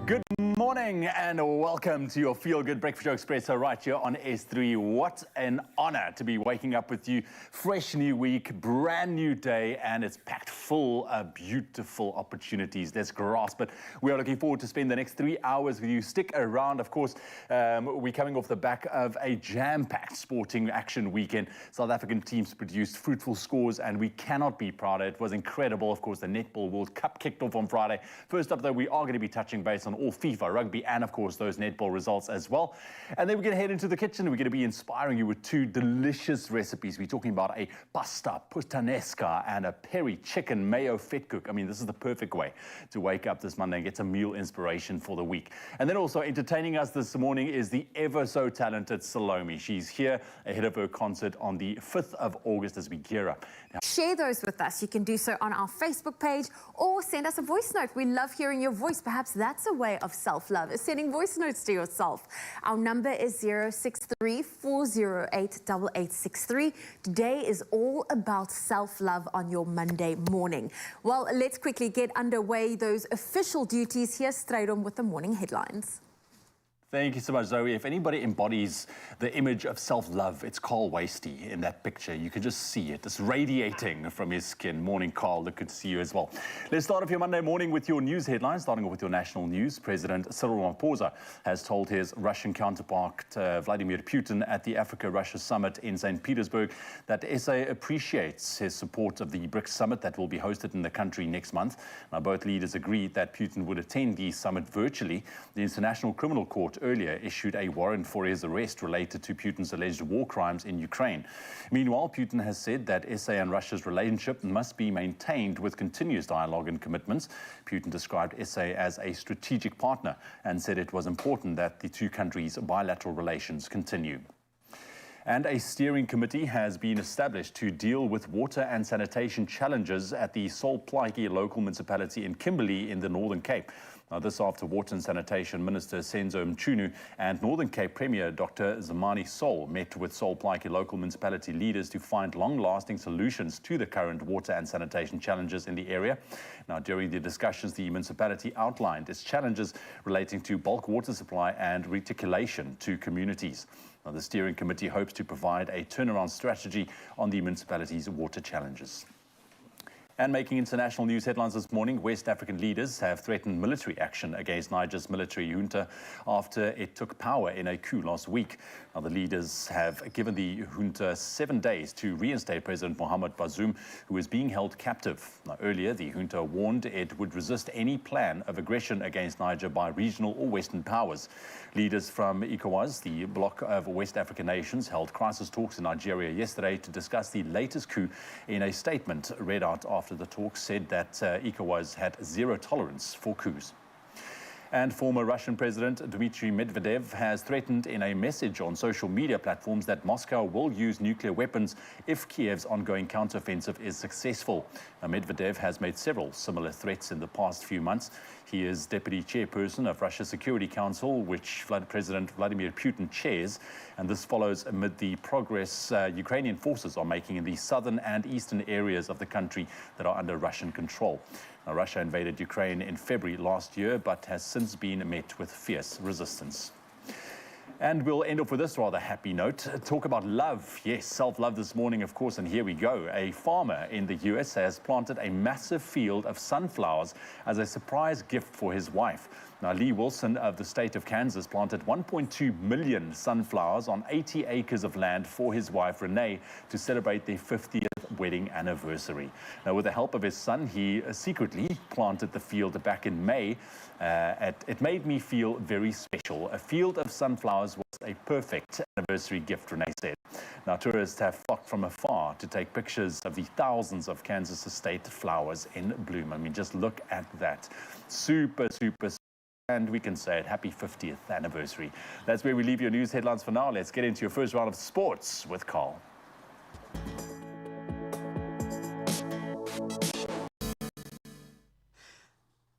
Good morning and welcome to your Feel Good Breakfast Show Expresso right here on S3. What an honor to be waking up with you. Fresh new week, brand new day, and it's packed full of beautiful opportunities. Let's grasp it. We are looking forward to spend the next 3 hours with you. Stick around. Of course, we're coming off the back of a jam-packed sporting action weekend. South African teams produced fruitful scores and we cannot be prouder. It was incredible. Of course, the Netball World Cup kicked off on Friday. First up, though, we are going to be touching base on all FIFA, rugby, and of course those netball results as well. And then we're going to head into the kitchen. We're going to be inspiring you with two delicious recipes. We're talking about a pasta puttanesca and a Peri chicken mayo fat cook. I mean, this is the perfect way to wake up this Monday and get some meal inspiration for the week. And then also entertaining us this morning is the ever so talented Salome. She's here ahead of her concert on the 5th of August as we gear up. Now, share those with us. You can do so on our Facebook page or send us a voice note. We love hearing your voice. Perhaps that's a way of self-love, is sending voice notes to yourself. Our number is 063-408-8863. Today is all about self-love on your Monday morning. Well, let's quickly get underway those official duties here straight on with the morning headlines. Thank you so much, Zoe. If anybody embodies the image of self-love, it's Carl Wasty in that picture. You can just see it. It's radiating from his skin. Morning, Carl. Good to see you as well. Let's start off your Monday morning with your news headlines. Starting off with your national news. President Cyril Ramaphosa has told his Russian counterpart, Vladimir Putin, at the Africa-Russia summit in St. Petersburg that SA appreciates his support of the BRICS summit that will be hosted in the country next month. Now, both leaders agreed that Putin would attend the summit virtually. The International Criminal Court earlier issued a warrant for his arrest related to Putin's alleged war crimes in Ukraine. Meanwhile, Putin has said that SA and Russia's relationship must be maintained with continuous dialogue and commitments. Putin described SA as a strategic partner and said it was important that the two countries' bilateral relations continue. And a steering committee has been established to deal with water and sanitation challenges at the Solplaatje local municipality in Kimberley in the Northern Cape. Now, this after Water and Sanitation Minister Senzo Mchunu and Northern Cape Premier Dr. Zamani Sol met with Solplaatje local municipality leaders to find long-lasting solutions to the current water and sanitation challenges in the area. Now, during the discussions, the municipality outlined its challenges relating to bulk water supply and reticulation to communities. Now, the steering committee hopes to provide a turnaround strategy on the municipality's water challenges. And making international news headlines this morning, West African leaders have threatened military action against Niger's military junta after it took power in a coup last week. Now, the leaders have given the junta 7 days to reinstate President Mohamed Bazoum, who is being held captive. Now, earlier, the junta warned it would resist any plan of aggression against Niger by regional or Western powers. Leaders from ECOWAS, the bloc of West African nations, held crisis talks in Nigeria yesterday to discuss the latest coup. In a statement read out after the talks, said that ECOWAS had zero tolerance for coups. And former Russian President Dmitry Medvedev has threatened in a message on social media platforms that Moscow will use nuclear weapons if Kiev's ongoing counteroffensive is successful. Now, Medvedev has made several similar threats in the past few months. He is deputy chairperson of Russia's Security Council, which President Vladimir Putin chairs, and this follows amid the progress Ukrainian forces are making in the southern and eastern areas of the country that are under Russian control. Now, Russia invaded Ukraine in February last year, but has since been met with fierce resistance. And we'll end off with this rather happy note. Talk about love. Yes, self-love this morning, of course, and here we go. A farmer in the US has planted a massive field of sunflowers as a surprise gift for his wife. Now, Lee Wilson of the state of Kansas planted 1.2 million sunflowers on 80 acres of land for his wife, Renee, to celebrate their 50th wedding anniversary. Now, with the help of his son, he secretly planted the field back in May. It made me feel very special. A field of sunflowers was a perfect anniversary gift, Renee said. Now, tourists have flocked from afar to take pictures of the thousands of Kansas estate flowers in bloom. I mean, just look at that. Super, super. And we can say it, happy 50th anniversary. That's where we leave your news headlines for now. Let's get into your first round of sports with Carl.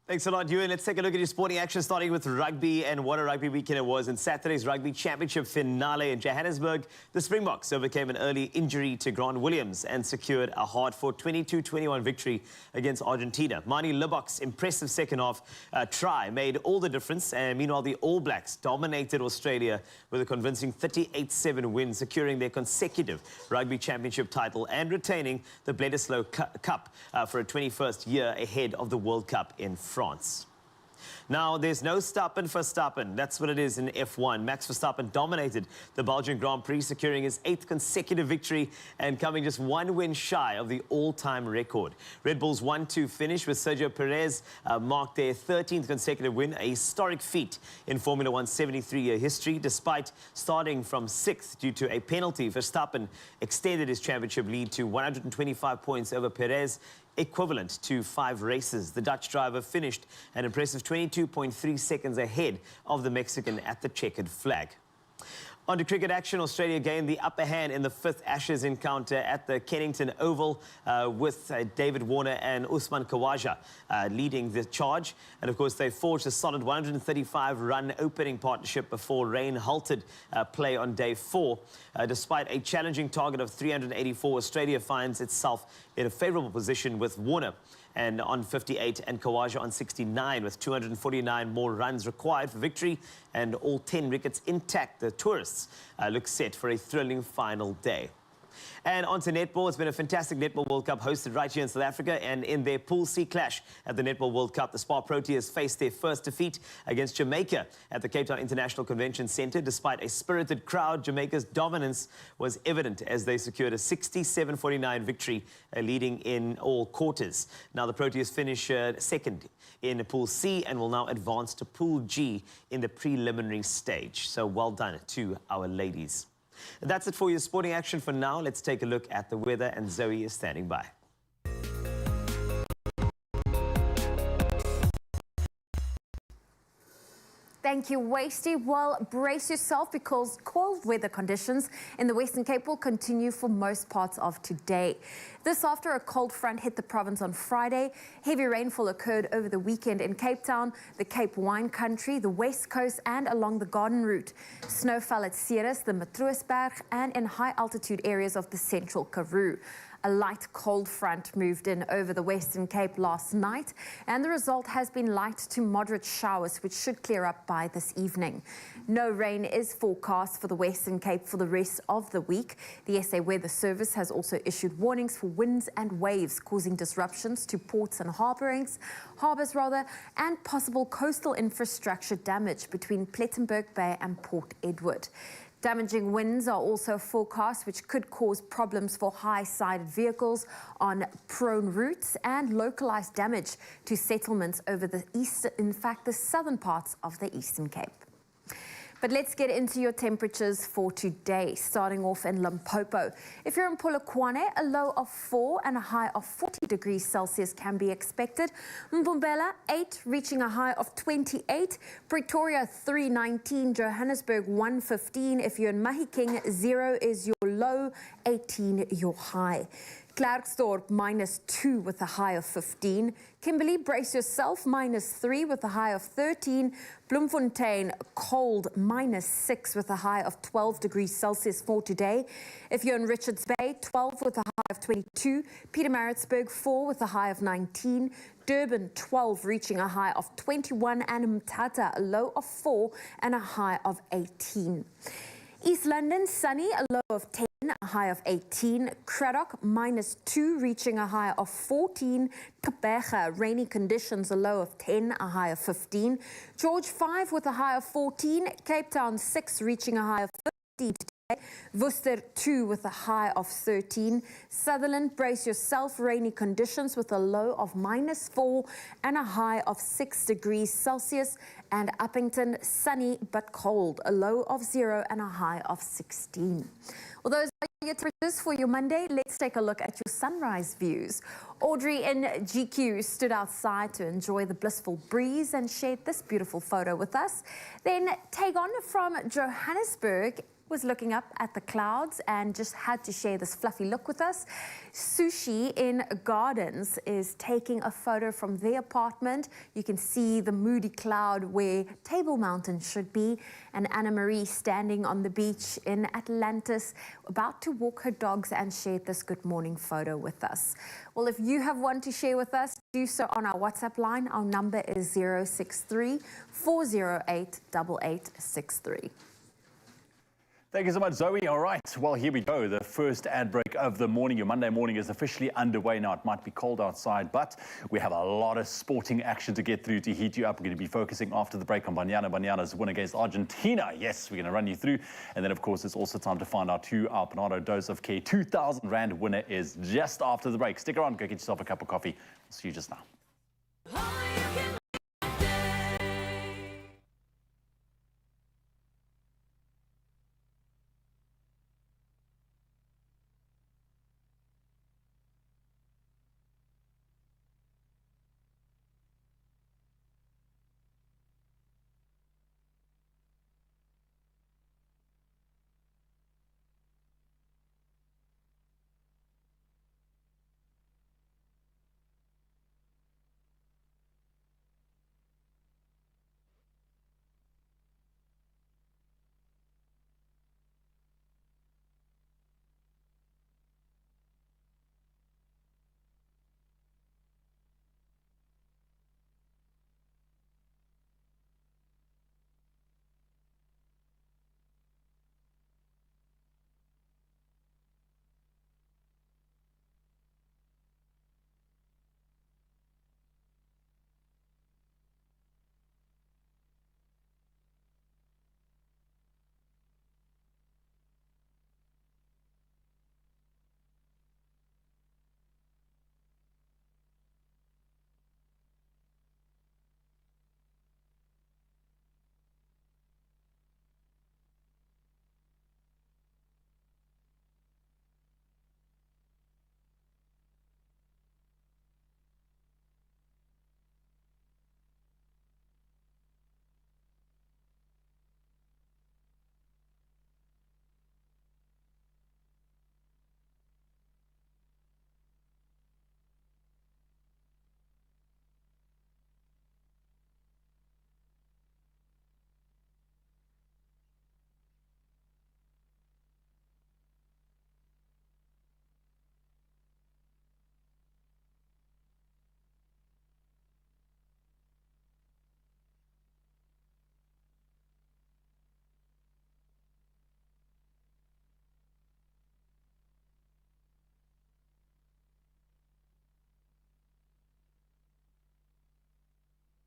Thanks a lot, Ewan. Let's take a look at your sporting action, starting with rugby, and what a rugby weekend it was. In Saturday's Rugby Championship finale in Johannesburg, the Springboks overcame an early injury to Grant Williams and secured a hard-fought 22-21 victory against Argentina. Mani Libbok's impressive second-half try made all the difference, and meanwhile, the All Blacks dominated Australia with a convincing 38-7 win, securing their consecutive Rugby Championship title and retaining the Bledisloe Cup for a 21st year ahead of the World Cup in France. Now, there's no stopping for Verstappen. That's what it is in F1. Max Verstappen dominated the Belgian Grand Prix, securing his 8th consecutive victory and coming just one win shy of the all-time record. Red Bull's 1-2 finish with Sergio Perez marked their 13th consecutive win, a historic feat in Formula One's 73-year history. Despite starting from 6th due to a penalty, Verstappen extended his championship lead to 125 points over Perez, equivalent to 5 races. The Dutch driver finished an impressive 22.3 seconds ahead of the Mexican at the checkered flag. On to cricket action, Australia gained the upper hand in the 5th Ashes encounter at the Kennington Oval with David Warner and Usman Khawaja leading the charge. And of course, they forged a solid 135-run opening partnership before rain halted play on day 4. Despite a challenging target of 384, Australia finds itself in a favourable position with Warner and on 58 and Khawaja on 69 with 249 more runs required for victory and all 10 wickets intact. The tourists look set for a thrilling final day. And on to netball. It's been a fantastic Netball World Cup hosted right here in South Africa, and in their Pool C clash at the Netball World Cup, the Spar Proteas faced their first defeat against Jamaica at the Cape Town International Convention Centre. Despite a spirited crowd, Jamaica's dominance was evident as they secured a 67-49 victory, leading in all quarters. Now the Proteas finish second in Pool C and will now advance to Pool G in the preliminary stage. So well done to our ladies. That's it for your sporting action for now. Let's take a look at the weather, and Zoe is standing by. Thank you, Wasty. Well, brace yourself because cold weather conditions in the Western Cape will continue for most parts of today. This after a cold front hit the province on Friday. Heavy rainfall occurred over the weekend in Cape Town, the Cape Wine Country, the West Coast and along the Garden Route. Snow fell at Ceres, the Matroosberg and in high altitude areas of the central Karoo. A light cold front moved in over the Western Cape last night, and the result has been light to moderate showers, which should clear up by this evening. No rain is forecast for the Western Cape for the rest of the week. The SA Weather Service has also issued warnings for winds and waves causing disruptions to ports and harbours, and possible coastal infrastructure damage between Plettenberg Bay and Port Edward. Damaging winds are also forecast, which could cause problems for high-sided vehicles on prone routes and localized damage to settlements over the the southern parts of the Eastern Cape. But let's get into your temperatures for today, starting off in Limpopo. If you're in Polokwane, a low of 4 and a high of 40 degrees Celsius can be expected. Mpumalanga, 8, reaching a high of 28. Pretoria, 319. Johannesburg, 115. If you're in Mahikeng, 0 is your low, 18 your high. Klerksdorp, -2 with a high of 15. Kimberley, brace yourself, -3 with a high of 13. Bloemfontein, cold, -6 with a high of 12 degrees Celsius for today. If you're in Richards Bay, 12 with a high of 22. Pietermaritzburg, 4 with a high of 19. Durban, 12, reaching a high of 21. And Mthatha, a low of 4 and a high of 18. East London, sunny, a low of 10, a high of 18. Cradock, -2, reaching a high of 14. Kabega, rainy conditions, a low of 10, a high of 15. George, 5 with a high of 14. Cape Town, 6, reaching a high of 15 today. Worcester, 2 with a high of 13. Sutherland, brace yourself, rainy conditions with a low of -4 and a high of 6 degrees Celsius. And Uppington, sunny but cold, a low of 0 and a high of 16. Well, those are your temperatures for your Monday. Let's take a look at your sunrise views. Audrey in GQ stood outside to enjoy the blissful breeze and shared this beautiful photo with us. Then Tagon from Johannesburg was looking up at the clouds and just had to share this fluffy look with us. Sushi in Gardens is taking a photo from their apartment. You can see the moody cloud where Table Mountain should be, and Anna Marie standing on the beach in Atlantis, about to walk her dogs, and shared this good morning photo with us. Well, if you have one to share with us, do so on our WhatsApp line. Our number is 063 408 8863. Thank you so much, Zoe. All right, well, here we go. The first ad break of the morning. Your Monday morning is officially underway now. It might be cold outside, but we have a lot of sporting action to get through to heat you up. We're going to be focusing after the break on Banyana's win against Argentina. Yes, we're going to run you through. And then, of course, it's also time to find out who our Panado Dose of Care 2,000 Rand winner is just after the break. Stick around, go get yourself a cup of coffee. I'll see you just now.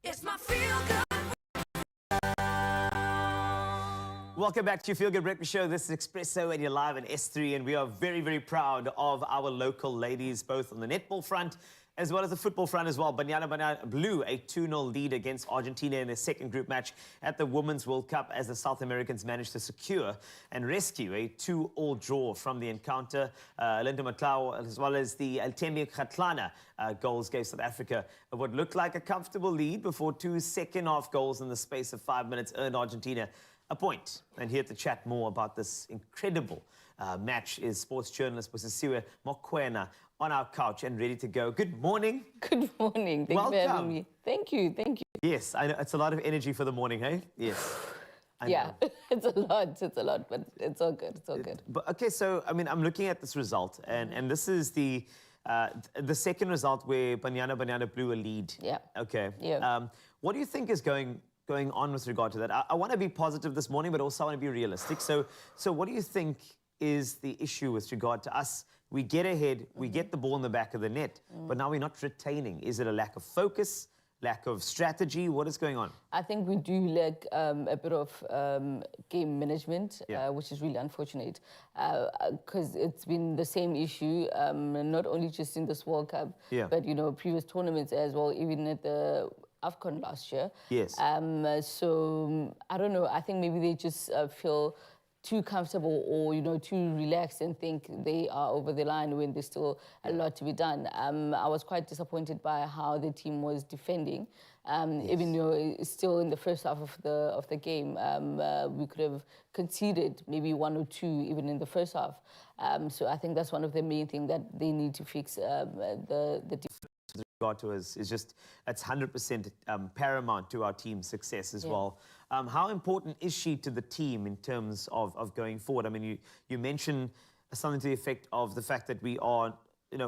It's my feel good. Welcome back to your Feel Good Breakfast Show. This is Expresso and you're live in S3, and we are very, very proud of our local ladies, both on the netball front as well as the football front as well. Banyana blew a 2-0 lead against Argentina in their second group match at the Women's World Cup as the South Americans managed to secure and rescue a 2-2 draw from the encounter. Linda Matlau as well as the Altemi Khatlana goals gave South Africa what looked like a comfortable lead before 2 second-half goals in the space of 5 minutes earned Argentina a point. And here to chat more about this incredible match is sports journalist Busisiwe Mokoena on our couch and ready to go. Good morning. Good morning. Thank you for having me. Thank you. Thank you. Yes, I know it's a lot of energy for the morning, hey? Yes. Yeah, it's a lot, but it's all good. It's all good. But okay, so I mean, I'm looking at this result, and this is the second result where Banyana blew a lead. Yeah. Okay. Yeah. What do you think is going on with regard to that? I want to be positive this morning, but also I want to be realistic. So what do you think is the issue with regard to us? We get ahead, we get the ball in the back of the net, but now we're not retaining. Is it a lack of focus, lack of strategy? What is going on? I think we do lack a bit of game management, which is really unfortunate, because it's been the same issue, not only just in this World Cup, but, you know, previous tournaments as well, even at the AFCON last year. Yes. So, I don't know, I think maybe they just feel too comfortable or, too relaxed and think they are over the line when there's still a lot to be done. I was quite disappointed by how the team was defending. Even though still in the first half of the game, we could have conceded maybe 1 or 2 even in the first half. So I think that's one of the main things that they need to fix. The regard to us is just, it's 100% paramount to our team's success as well. How important is she to the team in terms of going forward? I mean, you mentioned something to the effect of the fact that we are,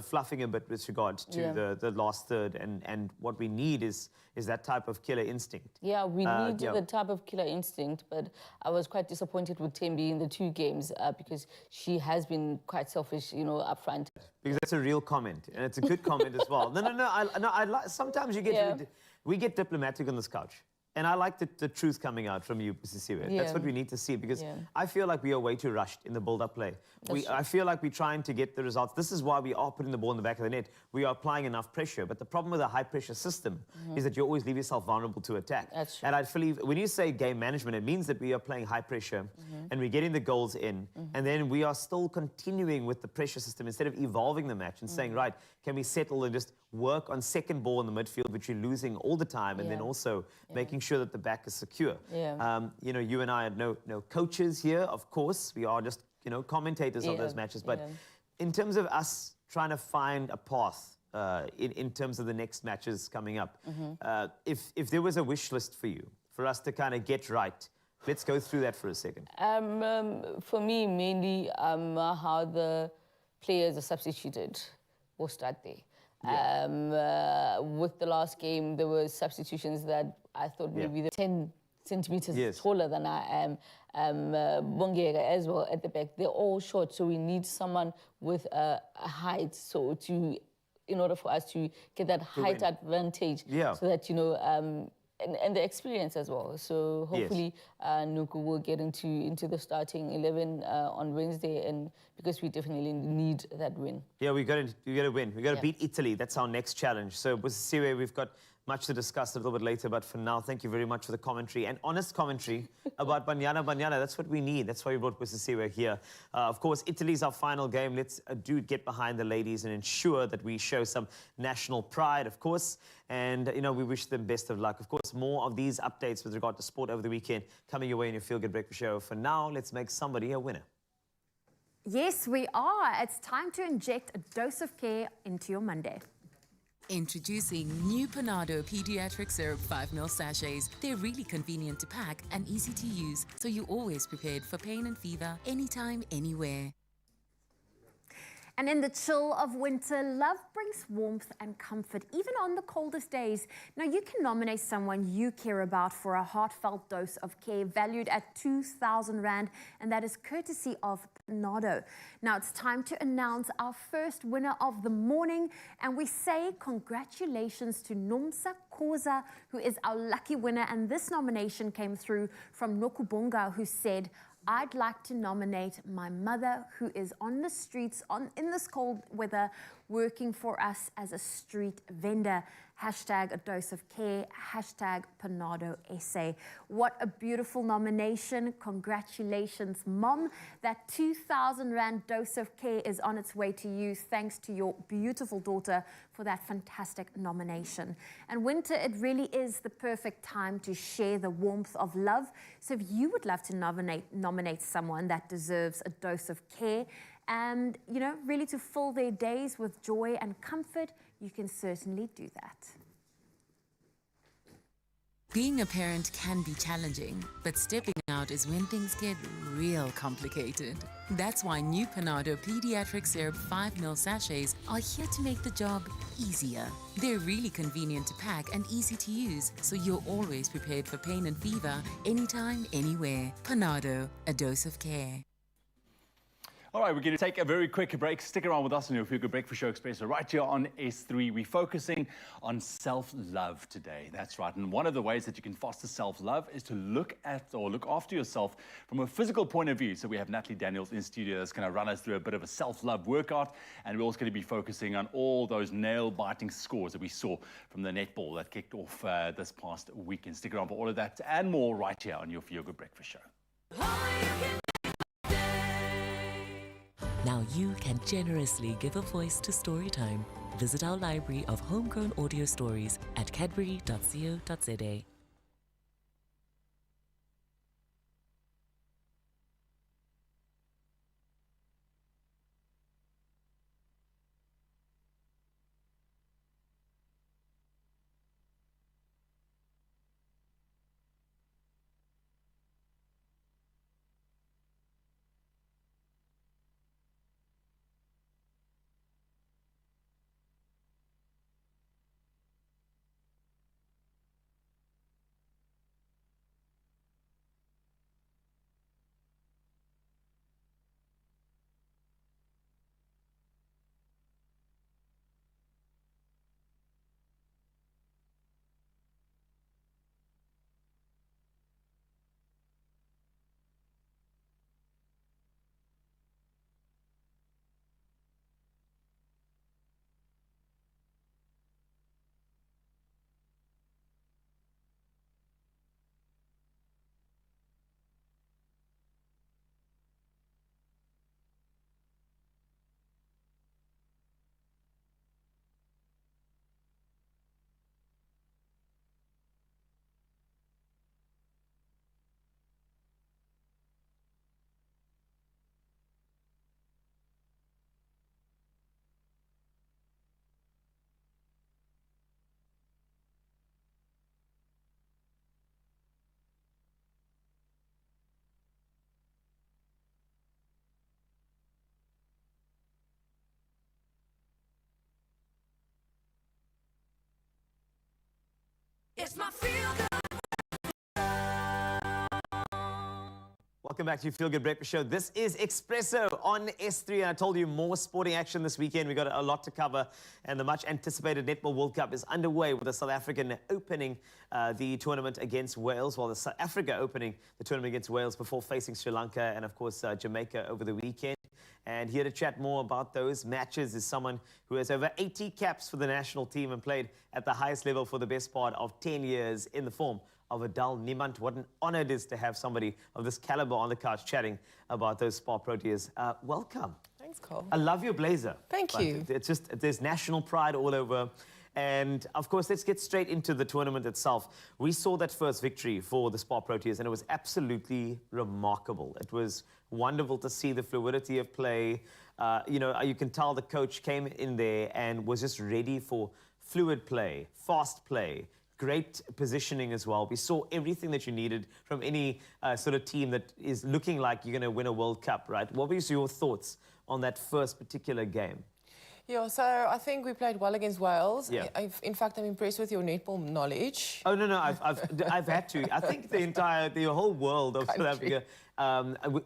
fluffing a bit with regard to the last third, and what we need is that type of killer instinct. Yeah, we need the type of killer instinct, but I was quite disappointed with Tembi in the 2 games because she has been quite selfish, up front. Because that's a real comment, and it's a good comment as well. No. Sometimes we get diplomatic on this couch. And I like the truth coming out from you, Sisiwe. That's what we need to see, because I feel like we are way too rushed in the build-up play. I feel like we're trying to get the results. This is why we are putting the ball in the back of the net. We are applying enough pressure. But the problem with a high-pressure system is that you always leave yourself vulnerable to attack. That's true. And I believe when you say game management, it means that we are playing high pressure and we're getting the goals in. And then we are still continuing with the pressure system instead of evolving the match and saying, right, can we settle and just work on second ball in the midfield, which you're losing all the time, and then also making sure that the back is secure. You and I are no coaches here, of course. We are just, commentators of those matches. But in terms of us trying to find a path in terms of the next matches coming up, if there was a wish list for you, for us to kind of get right, let's go through that for a second. For me, mainly how the players are substituted. We'll start there. With the last game, there were substitutions that I thought maybe they're 10 centimeters taller than I am. Bongega as well at the back. They're all short, so we need someone with a height. So in order for us to get that height advantage, so that and the experience as well. So hopefully Nuku will get into the starting 11 on Wednesday, and because we definitely need that win. Yeah, we got to win. We got to beat Italy. That's our next challenge. So with Siwe, we've got much to discuss a little bit later, but for now, thank you very much for the commentary and honest commentary about Banyana. That's what we need. That's why we brought Busisiwe here. Of course, Italy's our final game. Let's get behind the ladies and ensure that we show some national pride, of course. And, we wish them best of luck. Of course, more of these updates with regard to sport over the weekend coming your way in your Feel Good Breakfast Show. For now, let's make somebody a winner. Yes, we are. It's time to inject a dose of care into your Monday. Introducing new Panado Pediatric Syrup 5ml sachets. They're really convenient to pack and easy to use, so you're always prepared for pain and fever, anytime, anywhere. And in the chill of winter, love brings warmth and comfort, even on the coldest days. Now, you can nominate someone you care about for a heartfelt dose of care valued at 2,000 Rand, and that is courtesy of Panado. Now, it's time to announce our first winner of the morning, and we say congratulations to Nomsa Koza, who is our lucky winner, and this nomination came through from Nokubonga, who said, I'd like to nominate my mother, who is on the streets in this cold weather, working for us as a street vendor. Hashtag a dose of care, hashtag Panado essay. What a beautiful nomination. Congratulations, Mom. That 2,000 Rand dose of care is on its way to you, thanks to your beautiful daughter for that fantastic nomination. And winter, it really is the perfect time to share the warmth of love. So if you would love to nominate someone that deserves a dose of care and, really to fill their days with joy and comfort, you can certainly do that. Being a parent can be challenging, but stepping out is when things get real complicated. That's why new Panado Pediatric Syrup 5ml sachets are here to make the job easier. They're really convenient to pack and easy to use, so you're always prepared for pain and fever, anytime, anywhere. Panado, a dose of care. All right, we're going to take a very quick break. Stick around with us on your Feel Good Breakfast Show Expresso right here on S3. We're focusing on self-love today. That's right. And one of the ways that you can foster self-love is to look after yourself from a physical point of view. So we have Natalie Daniels in studio that's going to run us through a bit of a self-love workout. And we're also going to be focusing on all those nail-biting scores that we saw from the netball that kicked off this past weekend. Stick around for all of that and more right here on your Feel Good Breakfast Show. Now you can generously give a voice to Storytime. Visit our library of homegrown audio stories at cadbury.co.za. It's my feel good. Welcome back to Feel Good Breakfast Show. This is Expresso on S3, and I told you more sporting action this weekend. We got a lot to cover, and the much anticipated Netball World Cup is underway with the South African opening the tournament against Wales, while the South Africa opening the tournament against Wales before facing Sri Lanka and, of course, Jamaica over the weekend. And here to chat more about those matches is someone who has over 80 caps for the national team and played at the highest level for the best part of 10 years in the form of Adal Niemand. What an honor it is to have somebody of this caliber on the couch chatting about those Spar Proteas. Welcome. Thanks, Cole. I love your blazer. Thank you. It's just, there's national pride all over. And of course, let's get straight into the tournament itself. We saw that first victory for the Spar Proteas, and it was absolutely remarkable. It was wonderful to see the fluidity of play. You know, you can tell the coach came in there and was just ready for fluid play, fast play, great positioning as well. We saw everything that you needed from any sort of team that is looking like you're going to win a World Cup, right? What were your thoughts on that first particular game? Yeah, so I think we played well against Wales. Yeah. In fact, I'm impressed with your netball knowledge. Oh, no, I've had to. I think the whole world of South Africa,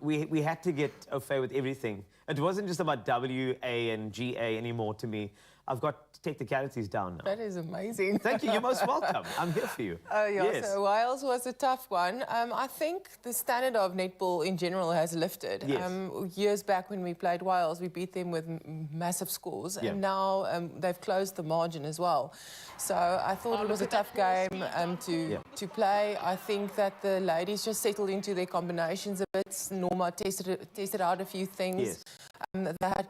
we had to get au fait with everything. It wasn't just about W, A, and GA anymore to me. I've got technicalities down now. That is amazing. Thank you. You're most welcome. I'm here for you. Oh, yeah. Yes. So Wales was a tough one. I think the standard of netball in general has lifted. Yes. Years back when we played Wales, we beat them with massive scores. Yeah. And now they've closed the margin as well. So I thought it was a tough game to play. I think that the ladies just settled into their combinations a bit. Norma tested out a few things. Yes. They had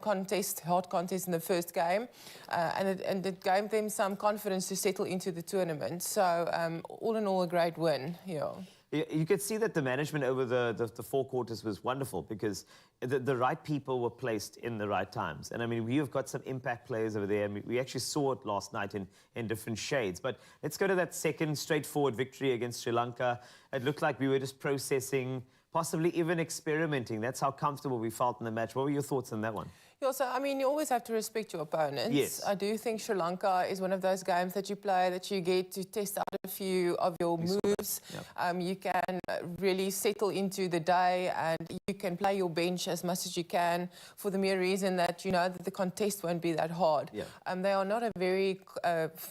hard contest in the first game, and it gave them some confidence to settle into the tournament. So all in all, a great win. Yeah. You could see that the management over the four quarters was wonderful because the right people were placed in the right times. And I mean, we've got some impact players over there, and we actually saw it last night in different shades. But let's go to that second straightforward victory against Sri Lanka. It looked like we were just processing, possibly even experimenting. That's how comfortable we felt in the match. What were your thoughts on that one? Yeah, so, I mean, you always have to respect your opponents. Yes. I do think Sri Lanka is one of those games that you play that you get to test out a few of your moves. Yep. You can really settle into the day, and you can play your bench as much as you can for the mere reason that you know that the contest won't be that hard. Yeah. They are not a very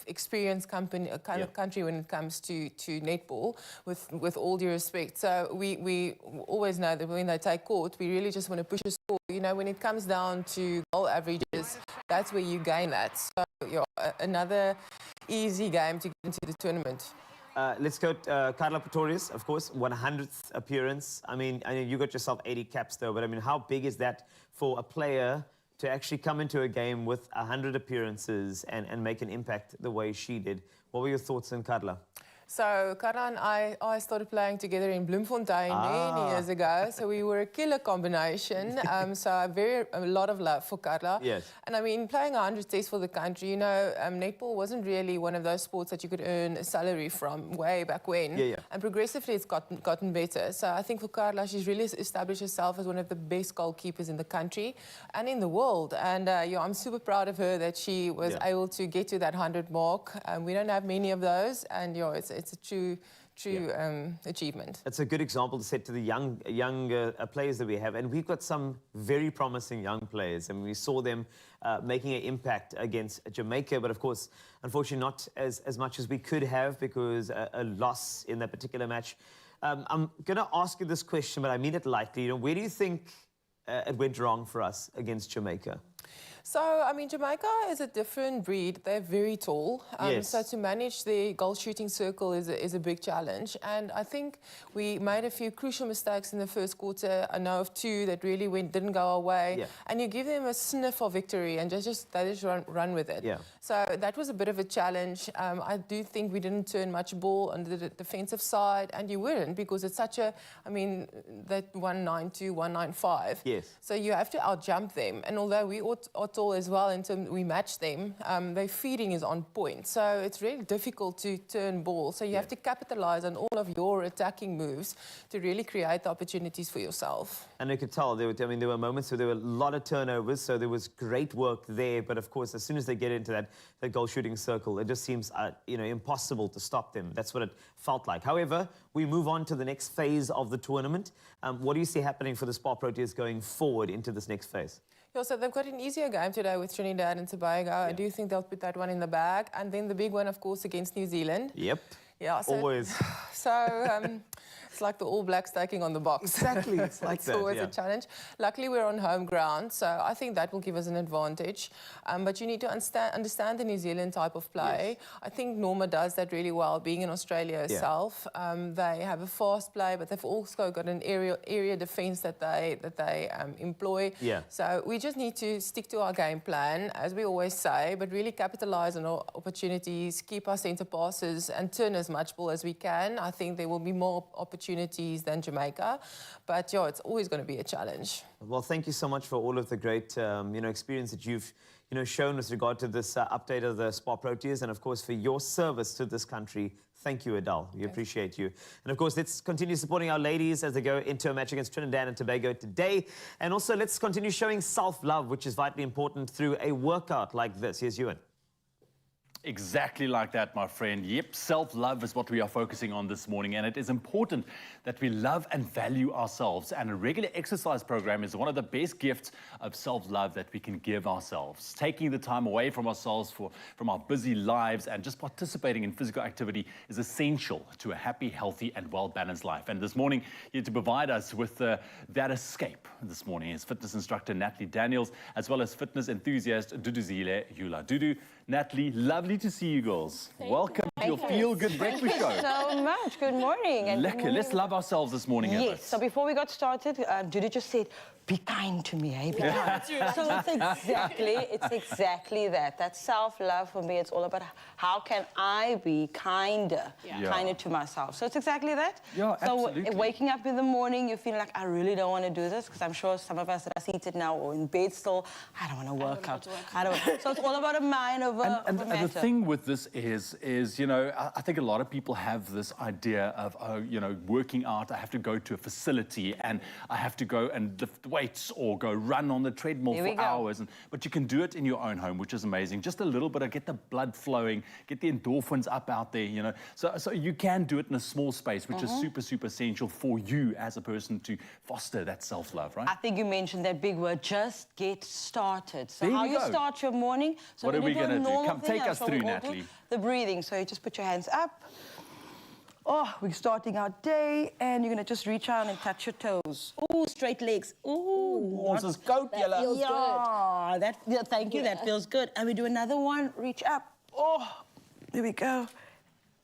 experienced country when it comes to netball, with all due respect. So we always know that when they take court, we really just want to push a score. You know, when it comes down to goal averages, that's where you gain that. So, yeah, another easy game to get into the tournament. Let's go Carla Pretorius, of course, 100th appearance. I mean, you got yourself 80 caps, though, but I mean, how big is that for a player to actually come into a game with 100 appearances and make an impact the way she did? What were your thoughts on Carla? So Carla and I started playing together in Bloemfontein many years ago. So we were a killer combination. So a lot of love for Carla. Yes. And I mean, playing 100 tests for the country, you know, netball wasn't really one of those sports that you could earn a salary from way back when. Yeah. And progressively it's gotten better. So I think for Carla, she's really established herself as one of the best goalkeepers in the country and in the world. And I'm super proud of her that she was able to get to that 100 mark. We don't have many of those, and it's a true achievement. It's a good example to set to the young players that we have, and we've got some very promising young players, and we saw them making an impact against Jamaica, but of course, unfortunately not as much as we could have because a loss in that particular match. I'm going to ask you this question, but I mean it lightly. You know, where do you think it went wrong for us against Jamaica? So, I mean, Jamaica is a different breed. They're very tall. Yes. So to manage the goal shooting circle is a big challenge. And I think we made a few crucial mistakes in the first quarter. I know of two that really didn't go our way. Yeah. And you give them a sniff of victory and they just run with it. Yeah. So that was a bit of a challenge. I do think we didn't turn much ball on the defensive side. And you wouldn't because it's such a, I mean, that 192, 195. Yes. So you have to outjump them. And although we are tall as well, in terms we match them, their feeding is on point. So it's really difficult to turn ball. So you have to capitalize on all of your attacking moves to really create the opportunities for yourself. And you could tell, there were moments where there were a lot of turnovers, so there was great work there. But of course, as soon as they get into that goal shooting circle, it just seems impossible to stop them. That's what it felt like. However, we move on to the next phase of the tournament. What do you see happening for the Spar Proteas going forward into this next phase? Yeah, so they've got an easier game today with Trinidad and Tobago. Yeah. I do think they'll put that one in the bag. And then the big one, of course, against New Zealand. Yep. Yeah, so, always. So it's like the All Blacks taking on the box. Exactly, it's like it's always a challenge. Luckily, we're on home ground, so I think that will give us an advantage. But you need to understand the New Zealand type of play. Yes. I think Norma does that really well, being in Australia herself. They have a fast play, but they've also got an area defence that they employ. Yeah. So we just need to stick to our game plan, as we always say, but really capitalise on our opportunities, keep our centre passes, and turn as much ball as we can. I think there will be more opportunities than Jamaica, but yeah, it's always going to be a challenge. Well, thank you so much for all of the great experience that you've shown with regard to this update of the Spar Proteas, and of course for your service to this country. Thank you, Adele. We appreciate you. And of course, let's continue supporting our ladies as they go into a match against Trinidad and Tobago today. And also, let's continue showing self-love, which is vitally important through a workout like this. Here's Ewan. Exactly like that, my friend. Yep, self-love is what we are focusing on this morning, and it is important that we love and value ourselves, and a regular exercise program is one of the best gifts of self-love that we can give ourselves. Taking the time away from ourselves, from our busy lives, and just participating in physical activity is essential to a happy, healthy, and well-balanced life. And this morning, here to provide us with that escape this morning is fitness instructor Natalie Daniels, as well as fitness enthusiast Duduzile Yula. Dudu, Natalie, lovely to see you girls. Welcome to your Feel Good Breakfast Show. So much. Good morning. And Lekker. Let's love ourselves this morning. Yes. So before we got started, Judy just said, be kind to me, eh? Be kind. So it's exactly that. That's self-love for me. It's all about how can I be kinder to myself. So it's exactly that. Yeah, so absolutely. Waking up in the morning, you feel like, I really don't want to do this, because I'm sure some of us that are seated now or in bed still, I don't want to work out. So it's all about a mind over a matter. And the thing with this is I think a lot of people have this idea of, working out, I have to go to a facility and I have to go and lift weights or go run on the treadmill for hours. But you can do it in your own home, which is amazing. Just a little bit of get the blood flowing, get the endorphins up out there, So you can do it in a small space, which is super, super essential for you as a person to foster that self-love, right? I think you mentioned that big word, just get started. So there how you you start your morning. So what are we going to do? Come take us through, we'll Natalie. The breathing. So you just put your hands up. Oh, we're starting our day, and you're going to just reach out and touch your toes. Oh, straight legs. Oh, this is goat yellow. Feels good. Thank you. That feels good. And we do another one. Reach up. Oh, there we go.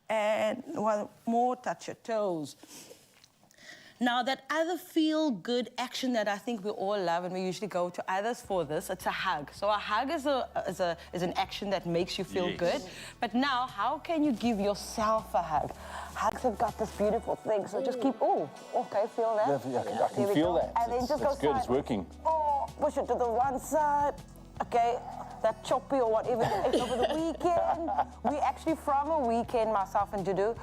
and one more, touch your toes. Now, that other feel-good action that I think we all love, and we usually go to others for this, it's a hug. So a hug is an action that makes you feel good. But now, how can you give yourself a hug? Hugs have got this beautiful thing, so just keep, oh, okay, feel that? I can feel that. And then just go good, side. it's working. Oh, push it to the one side. Okay, that choppy or whatever over the weekend. We actually, from a weekend, myself and Dudu,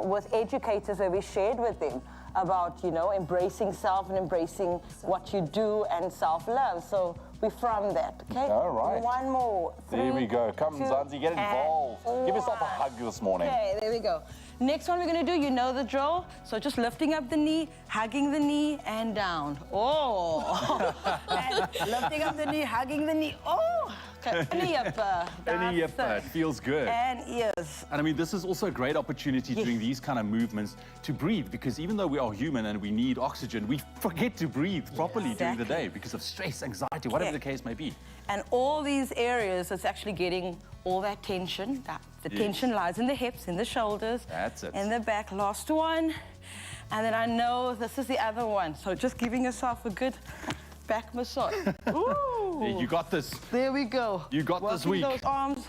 with educators where we shared with them about, you know, embracing self and embracing what you do and self-love. So we're from that, okay? All right. One more. There we go. Come, Zanzi, get involved. Give yourself a hug this morning. Okay, there we go. Next one we're going to do, you know the drill. So just lifting up the knee, hugging the knee, and down. Oh. And lifting up the knee, hugging the knee. Oh. Okay. Any yipper. Any yipper. It feels good. And ears. And I mean, this is also a great opportunity during these kind of movements to breathe, because even though we are human and we need oxygen, we forget to breathe properly during the day because of stress, anxiety, whatever the case may be. And all these areas, it's actually getting all that tension. The tension lies in the hips, in the shoulders. That's it. In the back. Last one. And then I know this is the other one. So just giving yourself a good back massage. Ooh. You got this. There we go. You got this week. Those arms.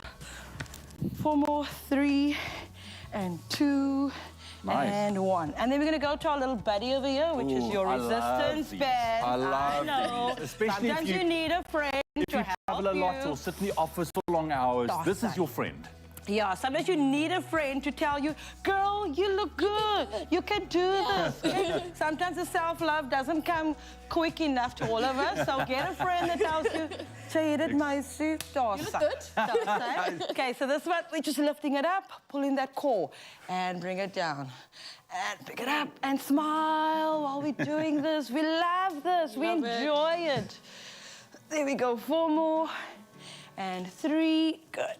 4 more, 3 and 2 and 1. And then we're going to go to our little buddy over here, which is your resistance band. I love know. these. Especially sometimes if you need a friend if to you travel a lot or sit in the office for long hours, this is your friend. Yeah, sometimes you need a friend to tell you, girl, you look good. You can do this. Okay? Sometimes the self-love doesn't come quick enough to all of us. So get a friend that tells you, say it, my suit. You look good. Okay, so this one, we're just lifting it up, pulling that core, and bring it down. And pick it up and smile while we're doing this. We love this. We enjoy it. There we go. 4 more. And 3, good.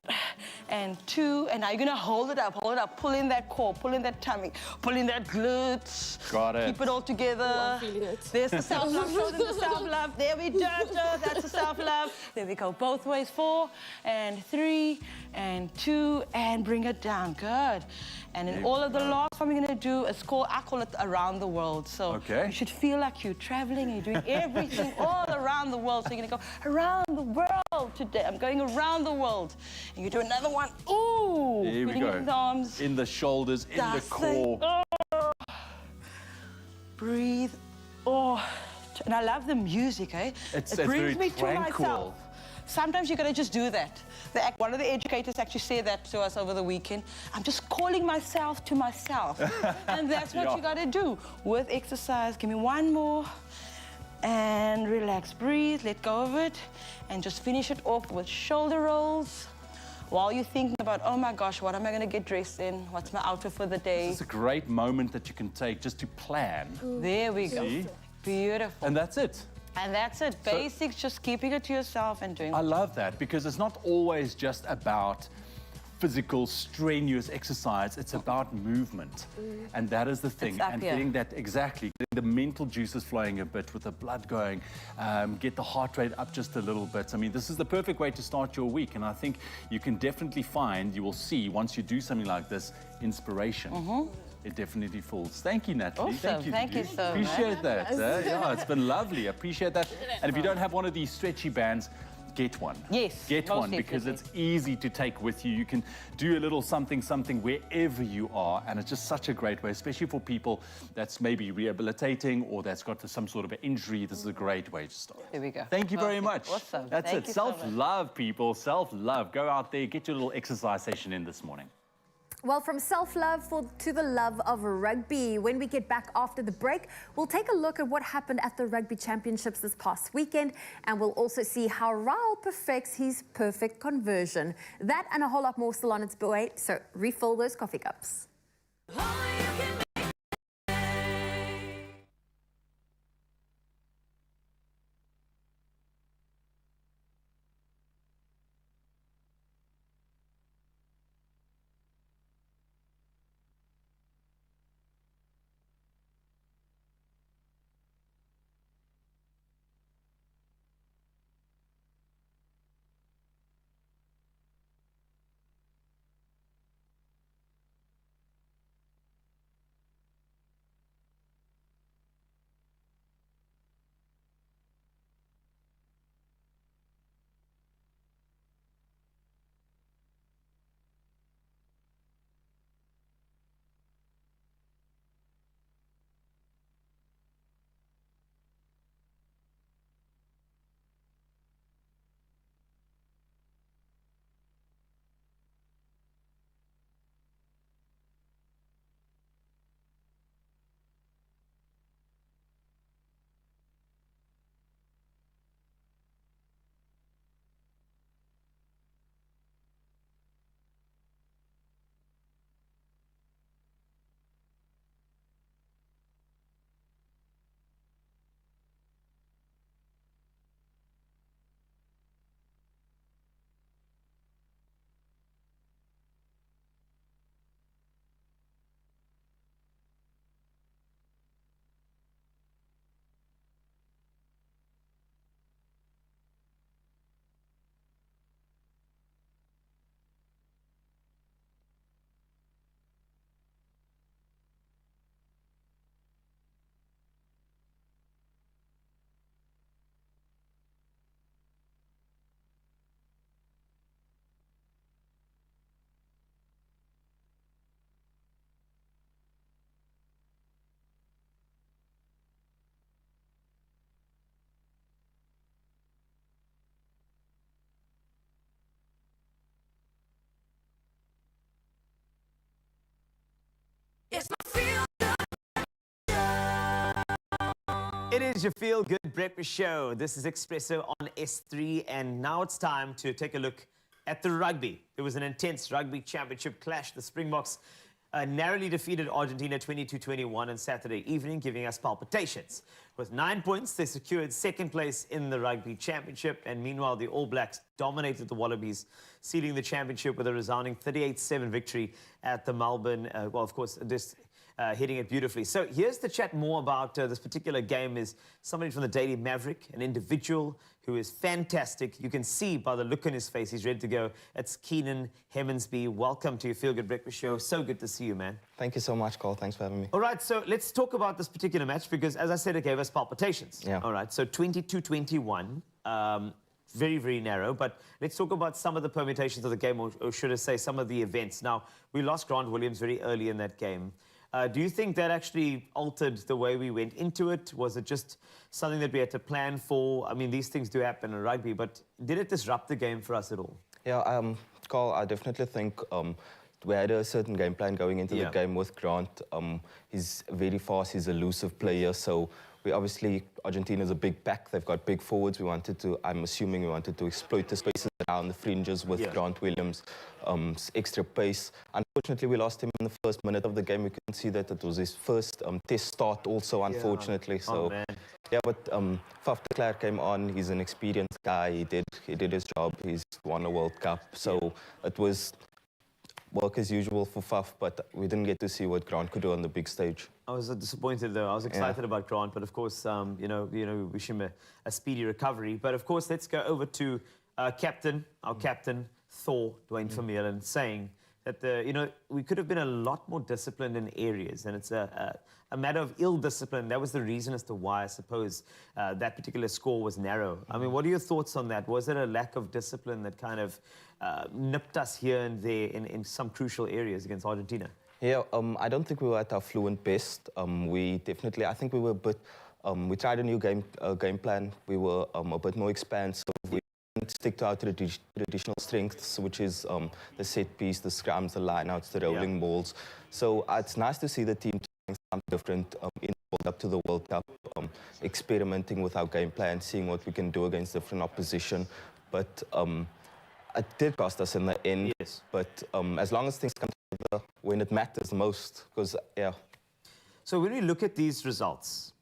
And 2, and now you're gonna hold it up, pull in that core, pull in that tummy, pull in that glutes. Got it. Keep it all together. I'm feeling it. There's the self-love, show them the self-love. There we go, that's the self-love. There we go, both ways, 4 and 3 and 2, and bring it down, good. And then all of the last one we're gonna do is I call it around the world. So you should feel like you're traveling and you're doing everything all around the world. So you're gonna go around the world today. I'm going around the world. And you do another one. Ooh! There we go. In the arms. In the shoulders, in the core. Oh. Breathe. Oh. And I love the music, eh? It's it brings very me to tranquil. myself. Sometimes you gotta just do that. One of the educators actually said that to us over the weekend. I'm just calling myself to myself. And that's what you gotta do with exercise. Give me 1 more. And relax, breathe, let go of it. And just finish it off with shoulder rolls. While you're thinking about, oh my gosh, what am I gonna get dressed in? What's my outfit for the day? It's a great moment that you can take just to plan. There we go. See? Beautiful. And that's it. And that's it. Basics, just keeping it to yourself and doing. I love that, because it's not always just about physical, strenuous exercise. It's about movement. And that is the thing. And getting that, getting the mental juices flowing a bit, with the blood going, get the heart rate up just a little bit. I mean, this is the perfect way to start your week. And I think you can definitely find, you will see, once you do something like this, inspiration. It definitely falls. Thank you, Natalie. Awesome. Thank you so much. Appreciate that. Yeah, it's been lovely. Appreciate that. And if you don't have one of these stretchy bands, get one. Yes. Get one, because it's easy to take with you. You can do a little something wherever you are, and it's just such a great way, especially for people that's maybe rehabilitating or that's got some sort of an injury. This is a great way to start. There we go. Thank you very much. Awesome. That's Thank it. you so much. Self-love, people. Self-love. Go out there, get your little exercise session in this morning. Well, from self-love to the love of rugby. When we get back after the break, we'll take a look at what happened at the Rugby Championships this past weekend, and we'll also see how Raul perfects his perfect conversion. That and a whole lot more still on its way, so refill those coffee cups. It is your feel-good breakfast show. This is Expresso on S3, and now it's time to take a look at the rugby. It was an intense rugby championship clash. The Springboks narrowly defeated Argentina 22-21 on Saturday evening, giving us palpitations. With 9 points, they secured second place in the rugby championship, and meanwhile, the All Blacks dominated the Wallabies, sealing the championship with a resounding 38-7 victory at the Melbourne. Well, of course, this hitting it beautifully. So here's to chat more about this particular game is somebody from the Daily Maverick, an individual who is fantastic. You can see by the look on his face, he's ready to go. It's Keenan Hemmonsby. Welcome to your Feel Good Breakfast Show. So good to see you, man. Thank you so much, Carl. Thanks for having me. All right, so let's talk about this particular match because, as I said, it gave us palpitations. Yeah. All right, so 22-21. Very, very narrow, but let's talk about some of the permutations of the game, or should I say some of the events. Now, we lost Grant Williams very early in that game. Do you think that actually altered the way we went into it? Was it just something that we had to plan for? I mean, these things do happen in rugby, but did it disrupt the game for us at all? Yeah, Carl, I definitely think we had a certain game plan going into the game with Grant. He's very fast, he's an elusive player, so we obviously, Argentina's a big pack, they've got big forwards. We wanted to, I'm assuming we wanted to exploit the spaces around the fringes with Grant Williams, extra pace. Unfortunately, we lost him in the first minute of the game. We can see that it was his first test start also, unfortunately. So, yeah, but Faf de Klerk came on. He's an experienced guy. He did his job. He's won a World Cup. So it was work as usual for Faf, but we didn't get to see what Grant could do on the big stage. I was disappointed, though. I was excited about Grant, but of course, you know, we wish him a speedy recovery. But of course, let's go over to our captain, Thor, Dwayne Vermeulen, saying that you know, we could have been a lot more disciplined in areas, and it's a matter of ill discipline. That was the reason as to why I suppose that particular score was narrow. I mean, what are your thoughts on that? Was it a lack of discipline that kind of nipped us here and there in some crucial areas against Argentina? Yeah, I don't think we were at our fluent best. We definitely, I think we were a bit, we tried a new game plan. We were a bit more expansive. We didn't stick to our traditional strengths, which is the set piece, the scrums, the lineouts, the rolling balls. So it's nice to see the team trying something different in the build up to the World Cup, experimenting with our game plan, seeing what we can do against different opposition. But it did cost us in the end. Yes. But as long as things come together when it matters the most, because, yeah. So when we look at these results,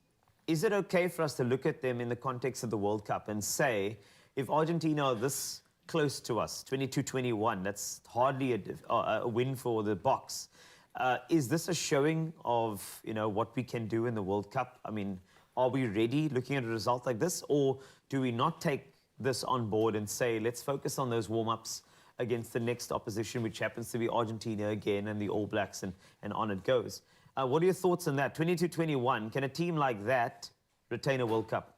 is it okay for us to look at them in the context of the World Cup and say, if Argentina are this close to us, 22-21, that's hardly a win for the Boks. Is this a showing of, you know, what we can do in the World Cup? I mean, are we ready looking at a result like this, or do we not take this on board and say, let's focus on those warm-ups against the next opposition, which happens to be Argentina again and the All Blacks, and on it goes? What are your thoughts on that? 22-21, can a team like that retain a World Cup?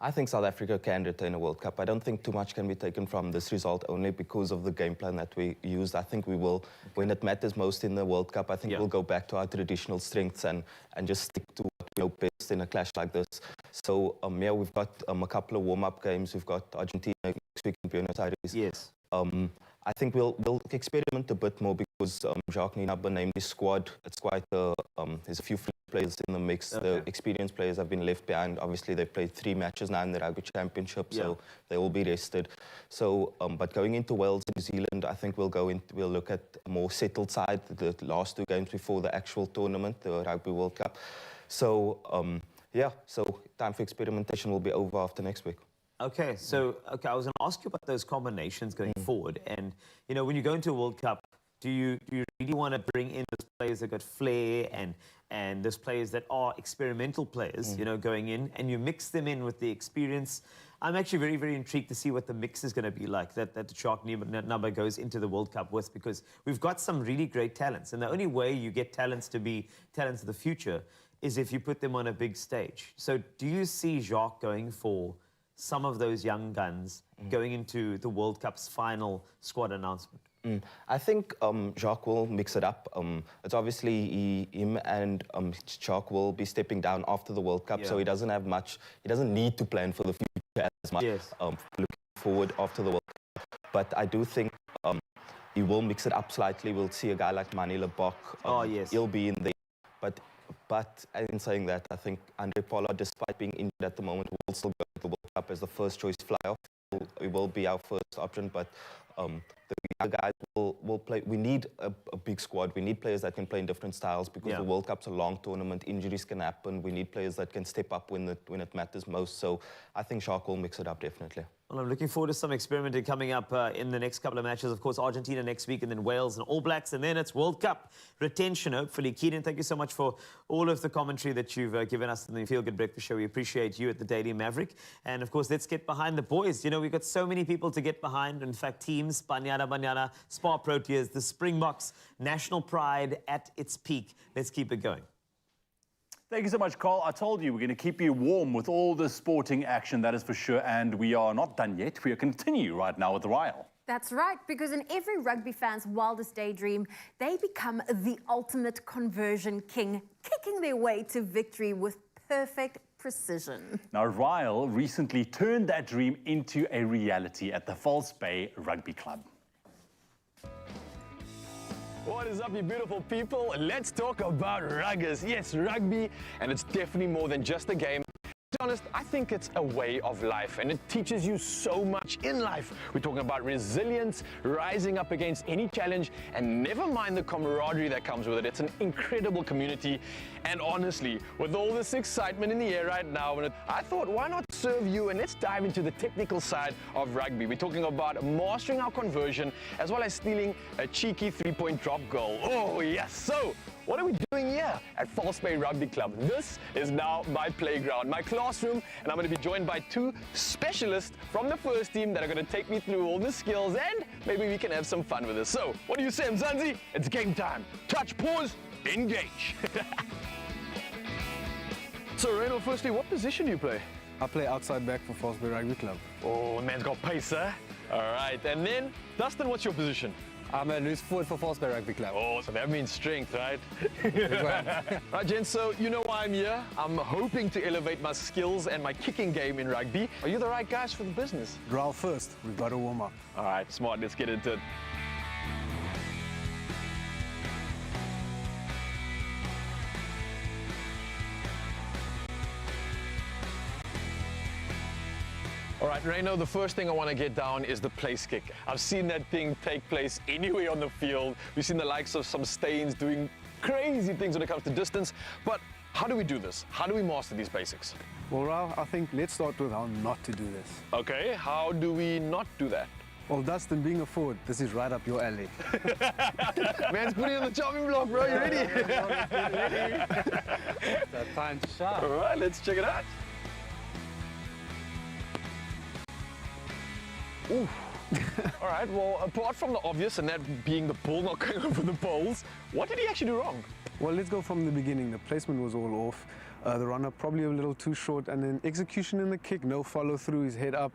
I think South Africa can retain a World Cup. I don't think too much can be taken from this result only because of the game plan that we used. I think we will, when it matters most in the World Cup, I think we'll go back to our traditional strengths and just stick to what we know best in a clash like this. So, yeah, we've got a couple of warm-up games. We've got Argentina next week in Buenos Aires. Yes. I think we'll experiment a bit more because Jacques Nienaber named his squad. It's quite there's a few free players in the mix. The experienced players have been left behind. Obviously, they've played 3 matches now in the Rugby Championship, so they will be rested. So, but going into Wales and New Zealand, I think we'll look at a more settled side. The last 2 games before the actual tournament, the Rugby World Cup. So, yeah, so time for experimentation will be over after next week. Okay, so I was going to ask you about those combinations going forward. And, you know, when you go into a World Cup, do you really want to bring in those players that got flair and those players that are experimental players, you know, going in, and you mix them in with the experience? I'm actually very, very intrigued to see what the mix is going to be like that Jacques Nienaber goes into the World Cup with, because we've got some really great talents. And the only way you get talents to be talents of the future is if you put them on a big stage. So do you see Jacques going for some of those young guns going into the World Cup's final squad announcement? I think Jacques will mix it up. It's obviously him and Jacques will be stepping down after the World Cup, so he doesn't have much, he doesn't need to plan for the future as much, looking forward after the World Cup. But I do think he will mix it up slightly. We'll see a guy like Manie Lebok. He'll be in there. But But in saying that, I think Andre Pollard, despite being injured at the moment, will still go to the World Cup as the first choice fly-off. He will be our first option, but the other guys will play. We need a big squad. We need players that can play in different styles because the World Cup's a long tournament. Injuries can happen. We need players that can step up when it matters most. So I think Shark will mix it up, definitely. Well, I'm looking forward to some experimenting coming up in the next couple of matches. Of course, Argentina next week, and then Wales and All Blacks, and then it's World Cup retention, hopefully. Keenan, thank you so much for all of the commentary that you've given us in the Feel Good Breakfast Show. We appreciate you at the Daily Maverick. And, of course, let's get behind the boys. You know, we've got so many people to get behind. In fact, teams, Banyana, Spar Proteas, the Springboks, national pride at its peak. Let's keep it going. Thank you so much, Carl. I told you we're going to keep you warm with all the sporting action, that is for sure. And we are not done yet. We are continue right now with the Ryle. That's right, because in every rugby fan's wildest daydream, they become the ultimate conversion king, kicking their way to victory with perfect precision. Now, Ryle recently turned that dream into a reality at the False Bay Rugby Club. What is up, you beautiful people? Let's talk about ruggers. Yes, rugby, and it's definitely more than just a game. To be honest, I think it's a way of life, and it teaches you so much in life. We're talking about resilience, rising up against any challenge, and never mind the camaraderie that comes with it. It's an incredible community, and honestly, with all this excitement in the air right now, I thought, why not serve you, and let's dive into the technical side of rugby. We're talking about mastering our conversion, as well as stealing a cheeky three-point drop goal. Oh yes, so what are we doing here at False Bay Rugby Club? This is now my playground, my classroom, and I'm going to be joined by two specialists from the first team that are going to take me through all the skills, and maybe we can have some fun with this. So, what do you say, Mzansi? It's game time. Touch, pause, engage. So, Reno, firstly, what position do you play? I play outside back for False Bay Rugby Club. Oh, man's got pace, huh? All right, and then, Dustin, what's your position? I'm a loose forward for False Bay Rugby Club. Oh, so that means strength, right? Right, gents, so you know why I'm here. I'm hoping to elevate my skills and my kicking game in rugby. Are you the right guys for the business? Growl first, we've got to warm up. All right, smart, let's get into it. All right, Reno, the first thing I want to get down is the place kick. I've seen that thing take place anywhere on the field. We've seen the likes of some Stains doing crazy things when it comes to distance. But how do we do this? How do we master these basics? Well, Raul, I think let's start with how not to do this. Okay, how do we not do that? Well, Dustin, being a forward, this is right up your alley. Man's putting on the chopping block, bro. You ready? It's time to shine. All right, let's check it out. Ooh. All right, well, apart from the obvious, and that being the ball not going over the poles, what did he actually do wrong? Well, let's go from the beginning. The placement was all off. The runner probably a little too short, and then execution in the kick, no follow through, his head up.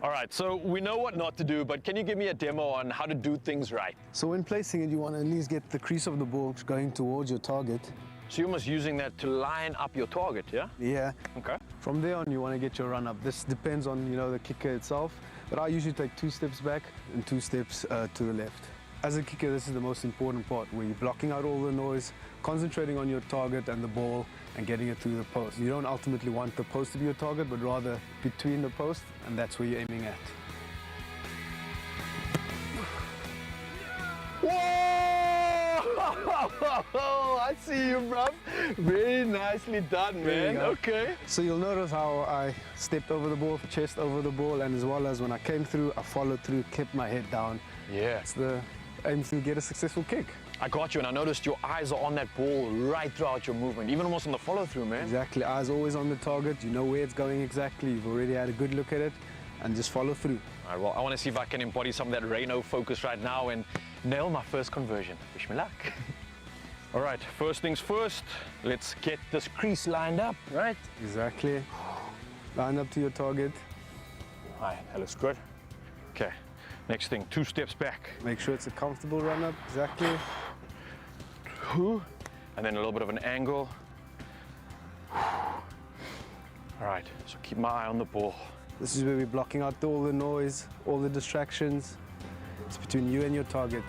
All right, so we know what not to do, but can you give me a demo on how to do things right? So when placing it, you want to at least get the crease of the ball going towards your target. So you're almost using that to line up your target, yeah? Yeah. Okay. From there on, you want to get your run up. This depends on, the kicker itself, but I usually take 2 steps back and 2 steps to the left. As a kicker, this is the most important part, where you're blocking out all the noise, concentrating on your target and the ball, and getting it through the post. You don't ultimately want the post to be your target, but rather between the post, and that's where you're aiming at. Whoa! I see you, bruv. Very nicely done, man. Okay. So you'll notice how I stepped over the ball, chest over the ball, and as well as when I came through, I followed through, kept my head down. Yeah. It's the aim to get a successful kick. I got you, and I noticed your eyes are on that ball right throughout your movement, even almost on the follow-through, man. Exactly. Eyes always on the target. You know where it's going exactly. You've already had a good look at it, and just follow through. All right, well, I want to see if I can embody some of that Reno focus right now and nail my first conversion. Wish me luck. All right, first things first, let's get this crease lined up, right? Exactly. Line up to your target. All right, that looks good. Okay, next thing, 2 steps back. Make sure it's a comfortable run up, exactly. And then a little bit of an angle. All right, so keep my eye on the ball. This is where we're blocking out all the noise, all the distractions. It's between you and your target.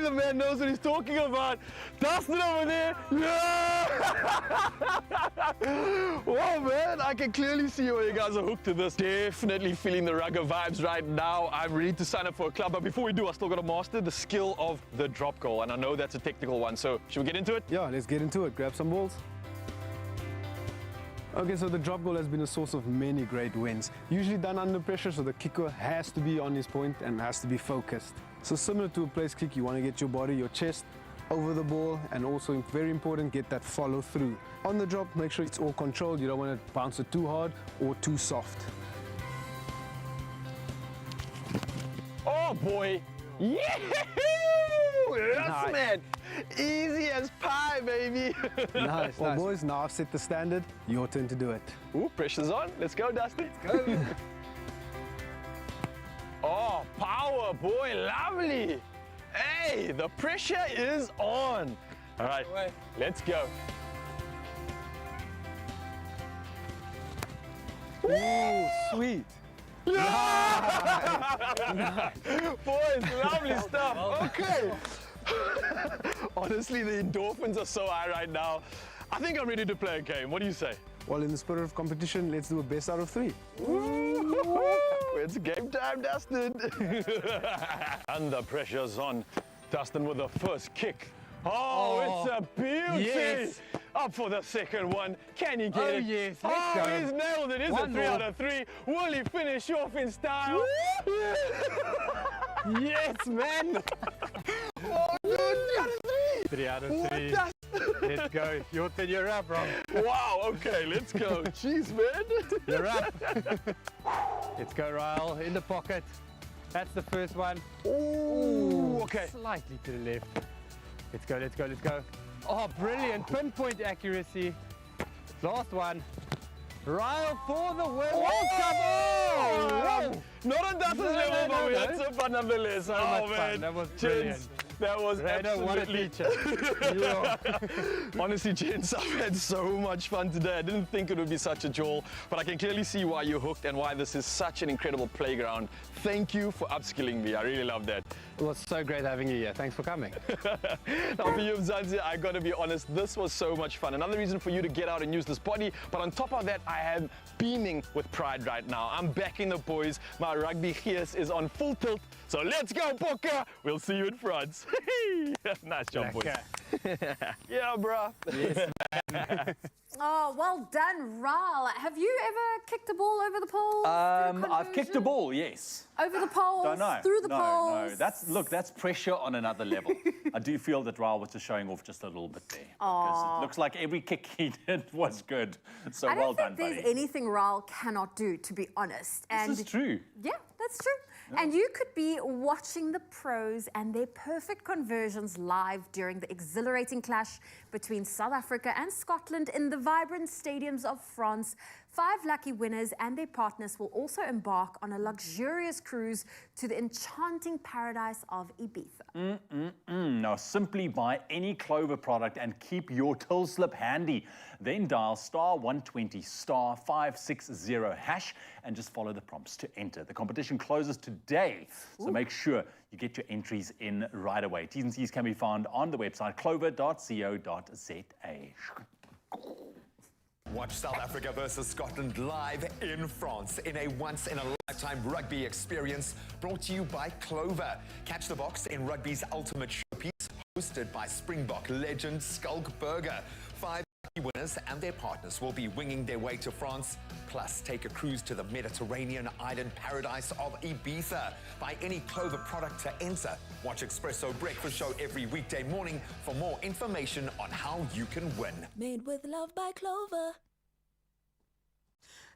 the man knows what he's talking about. Dustin over there. Yeah! Whoa, man, I can clearly see why you guys are hooked to this. Definitely feeling the rugger vibes right now. I'm ready to sign up for a club, but before we do, I still got to master the skill of the drop goal, and I know that's a technical one, so should we get into it? Yeah, let's get into it. Grab some balls. Okay, so the drop goal has been a source of many great wins. Usually done under pressure, so the kicker has to be on his point and has to be focused. So similar to a place kick, you want to get your body, your chest over the ball, and also very important, get that follow through. On the drop, make sure it's all controlled. You don't want to bounce it too hard or too soft. Oh boy! Yeah! Yes, Nice. man! Easy as pie, baby! Nice, well, boys, now I've set the standard. Your turn to do it. Ooh, pressure's on. Let's go, Dusty. Let's go. Oh, power, boy, lovely. Hey, the pressure is on. All right, let's go. Ooh, sweet. Boys, lovely stuff. Okay. Honestly, the endorphins are so high right now. I think I'm ready to play a game. What do you say? Well, in the spirit of competition, let's do a best out of 3. It's game time, Dustin. And the pressure's on. Dustin with the first kick. Oh, it's a beauty. Yes. Up for the second one. Can he get Oh, it? yes, let's go. He's nailed it. It's One a 3 more. out of 3. Will he finish off in style? Yes, man. Oh, dude, 3 out of 3. 3 out of What 3. the- Let's go. Your turn, you're up, Rob. Wow, okay, let's go. Jeez, man. You're up. Let's go, Ryle. In the pocket. That's the first one. Ooh, okay. Slightly to the left. Let's go, let's go, let's go. Oh, brilliant. Pinpoint accuracy. Last one. Ryle for the win. World Cup. Oh! Not on Dustin's level, but we had no. some fun nonetheless. So Oh, much man. fun. That was Gents, brilliant. that was Rado, what a absolutely... teacher. Yeah. Honestly, gents, I've had so much fun today. I didn't think it would be such a jolt, but I can clearly see why you're hooked and why this is such an incredible playground. Thank you for upskilling me. I really love that. It was so great having you here. Thanks for coming. Now, for you, Mzansi, I gotta be honest, this was so much fun. Another reason for you to get out and use this body, but on top of that, I am beaming with pride right now. I'm backing the boys. My rugby gears is on full tilt. So let's go, Bokke. We'll see you in France. Nice job, boys. Yeah, bruh. Yes, Oh, well done, Ral. Have you ever kicked a ball over the poles? I've kicked a ball, yes. Over the poles, Don't know. through the no, poles. No, that's pressure on another level. I do feel that Raul was just showing off just a little bit there. Because it looks like every kick he did was good. So I well don't done, think there's buddy. anything Ral cannot do, to be honest. This is true. Yeah, that's true. And you could be watching the pros and their perfect conversions live during the exhilarating clash between South Africa and Scotland in the vibrant stadiums of France. 5 lucky winners and their partners will also embark on a luxurious cruise to the enchanting paradise of Ibiza. Now, simply buy any Clover product and keep your till slip handy. Then dial *120 *560# and just follow the prompts to enter. The competition closes today, so make sure you get your entries in right away. T's and C's can be found on the website clover.co.za. Watch South Africa versus Scotland live in France in a once-in-a-lifetime rugby experience brought to you by Clover. Catch the Boks in rugby's ultimate showpiece, hosted by Springbok legend Skulk Burger. 5 lucky winners and their partners will be winging their way to France. Plus, take a cruise to the Mediterranean island paradise of Ibiza. Buy any Clover product to enter. Watch Expresso Breakfast Show every weekday morning for more information on how you can win. Made with love by Clover.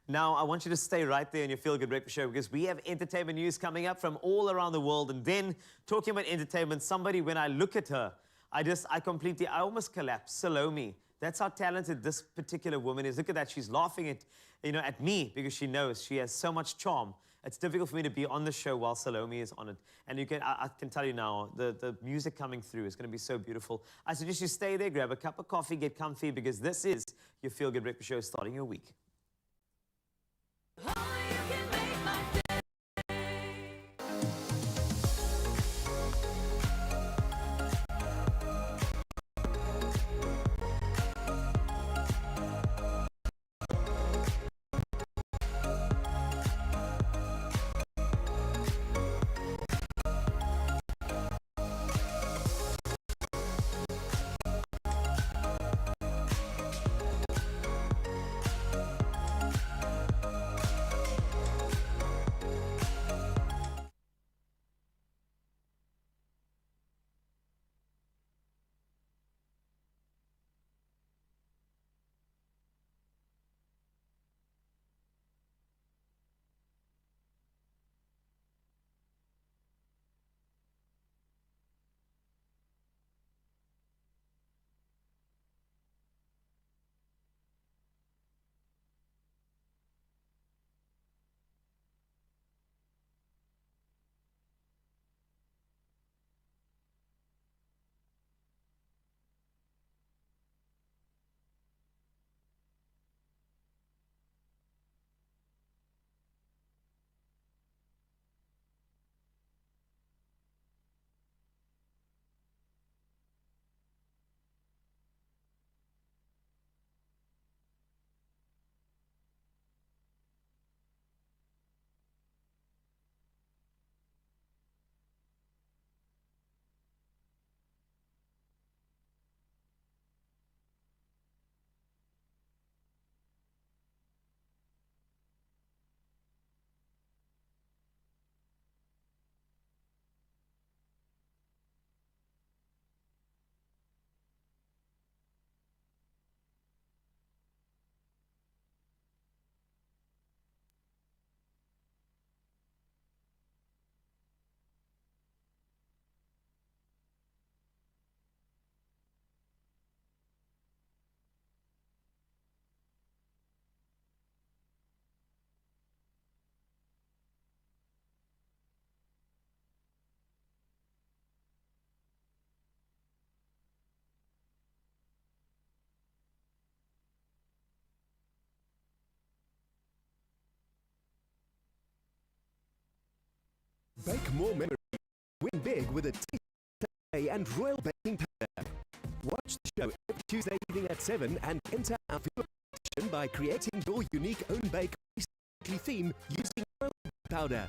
Now, I want you to stay right there in your Feel Good Breakfast Show because we have entertainment news coming up from all around the world. And then, talking about entertainment, somebody, when I look at her, I almost collapse. Salome. That's how talented this particular woman is. Look at that. She's laughing at me because she knows she has so much charm. It's difficult for me to be on the show while Salome is on it. And I can tell you now, the music coming through is going to be so beautiful. I suggest you stay there, grab a cup of coffee, get comfy, because this is your Feel Good Breakfast Show starting your week. Bake more memories. Win big with a tasty and royal baking powder. Watch the show every Tuesday evening at 7 and enter our field competition by creating your unique own bake weekly theme using royal baking powder.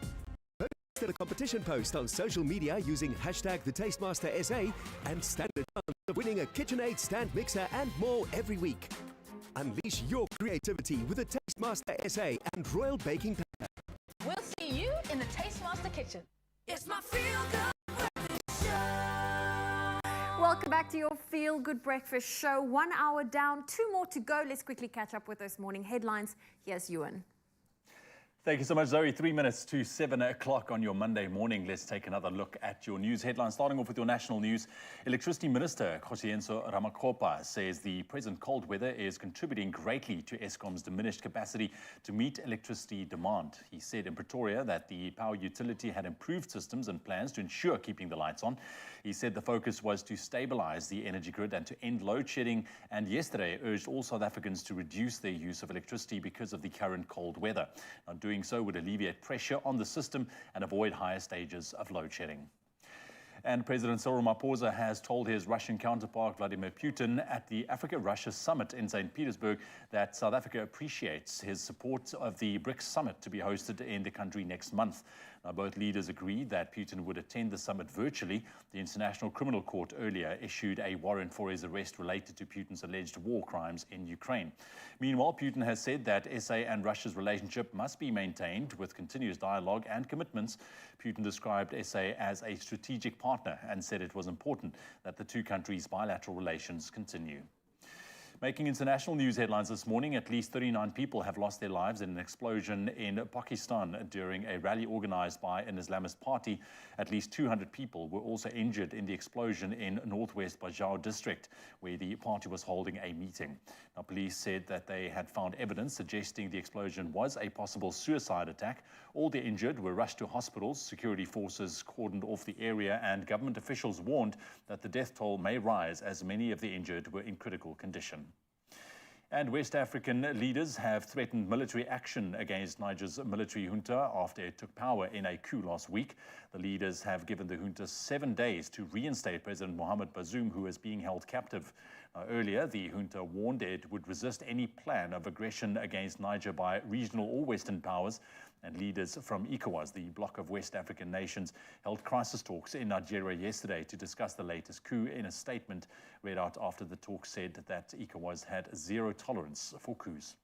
Post the competition post on social media using #TheTastemasterSA and stand a chance of winning a KitchenAid stand mixer and more every week. Unleash your creativity with the Tastemaster SA and royal baking powder. We'll see you in the Tastemaster kitchen. It's my Feel Good Breakfast Show. Welcome back to your Feel Good Breakfast Show. 1 hour down, 2 more to go. Let's quickly catch up with those morning headlines. Here's Ewan. Thank you so much, Zoe. 3 minutes to 7 o'clock on your Monday morning. Let's take another look at your news headlines. Starting off with your national news. Electricity Minister Kgosienso Ramakgopa says the present cold weather is contributing greatly to Eskom's diminished capacity to meet electricity demand. He said in Pretoria that the power utility had improved systems and plans to ensure keeping the lights on. He said the focus was to stabilize the energy grid and to end load shedding, and yesterday urged all South Africans to reduce their use of electricity because of the current cold weather. Now, doing so would alleviate pressure on the system and avoid higher stages of load shedding. And President Cyril Ramaphosa has told his Russian counterpart Vladimir Putin at the Africa-Russia summit in St. Petersburg that South Africa appreciates his support of the BRICS summit to be hosted in the country next month. Now, both leaders agreed that Putin would attend the summit virtually. The International Criminal Court earlier issued a warrant for his arrest related to Putin's alleged war crimes in Ukraine. Meanwhile, Putin has said that SA and Russia's relationship must be maintained with continuous dialogue and commitments. Putin described SA as a strategic partner and said it was important that the two countries' bilateral relations continue. Making international news headlines this morning, at least 39 people have lost their lives in an explosion in Pakistan during a rally organized by an Islamist party. At least 200 people were also injured in the explosion in northwest Bajau district, where the party was holding a meeting. Now, police said that they had found evidence suggesting the explosion was a possible suicide attack. All the injured were rushed to hospitals. Security forces cordoned off the area, and government officials warned that the death toll may rise as many of the injured were in critical condition. And West African leaders have threatened military action against Niger's military junta after it took power in a coup last week. The leaders have given the junta 7 days to reinstate President Mohamed Bazoum, who is being held captive. Earlier, the junta warned it would resist any plan of aggression against Niger by regional or Western powers. And leaders from ECOWAS, the bloc of West African nations, held crisis talks in Nigeria yesterday to discuss the latest coup. In a statement read out after the talks said that ECOWAS had zero tolerance for coups.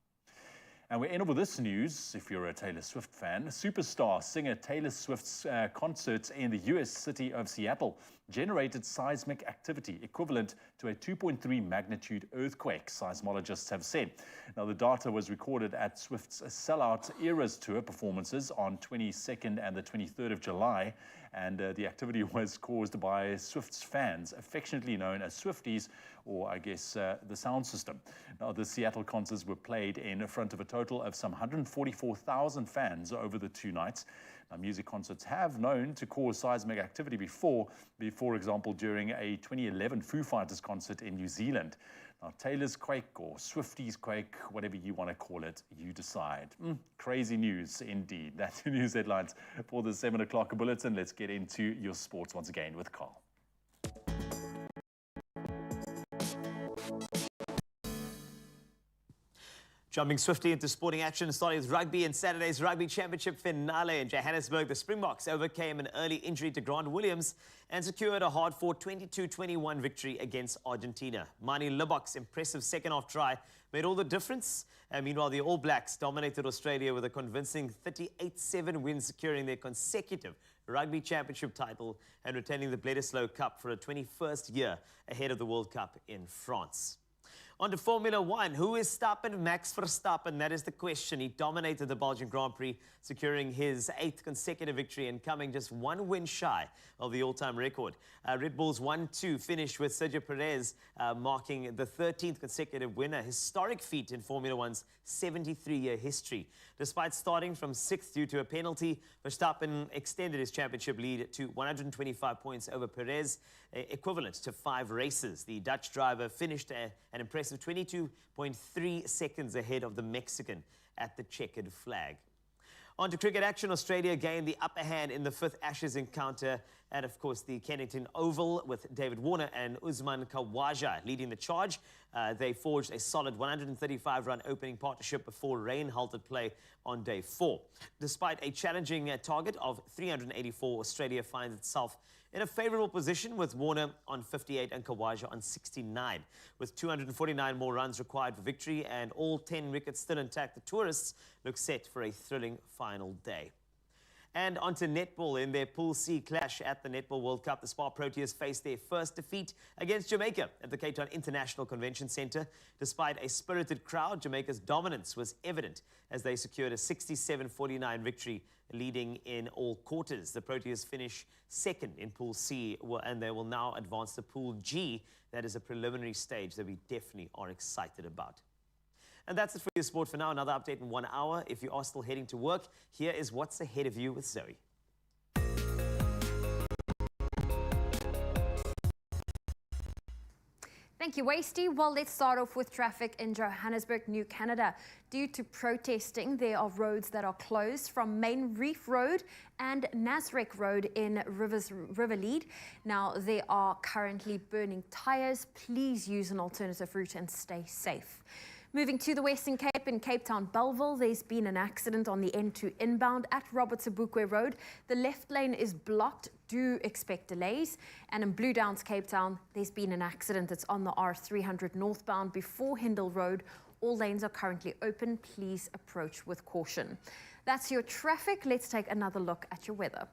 And we end up with this news, if you're a Taylor Swift fan. Superstar singer Taylor Swift's concerts in the US city of Seattle generated seismic activity equivalent to a 2.3 magnitude earthquake, seismologists have said. Now, the data was recorded at Swift's sellout Eras Tour performances on 22nd and the 23rd of July, and the activity was caused by Swift's fans, affectionately known as Swifties, or I guess the sound system. Now, the Seattle concerts were played in front of a total of some 144,000 fans over the 2 nights. Now, music concerts have known to cause seismic activity before, for example, during a 2011 Foo Fighters concert in New Zealand. Now, Taylor's quake or Swifties quake, whatever you want to call it, you decide. Crazy news indeed. That's the news headlines for the 7 o'clock bulletin. Let's get into your sports once again with Carl. Jumping swiftly into sporting action, starting with rugby and Saturday's Rugby Championship finale in Johannesburg. The Springboks overcame an early injury to Grant Williams and secured a hard-fought 22-21 victory against Argentina. Mani Libbok's impressive second-half try made all the difference. Meanwhile, the All Blacks dominated Australia with a convincing 38-7 win, securing their consecutive Rugby Championship title and retaining the Bledisloe Cup for a 21st year ahead of the World Cup in France. On to Formula One. Who is stopping Max Verstappen? That is the question. He dominated the Belgian Grand Prix, securing his 8th consecutive victory and coming just 1 win shy of the all-time record. Red Bull's 1-2 finish with Sergio Perez marking the 13th consecutive win, a historic feat in Formula One's 73-year history. Despite starting from 6th due to a penalty, Verstappen extended his championship lead to 125 points over Perez, equivalent to 5 races. The Dutch driver finished an impressive 22.3 seconds ahead of the Mexican at the checkered flag. On to cricket action. Australia gained the upper hand in the 5th Ashes encounter at, of course, the Kennington Oval with David Warner and Usman Khawaja leading the charge. They forged a solid 135-run opening partnership before rain halted play on day 4. Despite a challenging target of 384, Australia finds itself in a favourable position with Warner on 58 and Khawaja on 69. With 249 more runs required for victory and all 10 wickets still intact, the tourists look set for a thrilling final day. And onto netball. In their Pool C clash at the Netball World Cup, the Springboks Proteas faced their first defeat against Jamaica at the Cape Town International Convention Centre. Despite a spirited crowd, Jamaica's dominance was evident as they secured a 67-49 victory, leading in all quarters. The Proteas finish second in Pool C, and they will now advance to Pool G. That is a preliminary stage that we definitely are excited about. And that's it for your sport for now. Another update in 1 hour. If you are still heading to work, here is what's ahead of you with Zoe. Thank you, Wasty. Well, let's start off with traffic in Johannesburg, New Canada. Due to protesting, there are roads that are closed from Main Reef Road and Nasrec Road in Riverlead. Now, they are currently burning tires. Please use an alternative route and stay safe. Moving to the Western Cape, in Cape Town, Bellville, there's been an accident on the N2 inbound at Robert Sobukwe Road. The left lane is blocked. Do expect delays. And in Blue Downs, Cape Town, there's been an accident that's on the R300 northbound before Hindle Road. All lanes are currently open. Please approach with caution. That's your traffic. Let's take another look at your weather.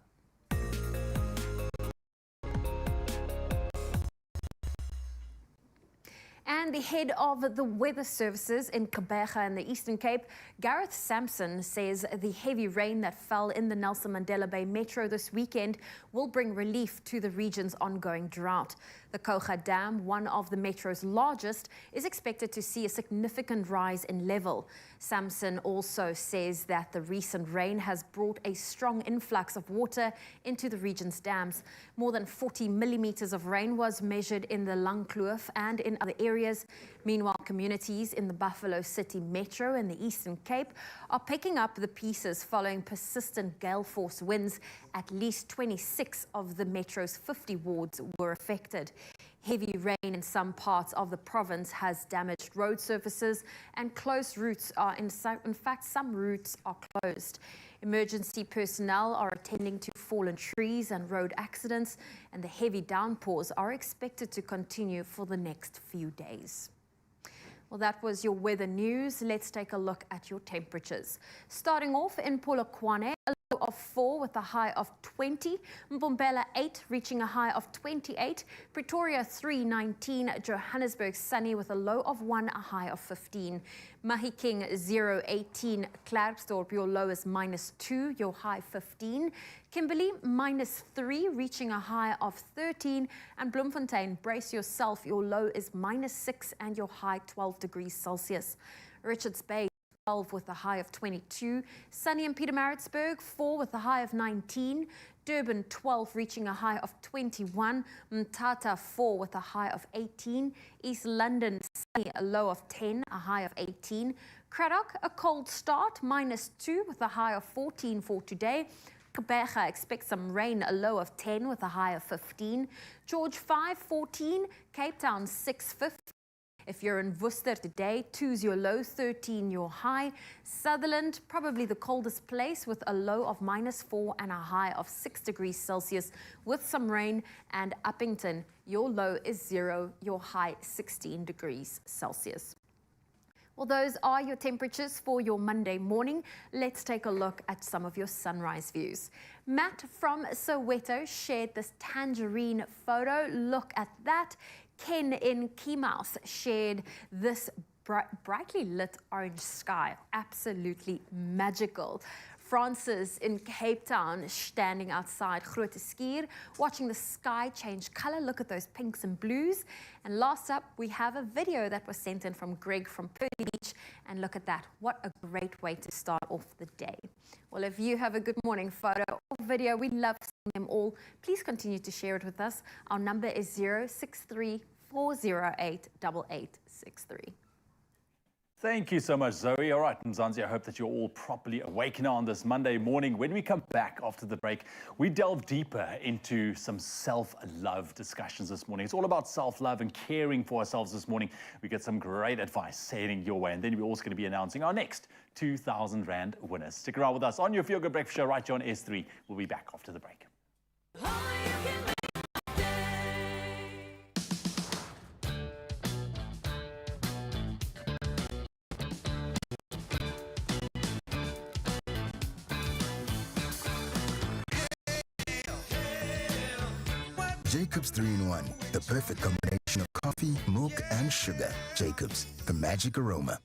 And the head of the weather services in Gqeberha in the Eastern Cape, Gareth Sampson, says the heavy rain that fell in the Nelson Mandela Bay Metro this weekend will bring relief to the region's ongoing drought. The Koga Dam, one of the Metro's largest, is expected to see a significant rise in level. Sampson also says that the recent rain has brought a strong influx of water into the region's dams. More than 40 millimeters of rain was measured in the Langkloof and in other areas. Meanwhile, communities in the Buffalo City Metro and the Eastern Cape are picking up the pieces following persistent gale force winds. At least 26 of the Metro's 50 wards were affected. Heavy rain in some parts of the province has damaged road surfaces and closed routes are in fact, some routes are closed. Emergency personnel are attending to fallen trees and road accidents, and the heavy downpours are expected to continue for the next few days. Well, that was your weather news. Let's take a look at your temperatures. Starting off in Polokwane, a low of 4 with a high of 20. Mbombela 8 reaching a high of 28. Pretoria 3, 19. Johannesburg sunny with a low of 1, a high of 15. Mahikeng 0, 18. Klerksdorp, your low is -2, your high 15. Kimberley -3, reaching a high of 13. And Bloemfontein, brace yourself, your low is -6 and your high 12 degrees Celsius. Richards Bay 12 with a high of 22. Sunny in Pietermaritzburg 4 with a high of 19. Durban 12 reaching a high of 21. Mthatha 4 with a high of 18. East London sunny, a low of 10, a high of 18. Cradock, a cold start, -2 with a high of 14 for today. Gqeberha expects some rain, a low of 10 with a high of 15. George 5, 14. Cape Town 6, 15. If you're in Worcester today, 2's your low, 13 your high. Sutherland, probably the coldest place with a low of -4 and a high of 6 degrees Celsius with some rain. And Uppington, your low is 0, your high 16 degrees Celsius. Well, those are your temperatures for your Monday morning. Let's take a look at some of your sunrise views. Matt from Soweto shared this tangerine photo. Look at that. Ken in Keymouth shared this brightly lit orange sky. Absolutely magical. Francis in Cape Town standing outside Grote Skuur, watching the sky change color. Look at those pinks and blues. And last up, we have a video that was sent in from Greg from Peri Beach. And look at that. What a great way to start off the day. Well, if you have a good morning photo or video, we love seeing them all. Please continue to share it with us. Our number is 063 408 8863. Thank you so much, Zoe. All right, Mzansi, I hope that you're all properly awake now on this Monday morning. When we come back after the break, we delve deeper into some self-love discussions this morning. It's all about self-love and caring for ourselves this morning. We get some great advice heading your way, and then we're also going to be announcing our next 2,000 Rand winners. Stick around with us on your Feel Good Breakfast Show right here on S3. We'll be back after the break. Jacobs 3-in-1, the perfect combination of coffee, milk, and sugar. Jacobs, the magic aroma.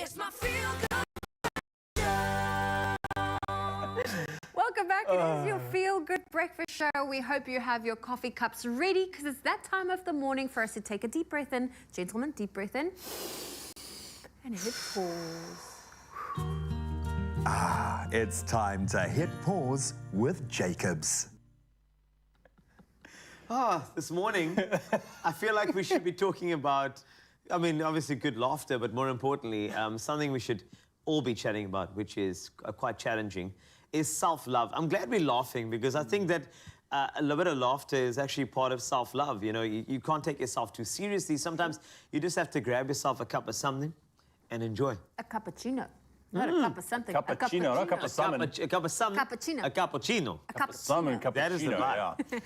It's my feel good. Welcome back. It is your Feel Good Breakfast Show. We hope you have your coffee cups ready because it's that time of the morning for us to take a deep breath in. Gentlemen, deep breath in. And hit pause. It's time to hit pause with Jacobs. This morning, I feel like we should be talking about, I mean, obviously good laughter, but more importantly, something we should all be chatting about, which is quite challenging, is self-love. I'm glad we're laughing because I think that a little bit of laughter is actually part of self-love. You know, you can't take yourself too seriously. Sometimes you just have to grab yourself a cup of something and enjoy. A cappuccino. Not a cup of something. Cappuccino, not a cup of salmon. A cup of something. Cappuccino. A cappuccino. A cup of salmon, cappuccino. That is the vibe. Yeah.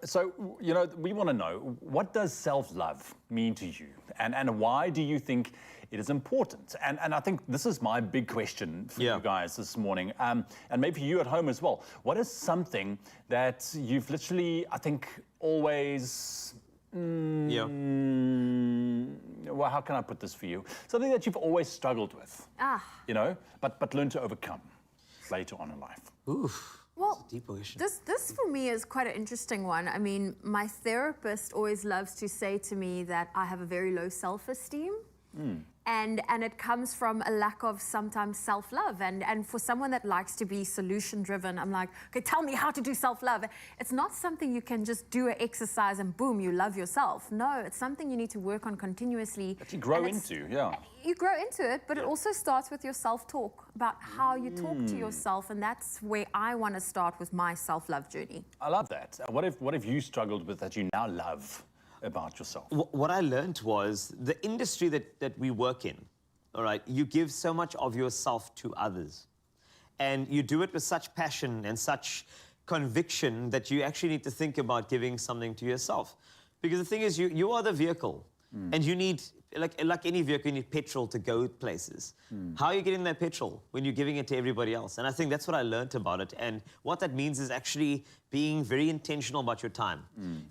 So you know, we want to know, what does self-love mean to you, and why do you think it is important? And I think this is my big question for you guys this morning, and maybe you at home as well. What is something that you've literally, I think, always well, how can I put this for you? Something that you've always struggled with, you know, but learned to overcome later on in life. Oof. Well, this for me is quite an interesting one. I mean, my therapist always loves to say to me that I have a very low self-esteem. And it comes from a lack of sometimes self-love. And for someone that likes to be solution-driven, I'm like, okay, tell me how to do self-love. It's not something you can just do an exercise and boom, you love yourself. No, it's something you need to work on continuously. That you grow into, You grow into it, but it also starts with your self-talk, about how you talk to yourself. And that's where I want to start with my self-love journey. I love that. What have you struggled with that you now love about yourself? What I learned was the industry that we work in, all right, you give so much of yourself to others. And you do it with such passion and such conviction that you actually need to think about giving something to yourself. Because the thing is, you are the vehicle. And you need, like any vehicle, you need petrol to go places. How are you getting that petrol when you're giving it to everybody else? And I think that's what I learned about it. And what that means is actually being very intentional about your time.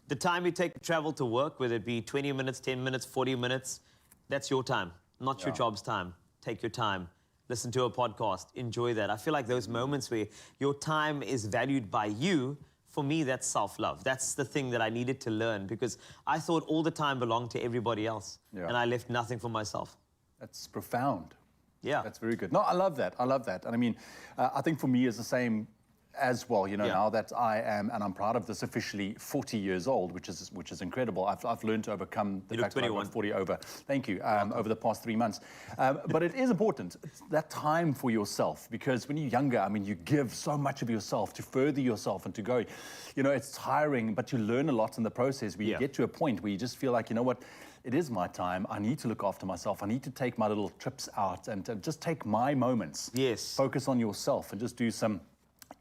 The time you take to travel to work, whether it be 20 minutes, 10 minutes, 40 minutes, that's your time, not your job's time. Take your time. Listen to a podcast. Enjoy that. I feel like those moments where your time is valued by you, for me, that's self-love. That's the thing that I needed to learn because I thought all the time belonged to everybody else. And I left nothing for myself. That's profound. Yeah. That's very good. No, I love that. I love that. And I mean, I think for me it's the same as well, you know, now that I am, and I'm proud of this, officially 40 years old, which is incredible. I've learned to overcome the fact that I got 40 over. Thank you. Over the past 3 months. But it is important, that time for yourself, because when you're younger, I mean, you give so much of yourself to further yourself and to go, you know, it's tiring, but you learn a lot in the process where you get to a point where you just feel like, you know what, it is my time. I need to look after myself. I need to take my little trips out and just take my moments. Yes. Focus on yourself and just do some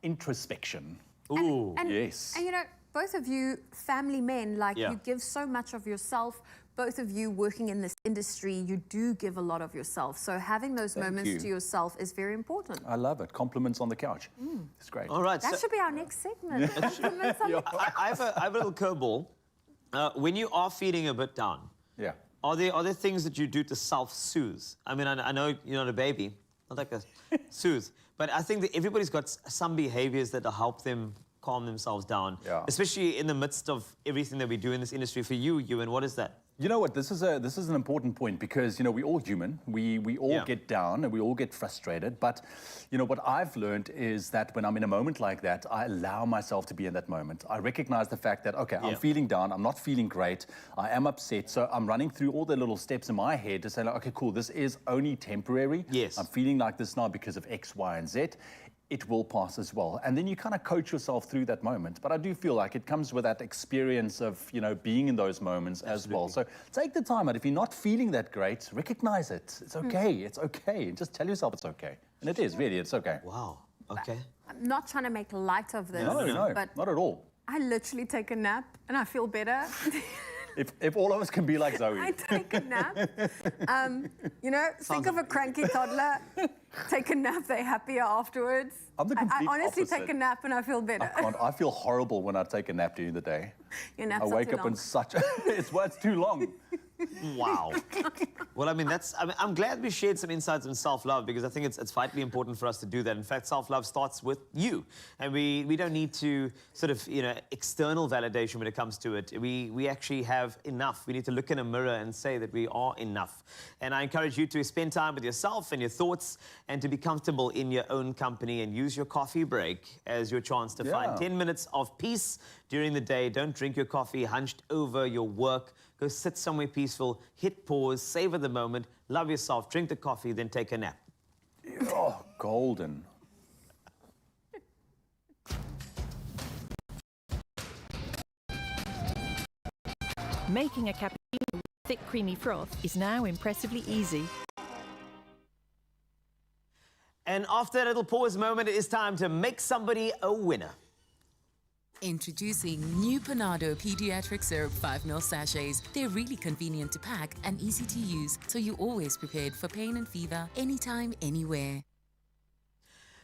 introspection. Ooh. Yes. And you know, both of you family men, like Yeah. you give so much of yourself. Both of you working in this industry, you do give a lot of yourself. So having those Thank moments you. to yourself is very important. I love it. Compliments on the couch. It's great. All right. That should be our next segment. Compliments on the couch. I have a little curveball. When you are feeling a bit down, are there things that you do to self-soothe? I mean, I know you're not a baby, not like a soothe, but I think that everybody's got some behaviors that will help them calm themselves down, especially in the midst of everything that we do in this industry. For you, Ewan, what is that? You know what? This is an important point because, you know, we're all human. We all get down and we all get frustrated. But, you know, what I've learned is that when I'm in a moment like that, I allow myself to be in that moment. I recognize the fact that, okay, I'm feeling down. I'm not feeling great. I am upset. So I'm running through all the little steps in my head to say, like, okay, cool, this is only temporary. Yes. I'm feeling like this now because of X, Y, and Z. It will pass as well. And then you kind of coach yourself through that moment. But I do feel like it comes with that experience of, you know, being in those moments as well. So take the time out. If you're not feeling that great, recognize it. It's okay. It's okay. Just tell yourself it's okay. And it is, really, it's okay. Wow. Okay. I'm not trying to make light of this. No, but not at all. I literally take a nap and I feel better. If all of us can be like Zoe. I take a nap. You know, think of a cranky toddler. Take a nap, they're happier afterwards. I'm the complete I honestly opposite. take a nap and I feel better. I feel horrible when I take a nap during the day. Your naps I are wake too up long. in such it's too long. Wow. Well, I mean, I'm glad we shared some insights on self-love because I think it's vitally important for us to do that. In fact, self-love starts with you. And we don't need to sort of, you know, external validation when it comes to it. We actually have enough. We need to look in a mirror and say that we are enough. And I encourage you to spend time with yourself and your thoughts and to be comfortable in your own company and use your coffee break as your chance to find 10 minutes of peace during the day. Don't drink your coffee hunched over your work. Go sit somewhere peaceful, hit pause, savor the moment, love yourself, drink the coffee, then take a nap. Oh, golden. Making a cappuccino with thick creamy froth is now impressively easy. And after that little pause moment, it is time to make somebody a winner. Introducing new Panado Pediatric Syrup 5ml sachets. They're really convenient to pack and easy to use, so you're always prepared for pain and fever, anytime, anywhere.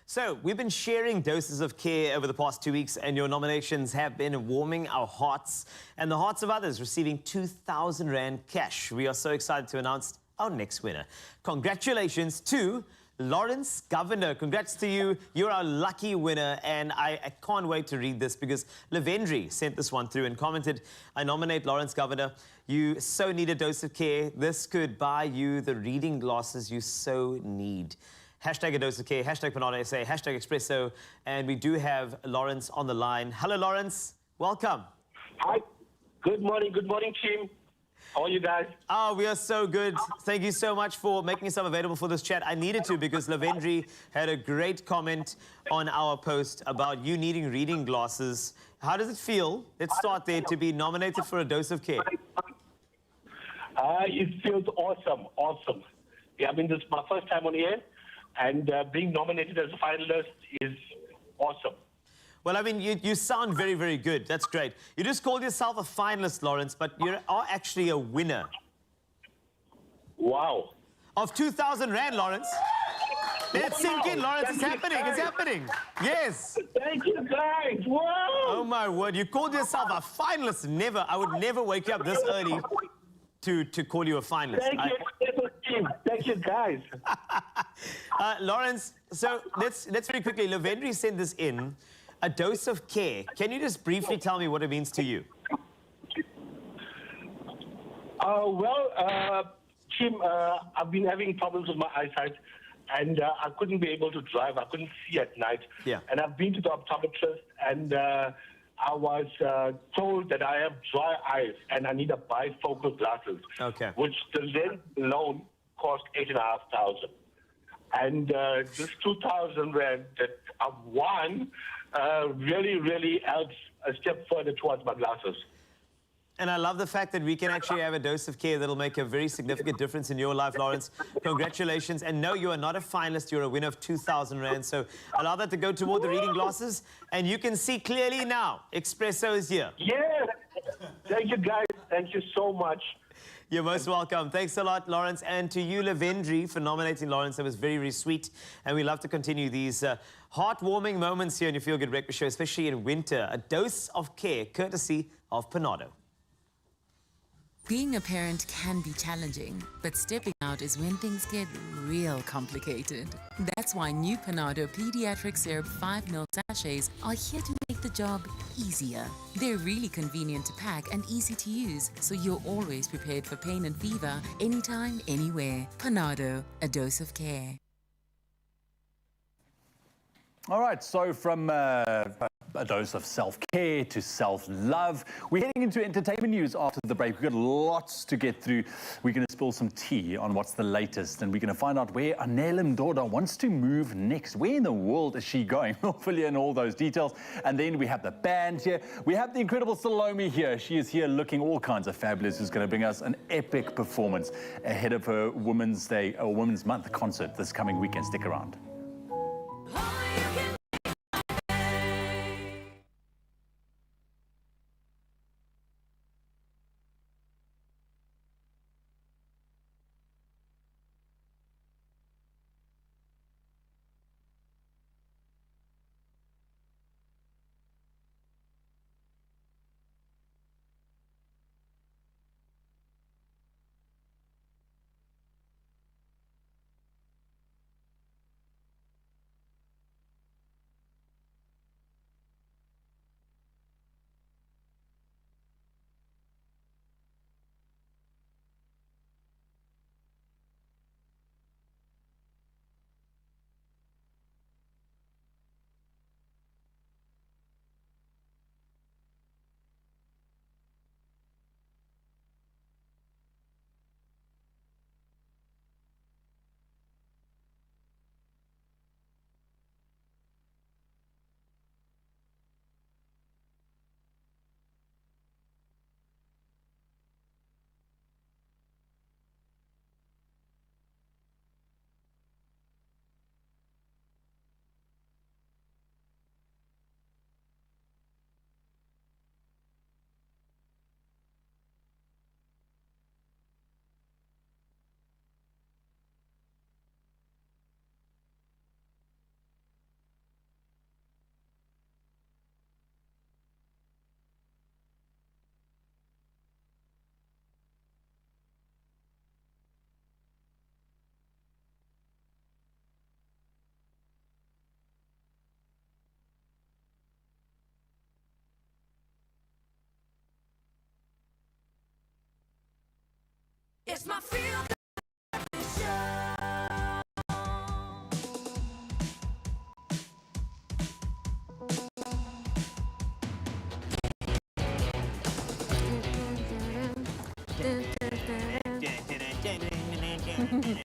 So, we've been sharing doses of care over the past 2 weeks, and your nominations have been warming our hearts and the hearts of others, receiving 2,000 Rand cash. We are so excited to announce our next winner. Congratulations to Lawrence Governor. Congrats to you. You're our lucky winner, and I can't wait to read this because Lavendry sent this one through and commented, I nominate Lawrence Governor. You so need a dose of care. This could buy you the reading glasses you so need. Hashtag a dose of care, hashtag Panado SA, hashtag Expresso, and we do have Lawrence on the line. Hello, Lawrence. Welcome. Hi. Good morning, team. How are you guys? Oh, we are so good. Thank you so much for making yourself available for this chat. I needed to because Lavendry had a great comment on our post about you needing reading glasses. How does it feel? Let's start there, to be nominated for a dose of care. It feels awesome. Yeah, I mean, this is my first time on air, and being nominated as a finalist is awesome. Well, I mean, you sound very, very good. That's great. You just called yourself a finalist, Lawrence, but you are actually a winner. Wow. Of 2,000 Rand, Lawrence. Let it sink in, Lawrence. It's happening. It's happening. Yes. Thank you, guys. Wow. Oh, my word. You called yourself a finalist. Never. I would never wake you up this early to call you a finalist. Thank you, guys. Lawrence, so let's very quickly. Lavendry sent this in. A dose of care. Can you just briefly tell me what it means to you? Tim, I've been having problems with my eyesight, and I couldn't be able to drive. I couldn't see at night. Yeah. And I've been to the optometrist, and I was told that I have dry eyes, and I need a bifocal glasses. Okay. Which the lens alone cost 8,500. And this 2,000 rand that I've won really helps a step further towards my glasses. And I love the fact that we can actually have a dose of care that'll make a very significant difference in your life, Lawrence. Congratulations. And no, you are not a finalist. You're a winner of 2,000 rand. So allow that to go toward the reading glasses. And you can see clearly now. Expresso is here. Yeah. Thank you, guys. Thank you so much. You're most welcome. Thanks a lot, Lawrence. And to you, Lavendry, for nominating Lawrence. That was very, very sweet. And we love to continue these heartwarming moments here in your Feel Good Breakfast Show, especially in winter. A dose of care, courtesy of Panado. Being a parent can be challenging, but stepping out is when things get real complicated. That's why new Panado Pediatric Syrup 5ml sachets are here to make the job easier. They're really convenient to pack and easy to use, so you're always prepared for pain and fever, anytime, anywhere. Panado, a dose of care. All right, so from a dose of self-care to self-love, we're heading into entertainment news after the break. We've got lots to get through. We're going to spill some tea on what's the latest, and we're going to find out where Anele Mdoda wants to move next. Where in the world is she going? We'll fill you in all those details. And then we have the band here. We have the incredible Salome here. She is here looking all kinds of fabulous, who's going to bring us an epic performance ahead of her Women's Day, or Women's Month concert this coming weekend. Stick around. It's my feel good show.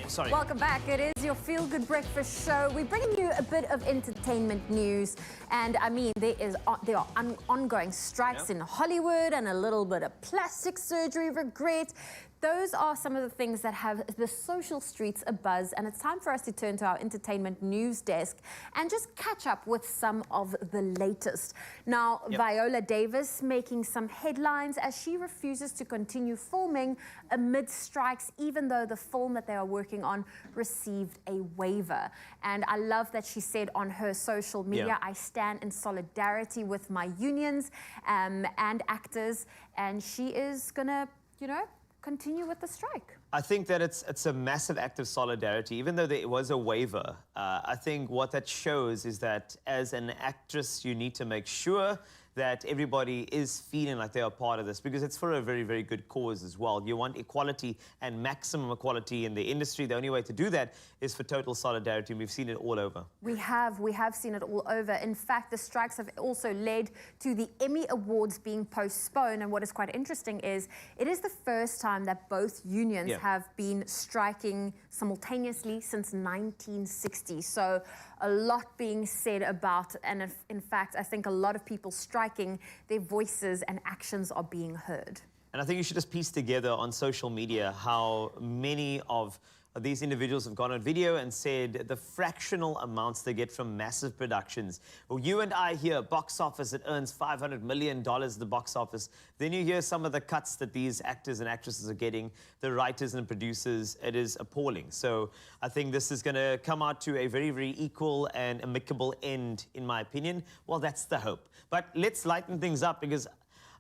Sorry. Welcome back. It is your Feel Good Breakfast Show. We're bringing you a bit of entertainment news, and I mean there are ongoing strikes in Hollywood and a little bit of plastic surgery regret. Those are some of the things that have the social streets abuzz, and it's time for us to turn to our entertainment news desk and just catch up with some of the latest. Now, Viola Davis making some headlines as she refuses to continue filming amid strikes, even though the film that they are working on received a waiver. And I love that she said on her social media, I stand in solidarity with my unions and actors, and she is gonna, you know, continue with the strike. I think that it's a massive act of solidarity, even though there was a waiver. I think what that shows is that as an actress, you need to make sure that everybody is feeling like they are part of this, because it's for a very, very good cause as well. You want equality and maximum equality in the industry. The only way to do that is for total solidarity, and we've seen it all over. We have seen it all over. In fact, the strikes have also led to the Emmy Awards being postponed, and what is quite interesting is it is the first time that both unions have been striking simultaneously since 1960. So a lot being said about, and if, in fact, I think a lot of people striking, their voices and actions are being heard. And I think you should just piece together on social media how many of these individuals have gone on video and said the fractional amounts they get from massive productions. Well, you and I hear box office, it earns $500 million at the box office. Then you hear some of the cuts that these actors and actresses are getting, the writers and producers. It is appalling. So I think this is going to come out to a very, very equal and amicable end, in my opinion. Well, that's the hope. But let's lighten things up, because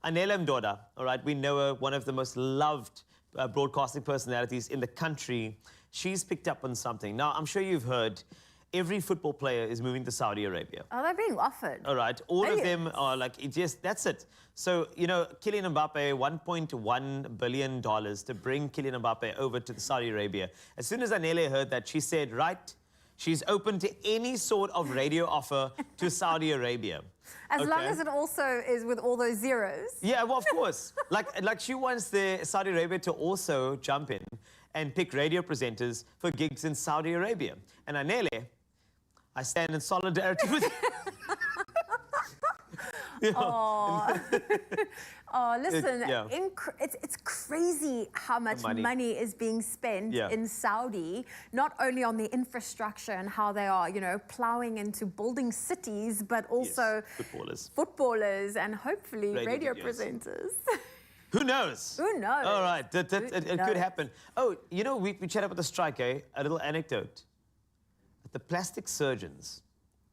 Anela Mdoda, all right, we know her, one of the most loved broadcasting personalities in the country. She's picked up on something. Now, I'm sure you've heard every football player is moving to Saudi Arabia. Oh, they're being offered. All right. All of them are like, that's it. So, you know, Kylian Mbappe, $1.1 billion to bring Kylian Mbappe over to Saudi Arabia. As soon as Anele heard that, she said, right, she's open to any sort of radio offer to Saudi Arabia. As long as it also is with all those zeros. Yeah, well, of course. like she wants the Saudi Arabia to also jump in and pick radio presenters for gigs in Saudi Arabia. And Anele, I stand in solidarity with you. Oh, listen, it's crazy how much money is being spent in Saudi, not only on the infrastructure and how they are, you know, plowing into building cities, but also footballers and hopefully radio presenters. Who knows? Who knows? All right, it could happen. Oh, you know, we chat about the strike, eh? A little anecdote. The plastic surgeons,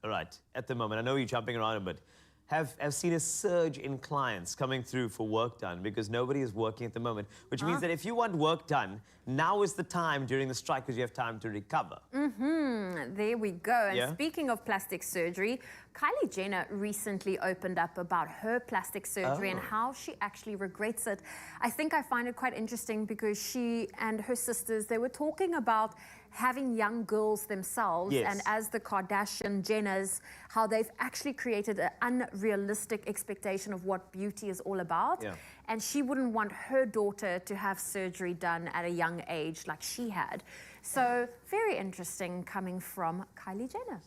all right, at the moment, I know you're jumping around a bit, have seen a surge in clients coming through for work done, because nobody is working at the moment, which means that if you want work done, now is the time during the strike, because you have time to recover. There we go. And speaking of plastic surgery, Kylie Jenner recently opened up about her plastic surgery and how she actually regrets it. I think I find it quite interesting, because she and her sisters, they were talking about having young girls themselves, and as the Kardashian Jenners, how they've actually created an unrealistic expectation of what beauty is all about. And she wouldn't want her daughter to have surgery done at a young age like she had. So very interesting coming from Kylie Jenner.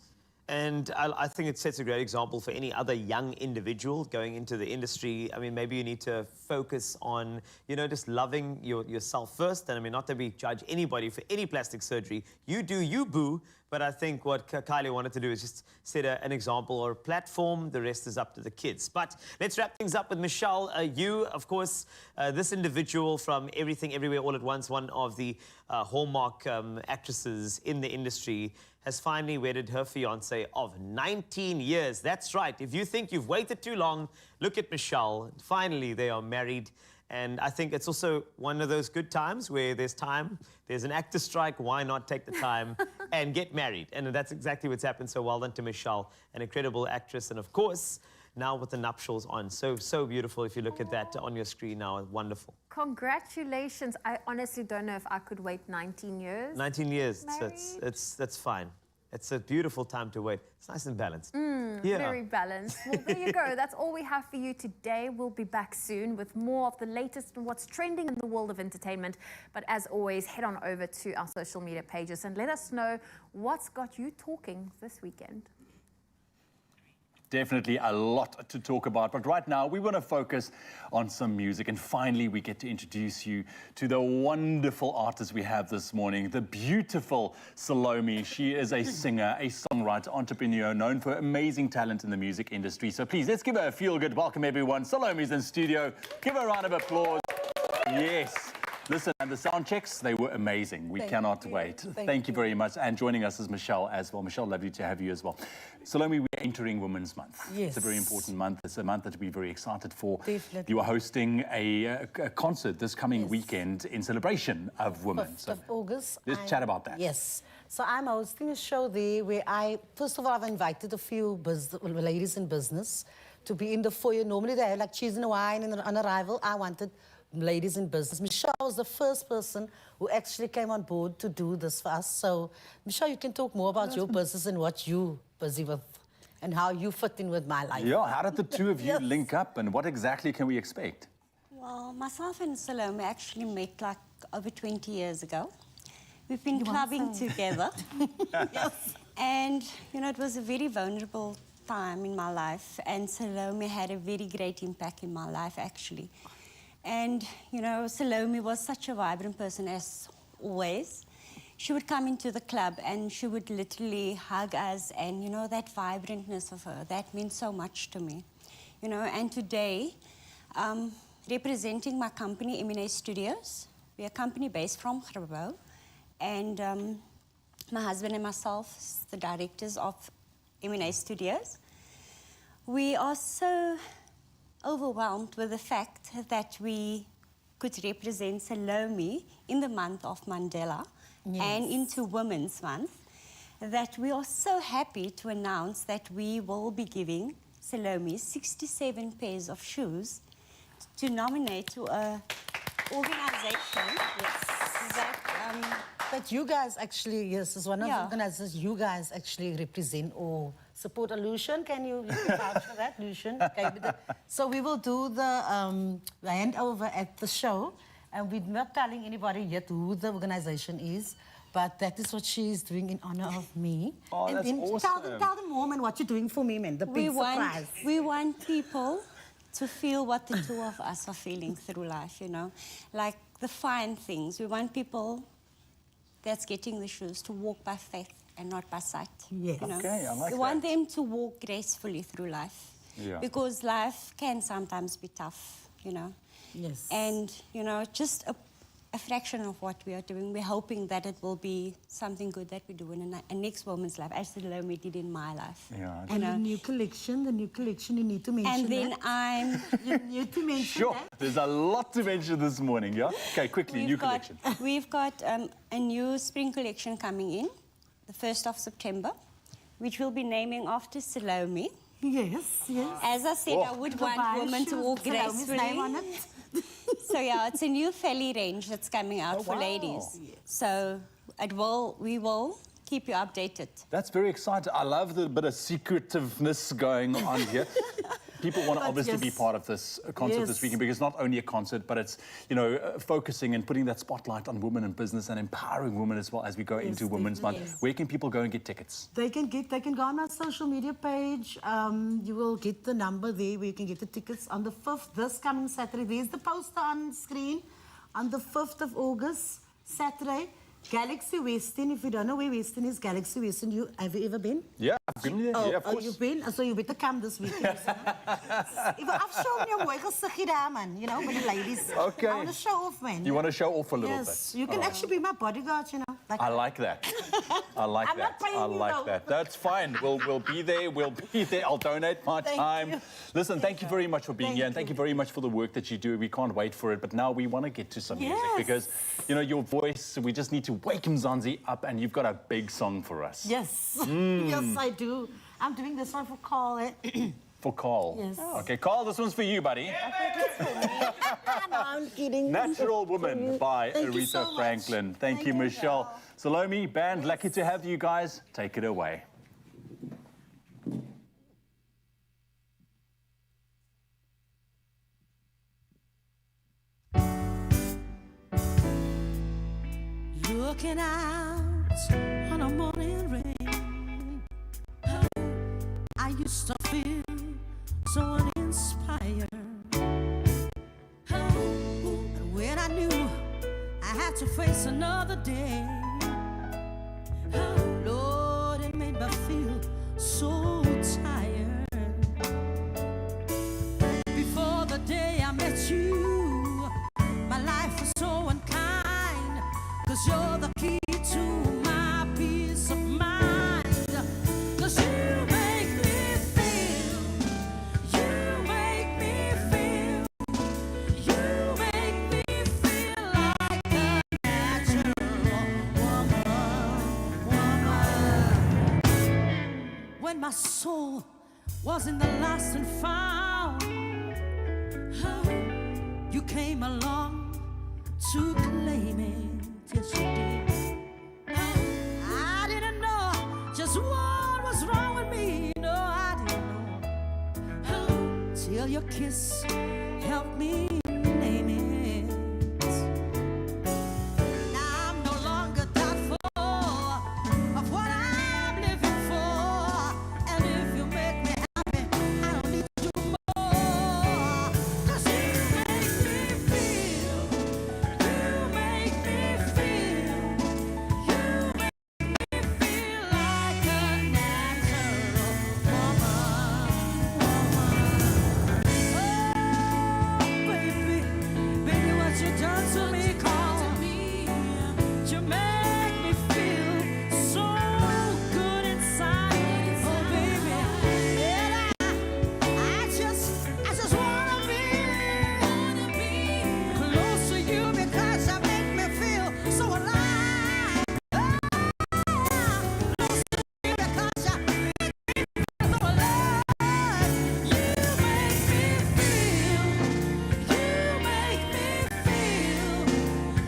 And I think it sets a great example for any other young individual going into the industry. I mean, maybe you need to focus on, you know, just loving yourself first. And I mean, not that we judge anybody for any plastic surgery. You do you, boo. But I think what Kylie wanted to do is just set an example or a platform. The rest is up to the kids. But let's wrap things up with Michelle. You, of course, this individual from Everything Everywhere All at Once, one of the hallmark actresses in the industry, has finally wedded her fiancé of 19 years. That's right. If you think you've waited too long, look at Michelle. Finally, they are married. And I think it's also one of those good times where there's time, there's an actor strike, why not take the time and get married? And that's exactly what's happened. So well done to Michelle, an incredible actress. And of course, now with the nuptials on. So beautiful if you look at that on your screen now. Wonderful. Congratulations. I honestly don't know if I could wait 19 years. 19 years. That's fine. It's a beautiful time to wait. It's nice and balanced. Very balanced. Well, there you go. That's all we have for you today. We'll be back soon with more of the latest and what's trending in the world of entertainment. But as always, head on over to our social media pages and let us know what's got you talking this weekend. Definitely a lot to talk about, but right now we want to focus on some music, and finally we get to introduce you to the wonderful artist we have this morning, the beautiful Salome. She is a singer, a songwriter, entrepreneur, known for amazing talent in the music industry. So please, let's give her a feel-good welcome, everyone. Salome's in studio. Give her a round of applause. Yes. Listen, and the sound checks, they were amazing. We cannot wait. Thank you very much. And joining us is Michelle as well. Michelle, lovely to have you as well. Salome, we're entering Women's Month. Yes. It's a very important month. It's a month that we're very excited for. Definitely. You are hosting a concert this coming weekend in celebration of women. 5th of August. Let's chat about that. Yes. So I'm hosting a show there where first of all, I've invited a few ladies in business to be in the foyer. Normally they have like cheese and wine and on arrival. I wanted ladies in business. Michelle was the first person who actually came on board to do this for us. So, Michelle, you can talk more about your business and what you're busy with and how you fit in with my life. Yeah, how did the two of you link up and what exactly can we expect? Well, myself and Salome actually met like over 20 years ago. We've been clubbing together. Yes. And, you know, it was a very vulnerable time in my life, and Salome had a very great impact in my life, actually. And, you know, Salome was such a vibrant person as always. She would come into the club and she would literally hug us, and, you know, that vibrantness of her, that meant so much to me. You know, and today, representing my company, M&A Studios, we're a company based from Rugby, and my husband and myself, the directors of M&A Studios, we are so overwhelmed with the fact that we could represent Salome in the month of Mandela and into Women's Month, that we are so happy to announce that we will be giving Salome 67 pairs of shoes to nominate to a organization that you guys actually, yes, is one of the organizations you guys actually represent or support. Lucian, can you vouch for that, Lucian? So we will do the handover at the show, and we're not telling anybody yet who the organization is, but that is what she is doing in honor of me. Oh, and that's then awesome. Tell them, Mom, and what you're doing for me, man, the big surprise. We want people to feel what the two of us are feeling through life, you know, like the fine things. We want people that's getting the shoes to walk by faith and not by sight. Yes. You know? Okay, I like we want them to walk gracefully through life. Yeah. Because life can sometimes be tough, you know. Yes. And, you know, just a fraction of what we are doing, we're hoping that it will be something good that we do in a next woman's life, as Salome did in my life. Yeah. And the new collection, you need to mention and then you need to mention Sure, there's a lot to mention this morning, yeah? Okay, quickly, new collection. We've got a new spring collection coming in, the 1st of September, which we'll be naming after Salome. Yes, yes. As I said, I would want women to walk gracefully. Name on it. So yeah, it's a new Felly range that's coming out for ladies. Yes. So we will keep you updated. That's very exciting. I love the bit of secretiveness going on here. People want to obviously be part of this concert this weekend, because it's not only a concert, but it's, you know, focusing and putting that spotlight on women in business and empowering women as well as we go into Women's Month. Where can people go and get tickets? They can go on my social media page. You will get the number there where you can get the tickets on the 5th, this coming Saturday. There's the poster on screen. On the 5th of August, Saturday, Galaxy Westin. If you don't know where Westin is, Galaxy Westin, have you ever been? Yeah, I've been there. Yeah, of course. You've been? So you better come this weekend. I've shown you mooi gesiggie daar, man. You know, with the ladies. Okay. I want to show off, man. You want to show off a little bit? Yes, you can actually be my bodyguard, you know. I like that. I like that. I like that. That's fine. We'll be there. We'll be there. I'll donate my time. Listen, thank you very much for being here, and thank you very much for the work that you do. We can't wait for it, but now we want to get to some music, because, you know, your voice, we just need to wake Mzansi up, and you've got a big song for us. Yes. Yes, I do. I'm doing this one for Carl. For Carl? Yes. Okay, Carl, this one's for you, buddy. No, I'm kidding. Natural Woman by Thank you Aretha so much. Franklin. Thank you, Michelle. Salome, band, lucky to have you guys. Take it away. Looking out on a morning rain, I used to feel so uninspired. And when I knew I had to face another day, Lord, it made me feel so tired. Before the day I met you, my life was so unkind. when my soul wasn't the lost and found. You came along to claim it, yes you did. I didn't know just what was wrong with me, no I didn't know, till your kiss helped me name it. Now I'm no longer doubtful of what I'm living for, and if you make me happy, I don't need to do more, 'cause you make me feel, you make me feel, you make me feel like a natural woman. Oh, baby, baby, what you done to me, call you make me feel so good inside. Oh, baby, and I just wanna be close to you because you make me feel so alive. Close to you because you make me feel so alive. You make me feel, you make me feel,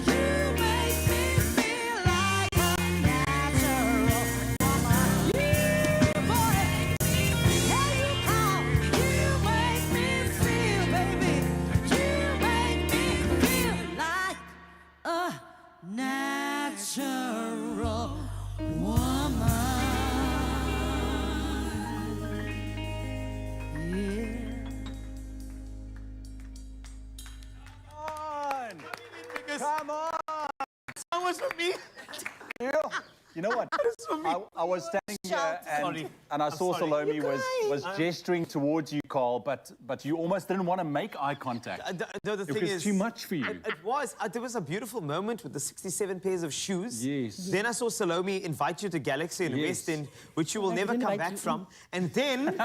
you make me feel like a natural woman. You boy, yeah you call, you make me feel, baby, you make me feel like a natural woman. Come on! That was for me. You know what? I was standing here and I saw Salome was gesturing towards you, Carl, but you almost didn't want to make eye contact. The It thing was is, too much for you. It was. There was a beautiful moment with the 67 pairs of shoes. Yes. Then I saw Salome invite you to Galaxy in West End, which you will never come back from. And then,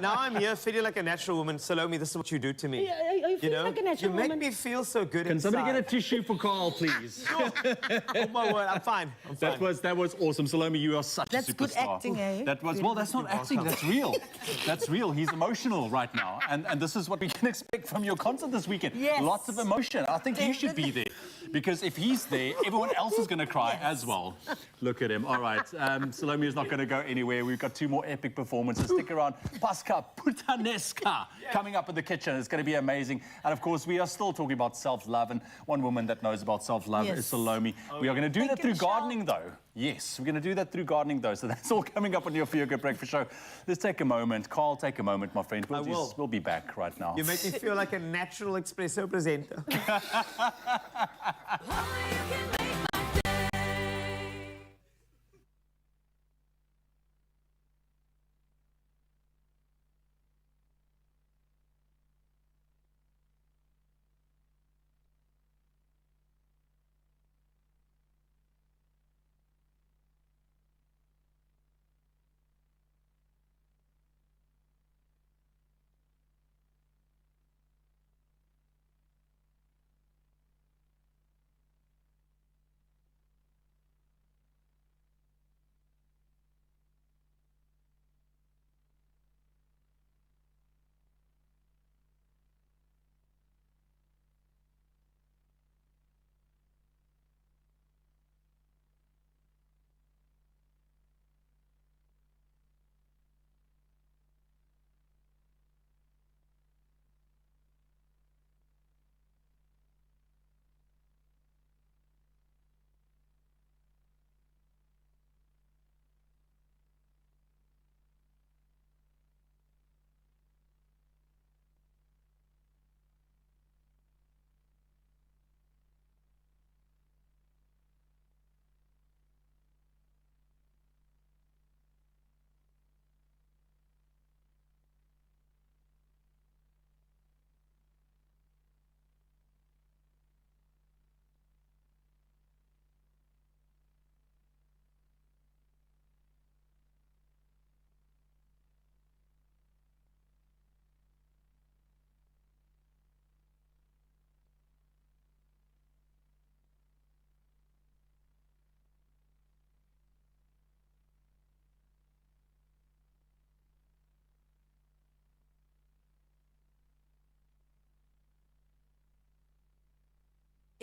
now I'm here feeling like a natural woman. Salome, this is what you do to me. Yeah, you feel like a natural You make woman. me feel so good Can inside. somebody get a tissue for Carl, please? Oh my word, I'm fine. I'm fine. That was awesome. Salome, you are such That's a superstar. good acting, eh? That was, well, that's not acting, that's real. That's real. He's emotional right now. And this is what we can expect from your concert this weekend. Yes. Lots of emotion. I think you should be there. Because if he's there, everyone else is going to cry as well. Look at him. All right. Salome is not going to go anywhere. We've got two more epic performances. Stick around. Pasca Putanesca coming up in the kitchen. It's going to be amazing. And of course, we are still talking about self-love. And one woman that knows about self-love is Salome. We are going to do that through gardening, though. Yes, we're going to do that through gardening, though. So that's all coming up on your Feel Good Breakfast Show. Let's take a moment. Carl, take a moment, my friend. We'll be back right now. You make me feel like a natural Expresso presenter.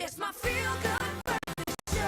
It's my feel-good breakfast show.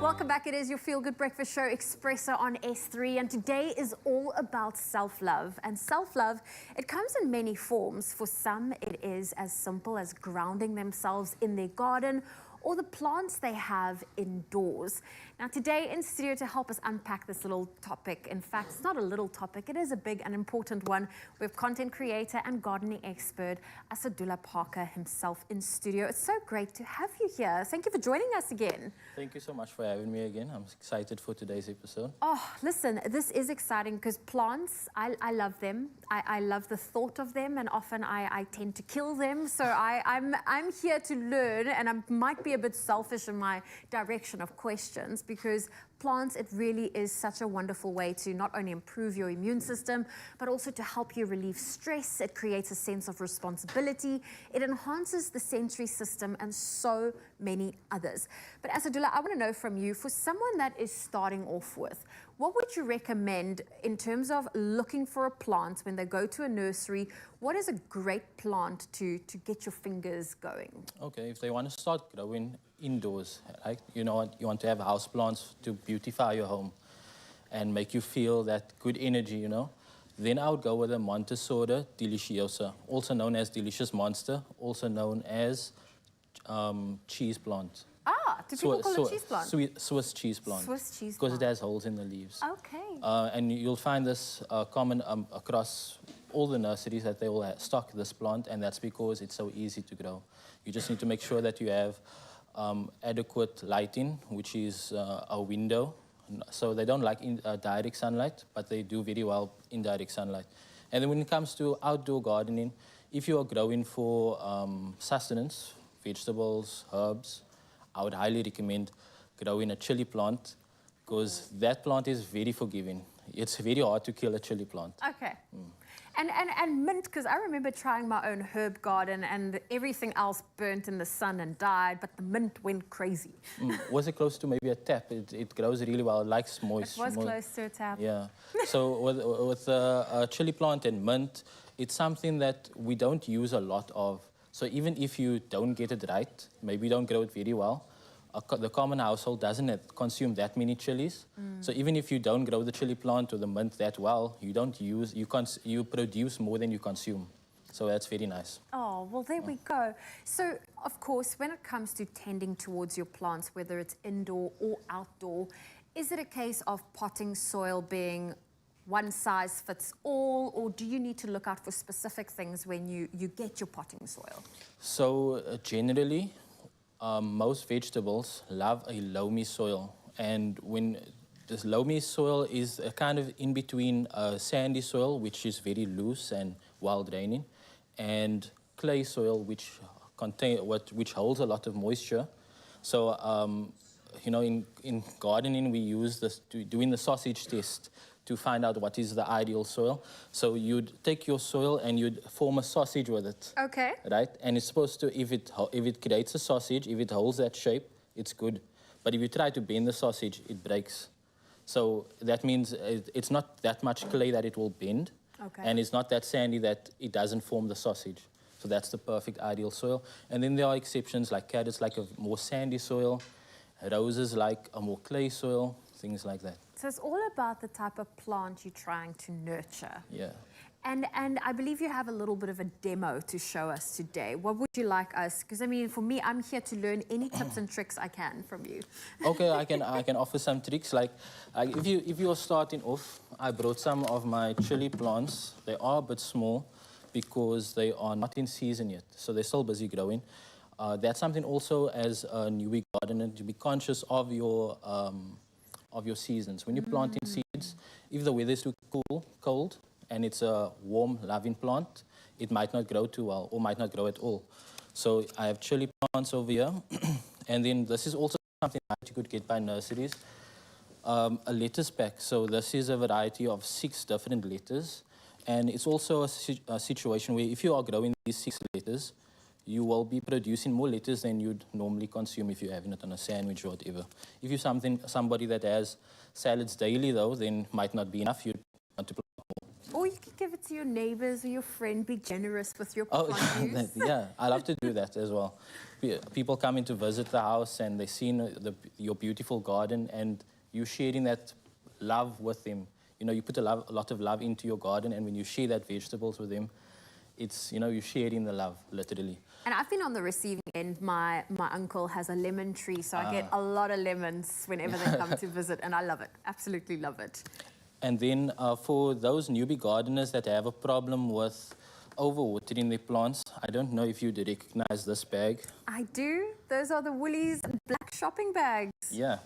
Welcome back. It is your Feel Good Breakfast Show, Expresso on S3, and today is all about self-love. And self-love, it comes in many forms. For some, it is as simple as grounding themselves in their garden or the plants they have indoors. Now today in studio to help us unpack this little topic, in fact, it's not a little topic, it is a big and important one. We have content creator and gardening expert, Asadullah Parker himself in studio. It's so great to have you here. Thank you for joining us again. Thank you so much for having me again. I'm excited for today's episode. Oh, listen, this is exciting because plants, I love them. I love the thought of them, and often I tend to kill them. So I'm here to learn, and I might be a bit selfish in my direction of questions, because plants, it really is such a wonderful way to not only improve your immune system, but also to help you relieve stress. It creates a sense of responsibility. It enhances the sensory system and so many others. But Asadullah, I want to know from you, for someone that is starting off with, what would you recommend in terms of looking for a plant when they go to a nursery? What is a great plant to get your fingers going? Okay, if they want to start growing indoors, right? You know what, you want to have house plants to beautify your home and make you feel that good energy, you know, then I would go with a Montessori deliciosa, also known as delicious monster, also known as cheese plant. Ah, do people call it cheese plant? Swiss cheese plant. Swiss cheese because plant. it has holes in the leaves. Okay. And you'll find this common across all the nurseries, that they all stock this plant, and that's because it's so easy to grow. You just need to make sure that you have adequate lighting, which is a window. So they don't like direct sunlight, but they do very well in direct sunlight. And then when it comes to outdoor gardening, if you are growing for sustenance, vegetables, herbs, I would highly recommend growing a chili plant, because that plant is very forgiving. It's very hard to kill a chili plant. Okay. And mint, because I remember trying my own herb garden and everything else burnt in the sun and died, but the mint went crazy. Was it close to maybe a tap? It grows really well. It likes moist. It was close to a tap. Yeah. So with a chili plant and mint, it's something that we don't use a lot of. So even if you don't get it right, maybe you don't grow it very well, the common household doesn't consume that many chilies. So even if you don't grow the chili plant or the mint that well, you produce more than you consume. So that's very nice. Oh, well, there we go. So, of course, when it comes to tending towards your plants, whether it's indoor or outdoor, is it a case of potting soil being one size fits all, or do you need to look out for specific things when you get your potting soil? So generally, most vegetables love a loamy soil, and when this loamy soil is a kind of in between sandy soil, which is very loose and wild draining, and clay soil, which holds a lot of moisture. So you know, in gardening we use this doing the sausage test to find out what is the ideal soil. So you'd take your soil and you'd form a sausage with it. Okay. Right? And it's supposed to, if it creates a sausage, if it holds that shape, it's good. But if you try to bend the sausage, it breaks. So that means it's not that much clay that it will bend. Okay. And it's not that sandy that it doesn't form the sausage. So that's the perfect ideal soil. And then there are exceptions, like carrots like a more sandy soil, roses like a more clay soil, things like that. So it's all about the type of plant you're trying to nurture. Yeah. And I believe you have a little bit of a demo to show us today. What would you like us? Because I mean, for me, I'm here to learn any tips and tricks I can from you. Okay, I can offer some tricks. Like if you're starting off, I brought some of my chili plants. They are a bit small because they are not in season yet, so they're still busy growing. That's something also as a newbie gardener to be conscious of your seasons. When you're planting seeds, if the weather is too cold, and it's a warm, loving plant, it might not grow too well or might not grow at all. So I have chili plants over here. And then this is also something that you could get by nurseries, a lettuce pack. So this is a variety of 6 different lettuces. And it's also a situation where if you are growing these 6 lettuces, you will be producing more lettuce than you'd normally consume if you're having it on a sandwich or whatever. If you're somebody that has salads daily, though, then might not be enough. You'd want to plant more. Or you could give it to your neighbors or your friend. Be generous with your Oh, produce. yeah, I love to do that as well. People come in to visit the house and they see your beautiful garden, and you sharing that love with them. You know, you put a lot of love into your garden, and when you share that vegetables with them, it's, you know, you're sharing the love, literally. And I've been on the receiving end. My uncle has a lemon tree, so I get a lot of lemons whenever they come to visit, and I love it. Absolutely love it. And then for those newbie gardeners that have a problem with overwatering their plants, I don't know if you'd recognize this bag. I do. Those are the Woolies black shopping bags. Yeah.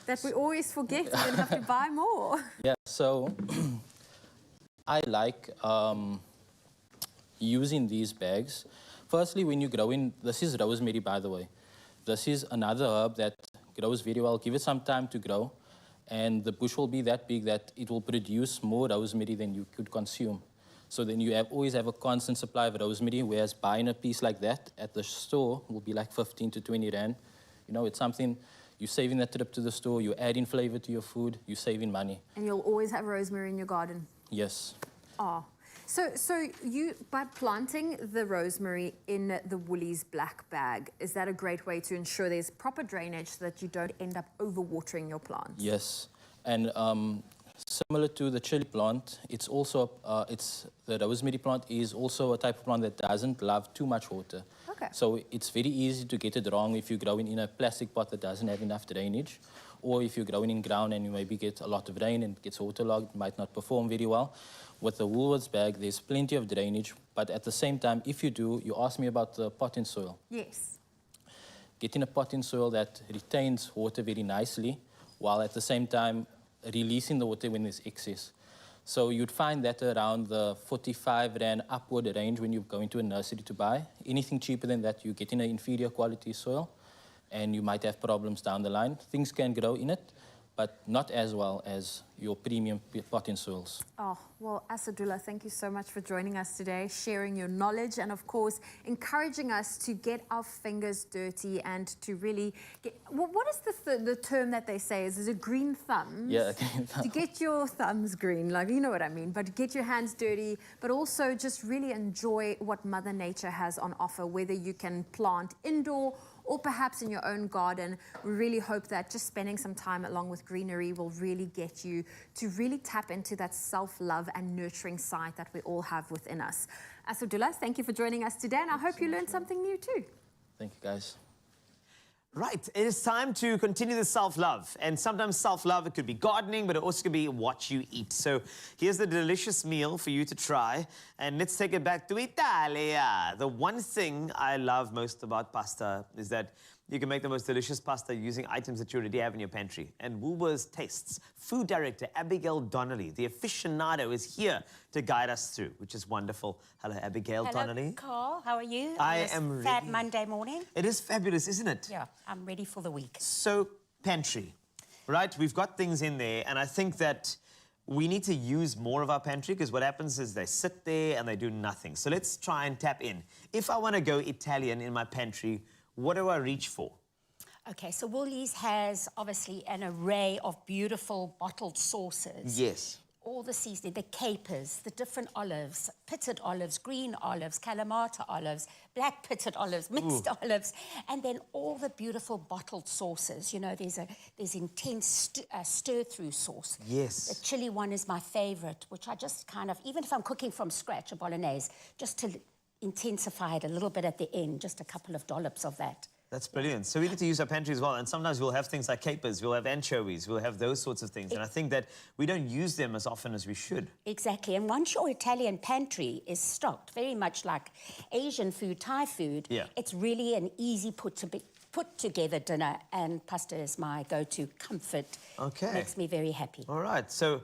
That we always forget and then have to buy more. Yeah, so I like using these bags. Firstly, when you grow in, this is rosemary, by the way. This is another herb that grows very well. Give it some time to grow, and the bush will be that big that it will produce more rosemary than you could consume. So then you always have a constant supply of rosemary, whereas buying a piece like that at the store will be like 15 to 20 rand. You know, it's something, you're saving that trip to the store, you're adding flavor to your food, you're saving money. And you'll always have rosemary in your garden. Yes. Oh. So you, by planting the rosemary in the Woolies black bag, is that a great way to ensure there's proper drainage so that you don't end up overwatering your plants? Yes. And similar to the chili plant, it's also, the rosemary plant is also a type of plant that doesn't love too much water. Okay. So it's very easy to get it wrong if you're growing in a plastic pot that doesn't have enough drainage, or if you're growing in ground and you maybe get a lot of rain and it gets waterlogged, it might not perform very well. With the Woolworths bag, there's plenty of drainage, but at the same time, if you do, you asked me about the potting soil. Yes. Getting a potting soil that retains water very nicely, while at the same time releasing the water when there's excess. So you'd find that around the 45 Rand upward range when you go into a nursery to buy. Anything cheaper than that, you get in an inferior quality soil, and you might have problems down the line. Things can grow in it, but not as well as your premium potting soils. Oh, well, Asadullah, thank you so much for joining us today, sharing your knowledge, and of course, encouraging us to get our fingers dirty and to really get, what is the term that they say? Is it green thumbs? Yeah. To get your thumbs green, like, you know what I mean, but get your hands dirty, but also just really enjoy what Mother Nature has on offer, whether you can plant indoor or perhaps in your own garden. We really hope that just spending some time along with greenery will really get you to really tap into that self-love and nurturing side that we all have within us. Asadullah, thank you for joining us today, and I hope you learned something new too. Thank you, guys. Right, it is time to continue the self-love. And sometimes self-love, it could be gardening, but it also could be what you eat. So here's the delicious meal for you to try. And let's take it back to Italia. The one thing I love most about pasta is that you can make the most delicious pasta using items that you already have in your pantry. And Woolworths Tastes food director Abigail Donnelly, the aficionado, is here to guide us through, which is wonderful. Hello, Abigail Donnelly. Hello, Carl. How are you? I on this am fab ready. Monday morning. It is fabulous, isn't it? Yeah, I'm ready for the week. So, pantry, right? We've got things in there, and I think that we need to use more of our pantry, because what happens is they sit there and they do nothing. So let's try and tap in. If I want to go Italian in my pantry, what do I reach for? Okay, so Woolies has obviously an array of beautiful bottled sauces. Yes. All the seasoning, the capers, the different olives, pitted olives, green olives, Kalamata olives, black pitted olives, mixed olives, and then all the beautiful bottled sauces. You know, there's intense stir-through sauce. Yes. The chili one is my favorite, which I just kind of, even if I'm cooking from scratch, a bolognese, just to intensify it a little bit at the end, just a couple of dollops of that. That's brilliant. So we need to use our pantry as well. And sometimes we'll have things like capers, we'll have anchovies, we'll have those sorts of things. And I think that we don't use them as often as we should. Exactly. And once your Italian pantry is stocked, very much like Asian food, Thai food, it's really an easy put together dinner. And pasta is my go-to comfort. Okay. Makes me very happy. All right. So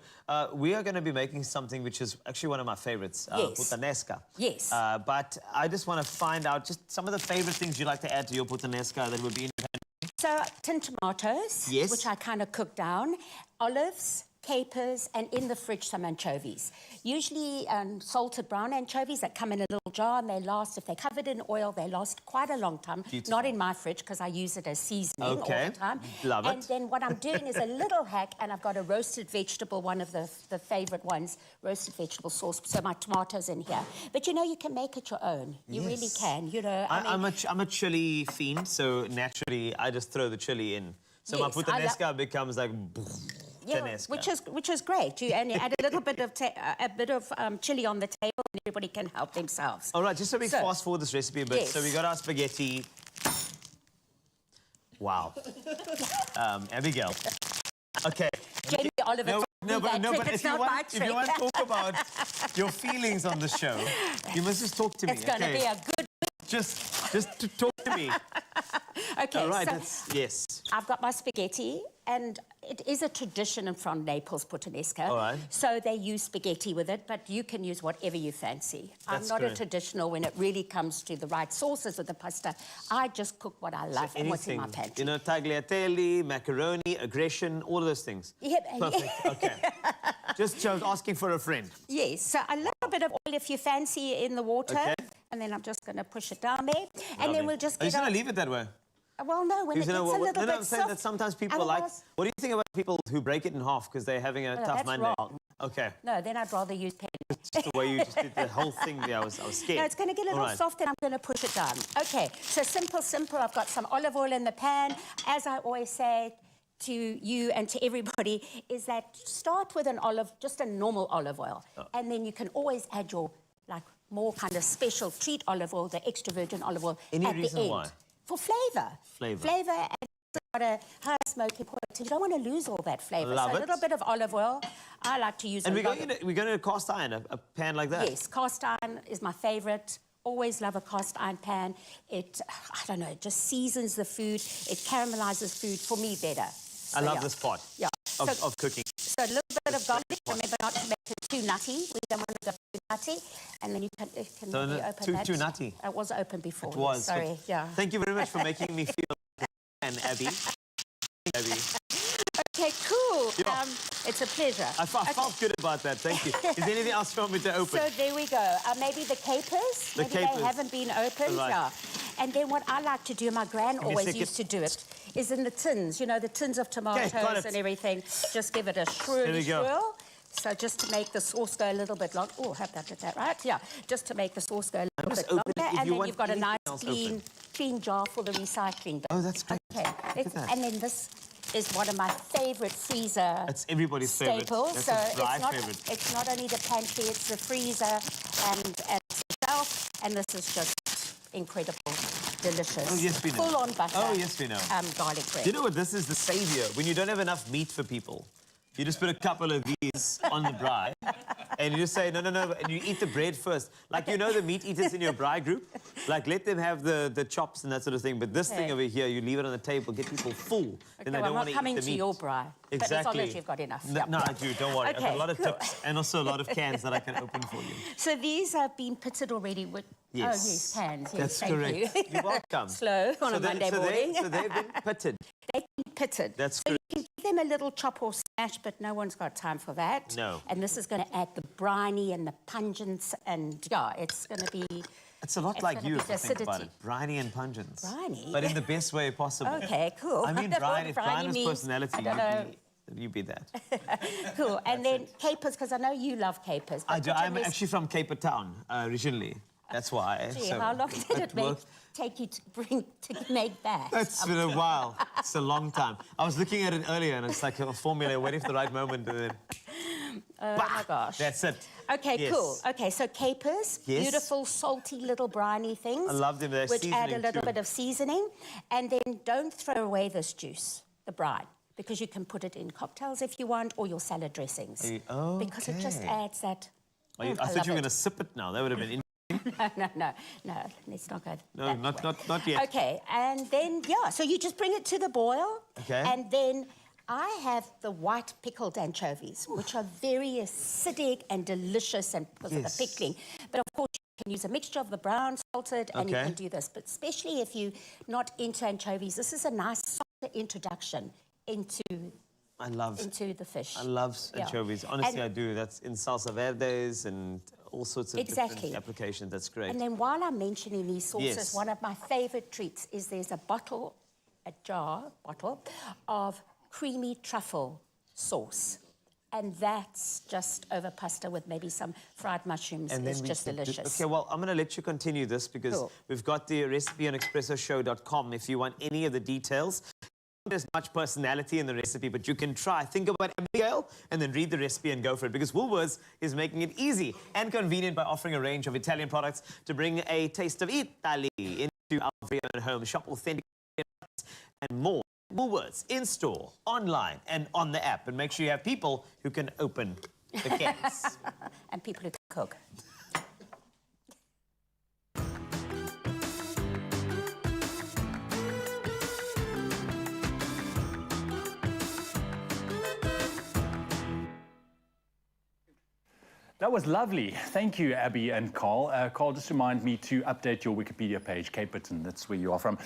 we are going to be making something which is actually one of my favorites, puttanesca. Yes. But I just want to find out just some of the favorite things you'd like to add to your puttanesca that would be in your pantry. So, tin tomatoes, Yes. which I kind of cook down, olives, capers, and in the fridge some anchovies. Usually salted brown anchovies that come in a little jar, and they last, if they're covered in oil, they last quite a long time. Beautiful. Not in my fridge because I use it as seasoning all Okay. the time. Love it. And then what I'm doing is a little hack, and I've got a roasted vegetable, one of the favourite ones, roasted vegetable sauce, so my tomatoes in here. But you know, you can make it your own. You really can, you know. I'm a chili fiend, so naturally I just throw the chili in. So my Yes, puttanesca becomes like yeah, puttanesca. which is great. And you add a little bit of chili on the table, and everybody can help themselves. All right, just so we fast forward this recipe a bit. Yes. So we got our spaghetti. Wow. Abigail. Okay. Jamie Oliver told me but if you want to talk about your feelings on the show, you must just talk to me. It's going to be a good Just to talk to me. Okay, All right, so yes. I've got my spaghetti, and it is a tradition from Naples, puttanesca. All right. So they use spaghetti with it, but you can use whatever you fancy. That's I'm not a great. traditional when it really comes to the right sauces with the pasta. I just cook what I love and what's in my pantry. You know, tagliatelle, macaroni, aggression, all of those things. Yep. Perfect, okay. Just asking for a friend. Yes, so a little bit of oil if you fancy in the water. Okay. And then I'm just going to push it down there. And Lovely. then we'll just Are you get going to leave it that way? Well, no, when it gets a little bit I'm saying soft. that sometimes people like... Otherwise- What do you think about people who break it in half because they're having a No, tough that's Monday? wrong. Okay. No, then I'd rather use pen. Just the way you just did the whole thing there, I was scared. No, it's going to get a All little right. soft, and I'm going to push it down. Okay, so simple. I've got some olive oil in the pan. As I always say to you and to everybody, is that start with an olive, just a normal olive oil. And then you can always add your, like, more kind of special treat olive oil, the extra virgin olive oil Any at the reason end. why? For flavour. Flavour. And it's got a high smoky point. You don't want to lose all that flavour. Love so a it. little bit of olive oil. I like to use And a we're lot going to a cast iron, a pan like that? Yes, cast iron is my favourite. Always love a cast iron pan. It, I don't know, it just seasons the food. It caramelizes food for me better. I love yeah. this part of cooking. So a little bit of garlic. Remember not to make it too nutty. We don't want to go too nutty. And then you can, it can So maybe open that. too nutty. It was open before. It was. Sorry, but yeah. Thank you very much for making me feel like a man, Abby. Abby. Okay, cool. Yeah. It's a pleasure. I felt good about that. Thank you. Is there anything else you want me to open? So there we go. Maybe the capers. The Maybe capers. they haven't been opened. Right. Yeah. And then what I like to do, my gran me a always second. used to do it, is in the tins. You know, the tins of tomatoes got it. and everything. Just give it a There we go. swirl. So just to make the sauce go a little bit long. Oh, I hope that did that right. Yeah. Just to make the sauce go a little bit open it longer. if And you then want you've got a anything nice else clean jar for the recycling bin. Oh, that's great. Okay. Look at that. And then this is one of my favourite freezer That's everybody's favourite. staples. That's So a dry it's not, favourite. it's not only the pantry, it's the freezer and the shelf. And this is just incredible, delicious. Oh, yes, we know. Full on butter. Oh, yes, we know. Garlic bread. You know what? This is the saviour. When you don't have enough meat for people, you just put a couple of these on the braai, and you just say, no, and you eat the bread first. Like, you know the meat eaters in your braai group? Like, let them have the chops and that sort of thing. But this thing over here, you leave it on the table, get people full. Okay, then they well, don't want I'm to not coming eat the to meat. your braai. But as long as you've got enough. No, I do. Don't worry. I've got a lot of cool. tips and also a lot of cans that I can open for you. So these have been pitted already with... Yes. Oh, yes, cans. Yes, That's thank correct. you. You're welcome. Slow on a Monday morning. So they've been pitted. They've been pitted. That's so correct. you can give them a little chop or smash, but no one's got time for that. No. And this is going to add the briny and the pungence, and yeah, it's going to be... It's a lot like you, if you think about it. Briny and pungence. Briny? But in the best way possible. Okay, cool. I mean, Brian, if Briny Brian was means- personality, I don't know. you be that. Cool. And then capers, because I know you love capers. but I do. put in I'm this- actually from Cape Town originally. That's why. Gee, so how long did it worked. take you to make that? It's been a while. It's a long time. I was looking at it earlier, and it's like a formula waiting for the right moment. And then, Oh my gosh. that's it. Okay, Yes. cool. Okay, so capers, Yes. beautiful, salty little briny things. I love them. They're which add a seasoning little too. bit of seasoning. And then don't throw away this juice, the brine, because you can put it in cocktails if you want, or your salad dressings. Because it just Okay. adds that... I love thought you were it. going to sip it now. That would have been No, let's not go No, that not yet. Okay, and then, yeah, so you just bring it to the boil. Okay. And then I have the white pickled anchovies, which are very acidic and delicious and because of the pickling. But of course, you can use a mixture of the brown, salted, and you Okay. can do this. But especially if you're not into anchovies, this is a nice softer introduction into I love into the fish. I love anchovies. Honestly, I do. That's in salsa verdes and all sorts of different applications. That's great. And then while I'm mentioning these sauces, one of my favorite treats is there's a jar of creamy truffle sauce. And that's just over pasta with maybe some fried mushrooms. It's just delicious. Okay, well, I'm going to let you continue this because we've got the recipe on expressoshow.com if you want any of the details. There's much personality in the recipe, but you can try. Think about Abigail and then read the recipe and go for it, because Woolworths is making it easy and convenient by offering a range of Italian products to bring a taste of Italy into our very own home. Shop authentic and more. Woolworths, in-store, online, and on the app. And make sure you have people who can open the cans. And people who can cook. That was lovely. Thank you, Abby and Carl. Carl, just remind me to update your Wikipedia page, Caperton, that's where you are from.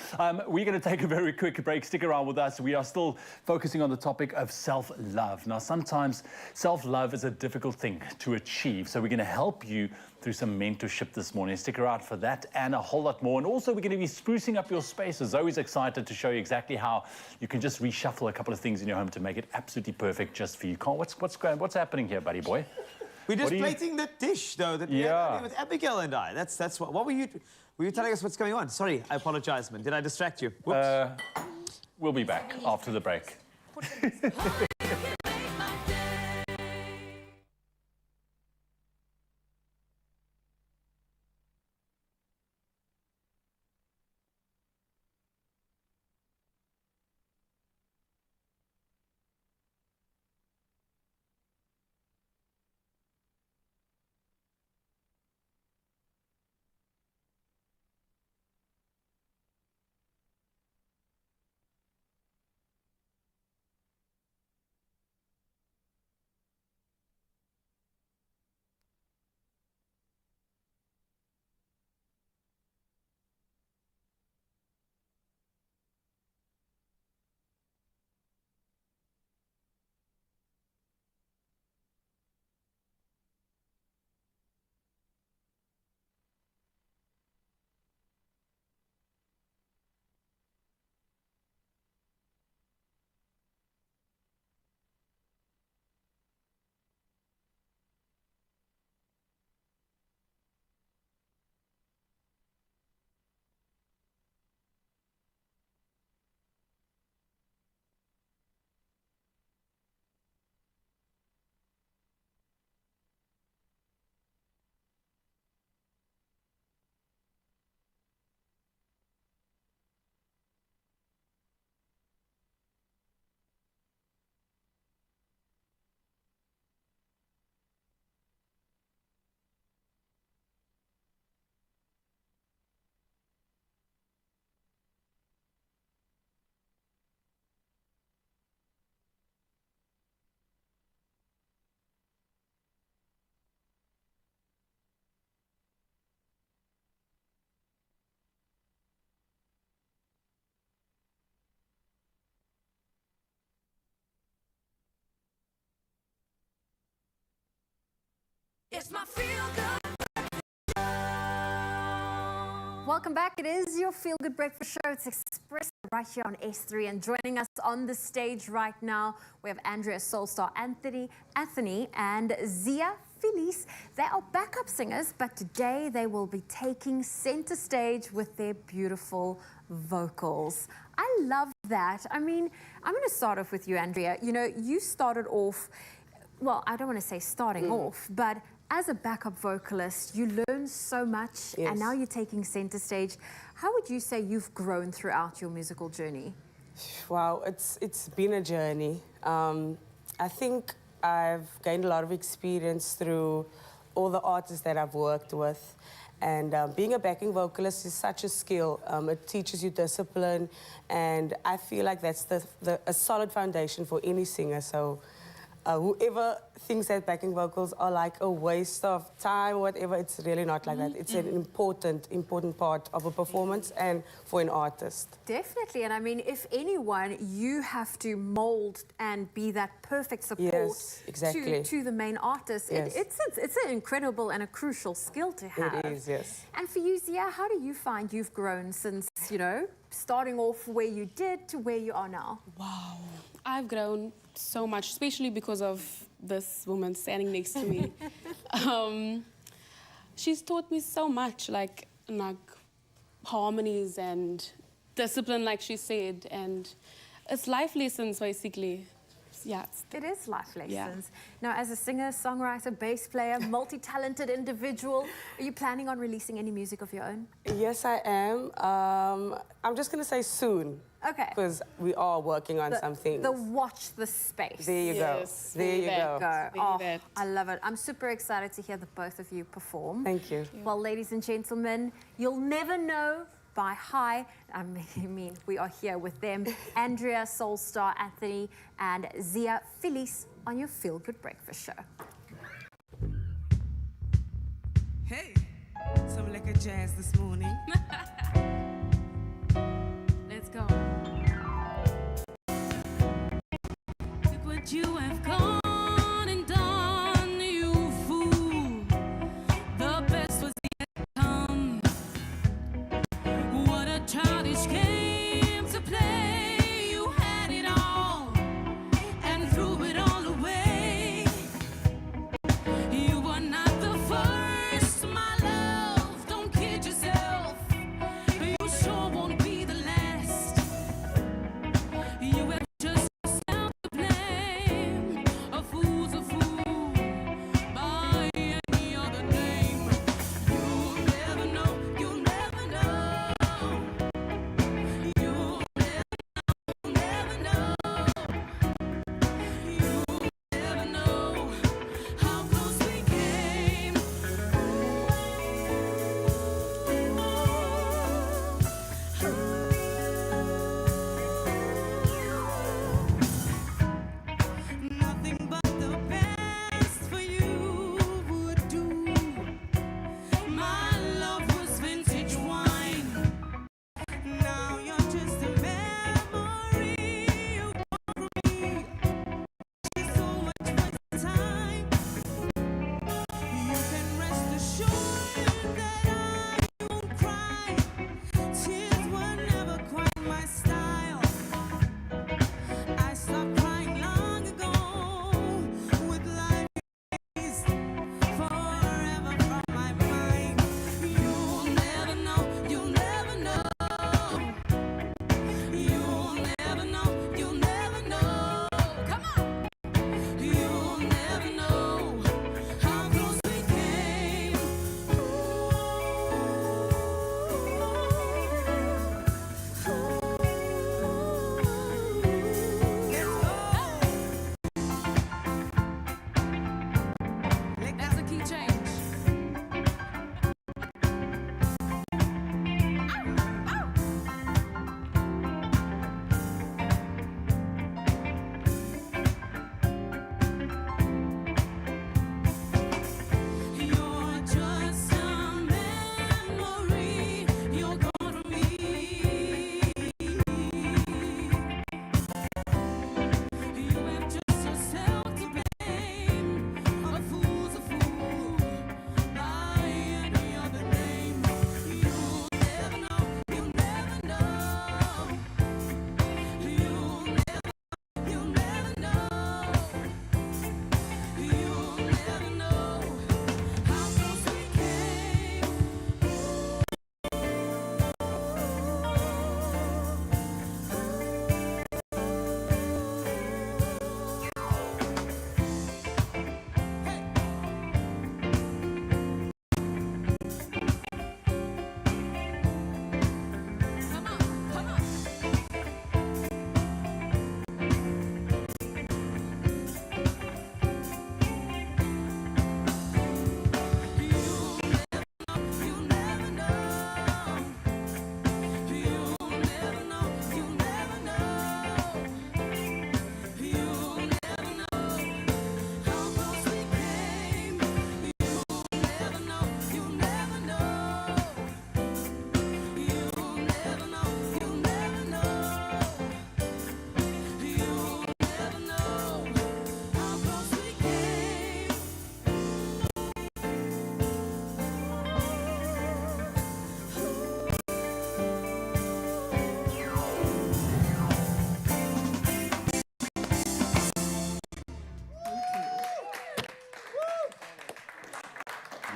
We're going to take a very quick break. Stick around with us. We are still focusing on the topic of self-love. Now, sometimes self-love is a difficult thing to achieve, so we're going to help you through some mentorship this morning. Stick around for that and a whole lot more. And also, we're going to be sprucing up your spaces. Zoe's excited to show you exactly how you can just reshuffle a couple of things in your home to make it absolutely perfect just for you. Carl, what's happening here, buddy boy? We're just plating the dish, though, that we had with Abigail and I. That's what were you telling us what's going on? Sorry, I apologize, man. Did I distract you? Whoops. We'll be back after the break. It's my feel-good. Welcome back. It is your Feel Good Breakfast Show. It's Expresso right here on S3. And joining us on the stage right now, we have Andrea Soulstar, Anthony, and Zia Felice. They are backup singers, but today they will be taking center stage with their beautiful vocals. I love that. I mean, I'm going to start off with you, Andrea. You know, you started off, well, I don't want to say starting off, but as a backup vocalist, you learn so much, and now you're taking center stage. How would you say you've grown throughout your musical journey? Wow, it's been a journey. I think I've gained a lot of experience through all the artists that I've worked with. And being a backing vocalist is such a skill. It teaches you discipline, and I feel like that's a solid foundation for any singer. So whoever thinks that backing vocals are like a waste of time or whatever, it's really not like that. It's an important part of a performance and for an artist. Definitely, and I mean, if anyone, you have to mold and be that perfect support Yes, exactly. to the main artist. Yes. It's an incredible and a crucial skill to have. It is, yes. And for you, Zia, how do you find you've grown since, you know, starting off where you did to where you are now? Wow. I've grown so much, especially because of this woman standing next to me. She's taught me so much, like harmonies and discipline, like she said, and it's life lessons, basically. Yeah, it is life lessons. Yeah. Now, as a singer, songwriter, bass player, multi-talented individual, are you planning on releasing any music of your own? Yes, I am. I'm just going to say soon. Okay. Because we are working on some things. Watch the space. There you go. There you go. Oh, I love it. I'm super excited to hear the both of you perform. Thank you. Well, ladies and gentlemen, you'll never know by hi. I mean, we are here with them, Andrea, Soulstar, Anthony, and Zia Felice on your Feel Good Breakfast Show. Hey, some lekker jazz this morning. Let's go. Look what you have gone and done, you fool. The best was yet to come. What a childish game to play. You had it all and threw it all away. You were not the first, my love. Don't kid yourself. You sure won't be the last. You have just yourself to blame.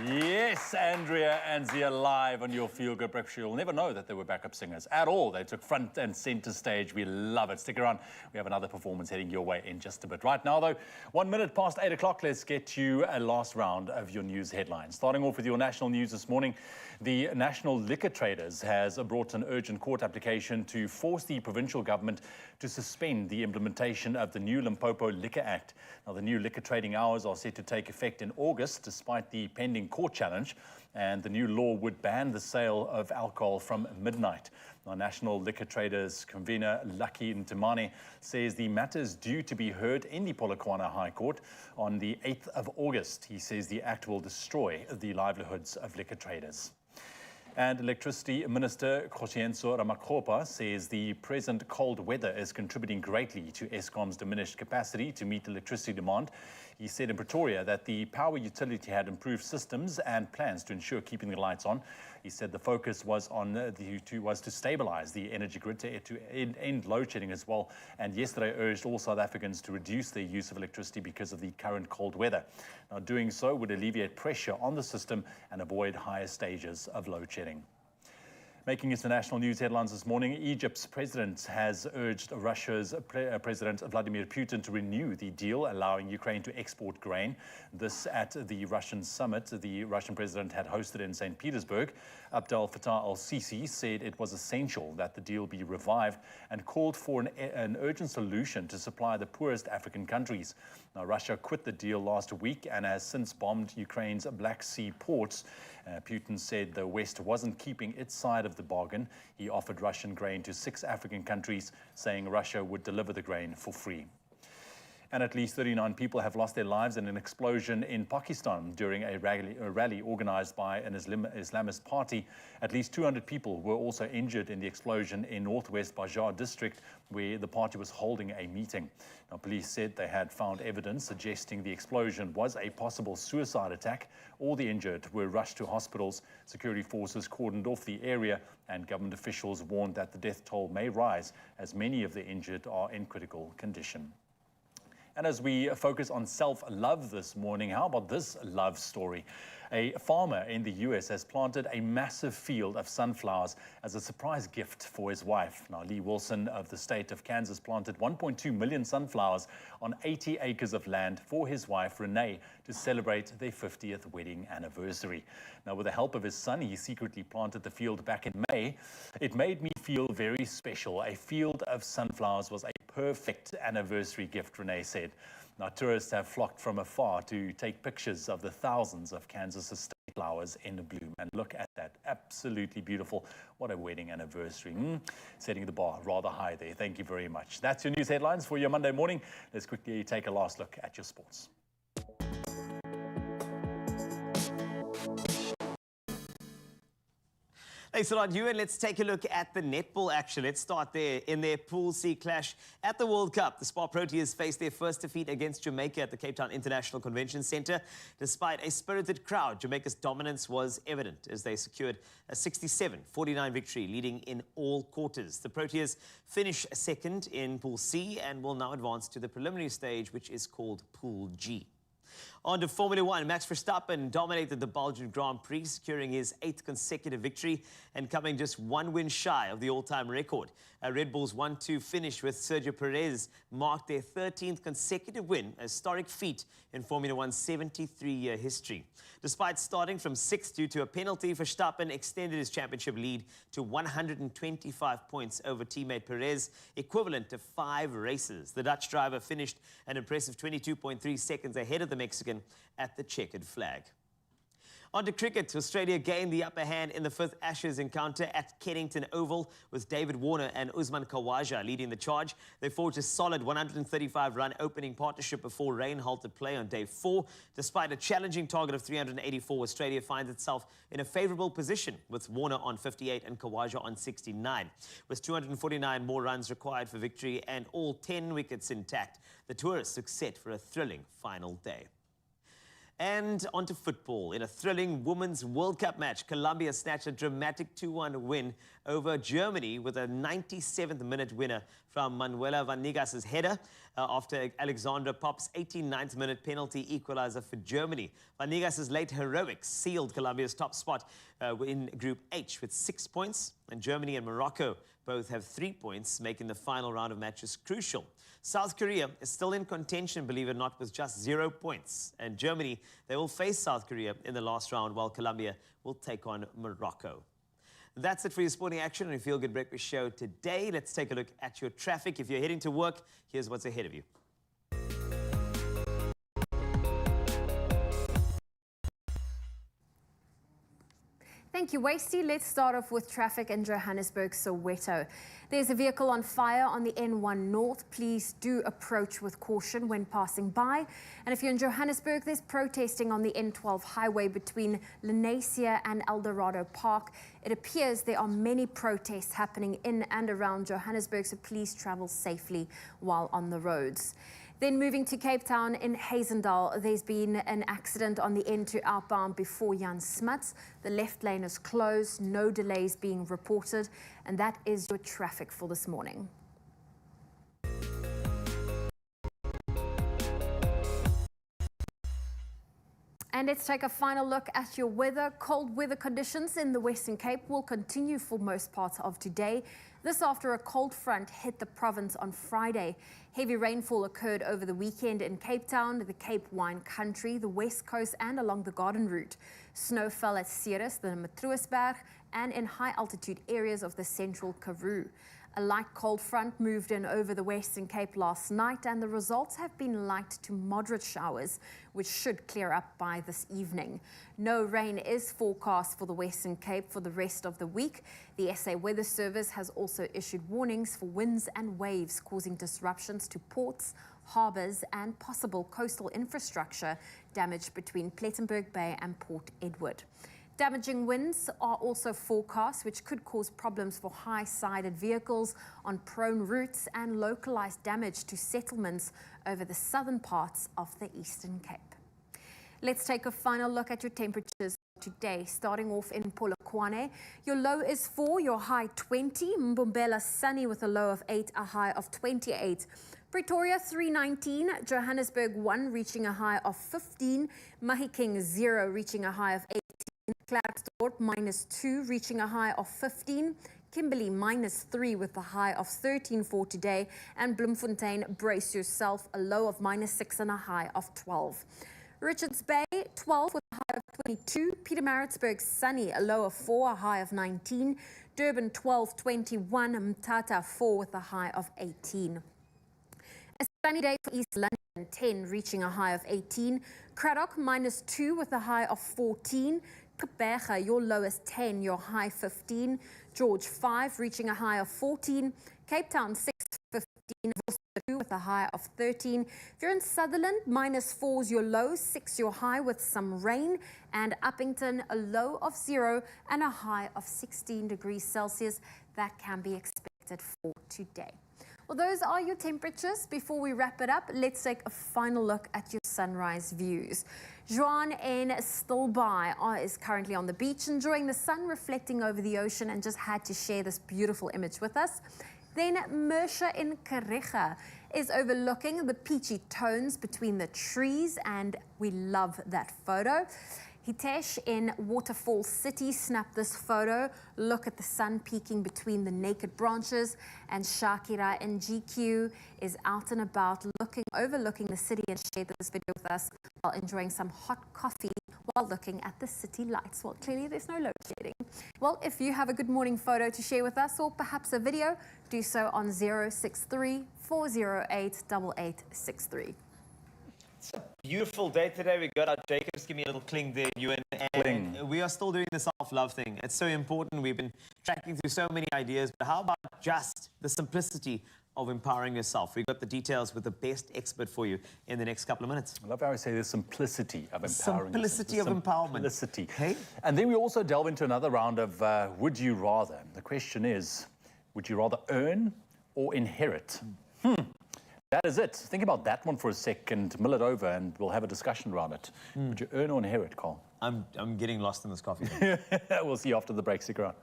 Yes, Andrea and Zia live on your Feel Good Breakfast. You'll never know that they were backup singers at all. They took front and center stage. We love it. Stick around. We have another performance heading your way in just a bit. Right now, though, 1 minute past 8 o'clock, let's get you a last round of your news headlines. Starting off with your national news this morning, the National Liquor Traders has brought an urgent court application to force the provincial government to suspend the implementation of the new Limpopo Liquor Act. Now, the new liquor trading hours are set to take effect in August, despite the pending court challenge, and the new law would ban the sale of alcohol from midnight. Now, National Liquor Traders convener Lucky Ntimane says the matter is due to be heard in the Polokwane High Court on the 8th of August. He says the act will destroy the livelihoods of liquor traders. And Electricity Minister Kgosienso Ramakgopa says the present cold weather is contributing greatly to Eskom's diminished capacity to meet electricity demand. He said in Pretoria that the power utility had improved systems and plans to ensure keeping the lights on. He said the focus was to stabilize the energy grid to end load shedding as well. And yesterday urged all South Africans to reduce their use of electricity because of the current cold weather. Now, doing so would alleviate pressure on the system and avoid higher stages of load shedding. Making international news headlines this morning, Egypt's president has urged Russia's President Vladimir Putin to renew the deal allowing Ukraine to export grain. This at the Russian summit the Russian president had hosted in St. Petersburg. Abdel Fattah al-Sisi said it was essential that the deal be revived and called for an urgent solution to supply the poorest African countries. Now, Russia quit the deal last week and has since bombed Ukraine's Black Sea ports. Putin said the West wasn't keeping its side of the bargain. He offered Russian grain to 6 African countries, saying Russia would deliver the grain for free. And at least 39 people have lost their lives in an explosion in Pakistan during a rally organized by an Islamist party. At least 200 people were also injured in the explosion in northwest Bajar district, where the party was holding a meeting. Now, police said they had found evidence suggesting the explosion was a possible suicide attack. All the injured were rushed to hospitals. Security forces cordoned off the area, and government officials warned that the death toll may rise as many of the injured are in critical condition. And as we focus on self-love this morning, how about this love story? A farmer in the US has planted a massive field of sunflowers as a surprise gift for his wife. Now, Lee Wilson of the state of Kansas planted 1.2 million sunflowers on 80 acres of land for his wife, Renee, to celebrate their 50th wedding anniversary. Now, with the help of his son, he secretly planted the field back in May. It made me feel very special. A field of sunflowers was a perfect anniversary gift, Renee said. Now, tourists have flocked from afar to take pictures of the thousands of Kansas estate flowers in bloom. And look at that, absolutely beautiful. What a wedding anniversary. Setting the bar rather high there. Thank you very much. That's your news headlines for your Monday morning. Let's quickly take a last look at your sports. Thanks a lot, Ewan. Let's take a look at the netball action. Let's start there in their Pool C clash at the World Cup. The Springboks Proteas faced their first defeat against Jamaica at the Cape Town International Convention Centre. Despite a spirited crowd, Jamaica's dominance was evident as they secured a 67-49 victory, leading in all quarters. The Proteas finish second in Pool C and will now advance to the preliminary stage, which is called Pool G. On to Formula One, Max Verstappen dominated the Belgian Grand Prix, securing his 8th consecutive victory and coming just 1 win shy of the all-time record. Red Bull's 1-2 finish with Sergio Perez marked their 13th consecutive win, a historic feat in Formula One's 73-year history. Despite starting from 6th due to a penalty, Verstappen extended his championship lead to 125 points over teammate Perez, equivalent to 5 races. The Dutch driver finished an impressive 22.3 seconds ahead of the Mexican at the checkered flag. On to cricket, Australia gained the upper hand in the 5th Ashes encounter at Kennington Oval, with David Warner and Usman Khawaja leading the charge. They forged a solid 135-run opening partnership before rain halted play on day 4. Despite a challenging target of 384, Australia finds itself in a favourable position, with Warner on 58 and Khawaja on 69. With 249 more runs required for victory and all 10 wickets intact, the tourists look set for a thrilling final day. And on to football. In a thrilling Women's World Cup match, Colombia snatched a dramatic 2-1 win over Germany with a 97th minute winner from Manuela Vanegas' header after Alexandra Pop's 89th minute penalty equalizer for Germany. Vanegas' late heroics sealed Colombia's top spot in Group H with 6 points, and Germany and Morocco both have 3 points, making the final round of matches crucial. South Korea is still in contention, believe it or not, with just 0 points. And Germany, they will face South Korea in the last round, while Colombia will take on Morocco. That's it for your sporting action on your Feel Good Breakfast Show today. Let's take a look at your traffic. If you're heading to work, here's what's ahead of you. Thank you, Wasty. Let's start off with traffic in Johannesburg, Soweto. There's a vehicle on fire on the N1 North. Please do approach with caution when passing by. And if you're in Johannesburg, there's protesting on the N12 highway between Lenasia and Eldorado Park. It appears there are many protests happening in and around Johannesburg, so please travel safely while on the roads. Then moving to Cape Town in Hazendal, there's been an accident on the N2 outbound before Jan Smuts. The left lane is closed, no delays being reported, and that is your traffic for this morning. And let's take a final look at your weather. Cold weather conditions in the Western Cape will continue for most parts of today. This after a cold front hit the province on Friday. Heavy rainfall occurred over the weekend in Cape Town, the Cape Wine Country, the West Coast and along the Garden Route. Snow fell at Ceres, the Matroosberg and in high altitude areas of the central Karoo. A light cold front moved in over the Western Cape last night, and the results have been light to moderate showers, which should clear up by this evening. No rain is forecast for the Western Cape for the rest of the week. The SA Weather Service has also issued warnings for winds and waves causing disruptions to ports, harbours and possible coastal infrastructure damage between Plettenberg Bay and Port Edward. Damaging winds are also forecast, which could cause problems for high-sided vehicles on prone routes and localized damage to settlements over the southern parts of the Eastern Cape. Let's take a final look at your temperatures today, starting off in Polokwane. Your low is 4, your high 20. Mbombela sunny with a low of 8, a high of 28. Pretoria 319, Johannesburg 1 reaching a high of 15, Mahikeng 0 reaching a high of 18. Klerksdorp -2 reaching a high of 15, Kimberley -3 with a high of 13 for today, and Bloemfontein, brace yourself, a low of -6 and a high of 12. Richards Bay 12 with a high of 22, Pietermaritzburg sunny, a low of 4, a high of 19, Durban 12, 21, Mthatha 4 with a high of 18. A sunny day for East London, 10 reaching a high of 18, Cradock -2 with a high of 14, Kebega, your low is 10, your high 15. George 5, reaching a high of 14. Cape Town 6, 15. Worcester 2 with a high of 13. If you're in Sutherland, -4 is your low, 6 your high with some rain. And Uppington, a low of 0 and a high of 16 degrees Celsius. That can be expected for today. Well, those are your temperatures. Before we wrap it up, let's take a final look at your sunrise views. Juan in Stilbaai is currently on the beach, enjoying the sun reflecting over the ocean, and just had to share this beautiful image with us. Then Mersha in Karega is overlooking the peachy tones between the trees, and we love that photo. Hitesh in Waterfall City snapped this photo. Look at the sun peeking between the naked branches. And Shakira in GQ is out and about overlooking the city, and shared this video with us while enjoying some hot coffee while looking at the city lights. Well, clearly there's no load shedding. Well, if you have a good morning photo to share with us, or perhaps a video, do so on 063 408 8863. It's a beautiful day today. We got our Jacobs. Give me a little cling there, Ewan. And we are still doing the self-love thing. It's so important. We've been tracking through so many ideas, but how about just the simplicity of empowering yourself? We've got the details with the best expert for you in the next couple of minutes. I love how I say the simplicity of empowering. Simplicity of empowerment. Simplicity. Hey? And then we also delve into another round of would you rather. The question is, would you rather earn or inherit? That is it. Think about that one for a second, mill it over, and we'll have a discussion around it. Would you earn or inherit, Carl? I'm getting lost in this coffee. We'll see you after the break. Stick around.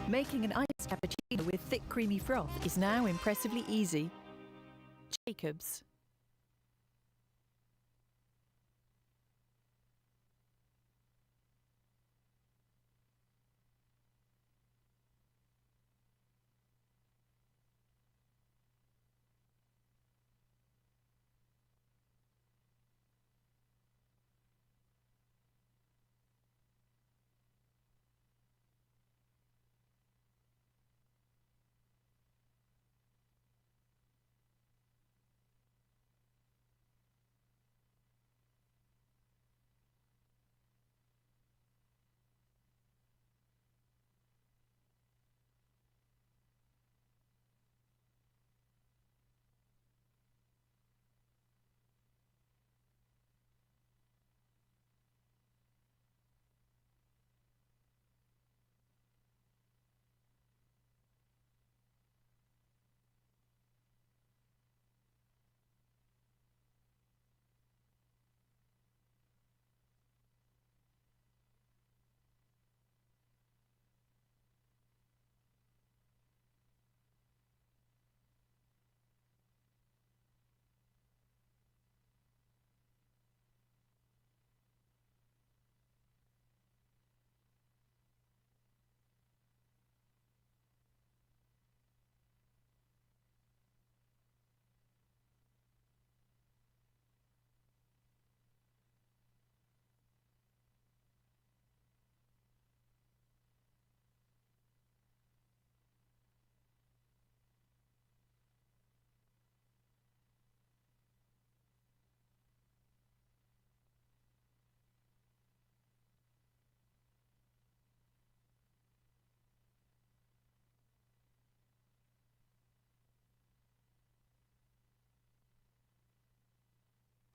Making an iced cappuccino with thick creamy froth is now impressively easy. Jacobs.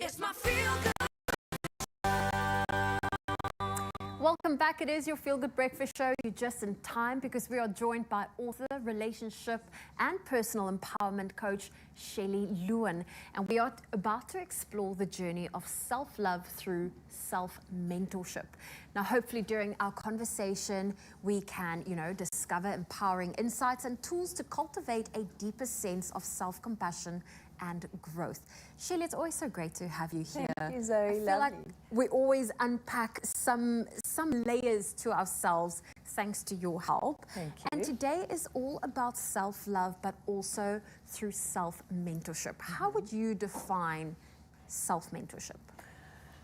It's my feel good. Welcome back. It is your Feel Good Breakfast Show. You're just in time because we are joined by author, relationship and personal empowerment coach, Shelley Lewin. And we are about to explore the journey of self-love through self-mentorship. Now, hopefully during our conversation, we can, discover empowering insights and tools to cultivate a deeper sense of self-compassion and growth. Shelley, it's always so great to have you here. Thank you, Zoe. I feel like we always unpack some layers to ourselves thanks to your help. Thank you. And today is all about self-love, but also through self-mentorship. How would you define self-mentorship?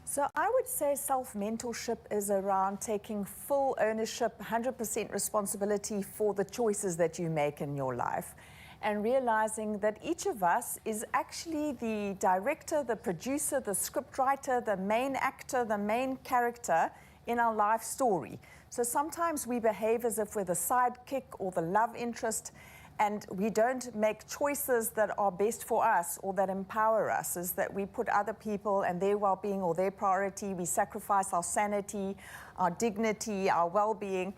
So I would say self-mentorship is around taking full ownership, 100% responsibility for the choices that you make in your life, and realizing that each of us is actually the director, the producer, the scriptwriter, the main actor, the main character in our life story. So sometimes we behave as if we're the sidekick or the love interest, and we don't make choices that are best for us or that empower us, is that we put other people and their well-being or their priority. We sacrifice our sanity, our dignity, our well-being,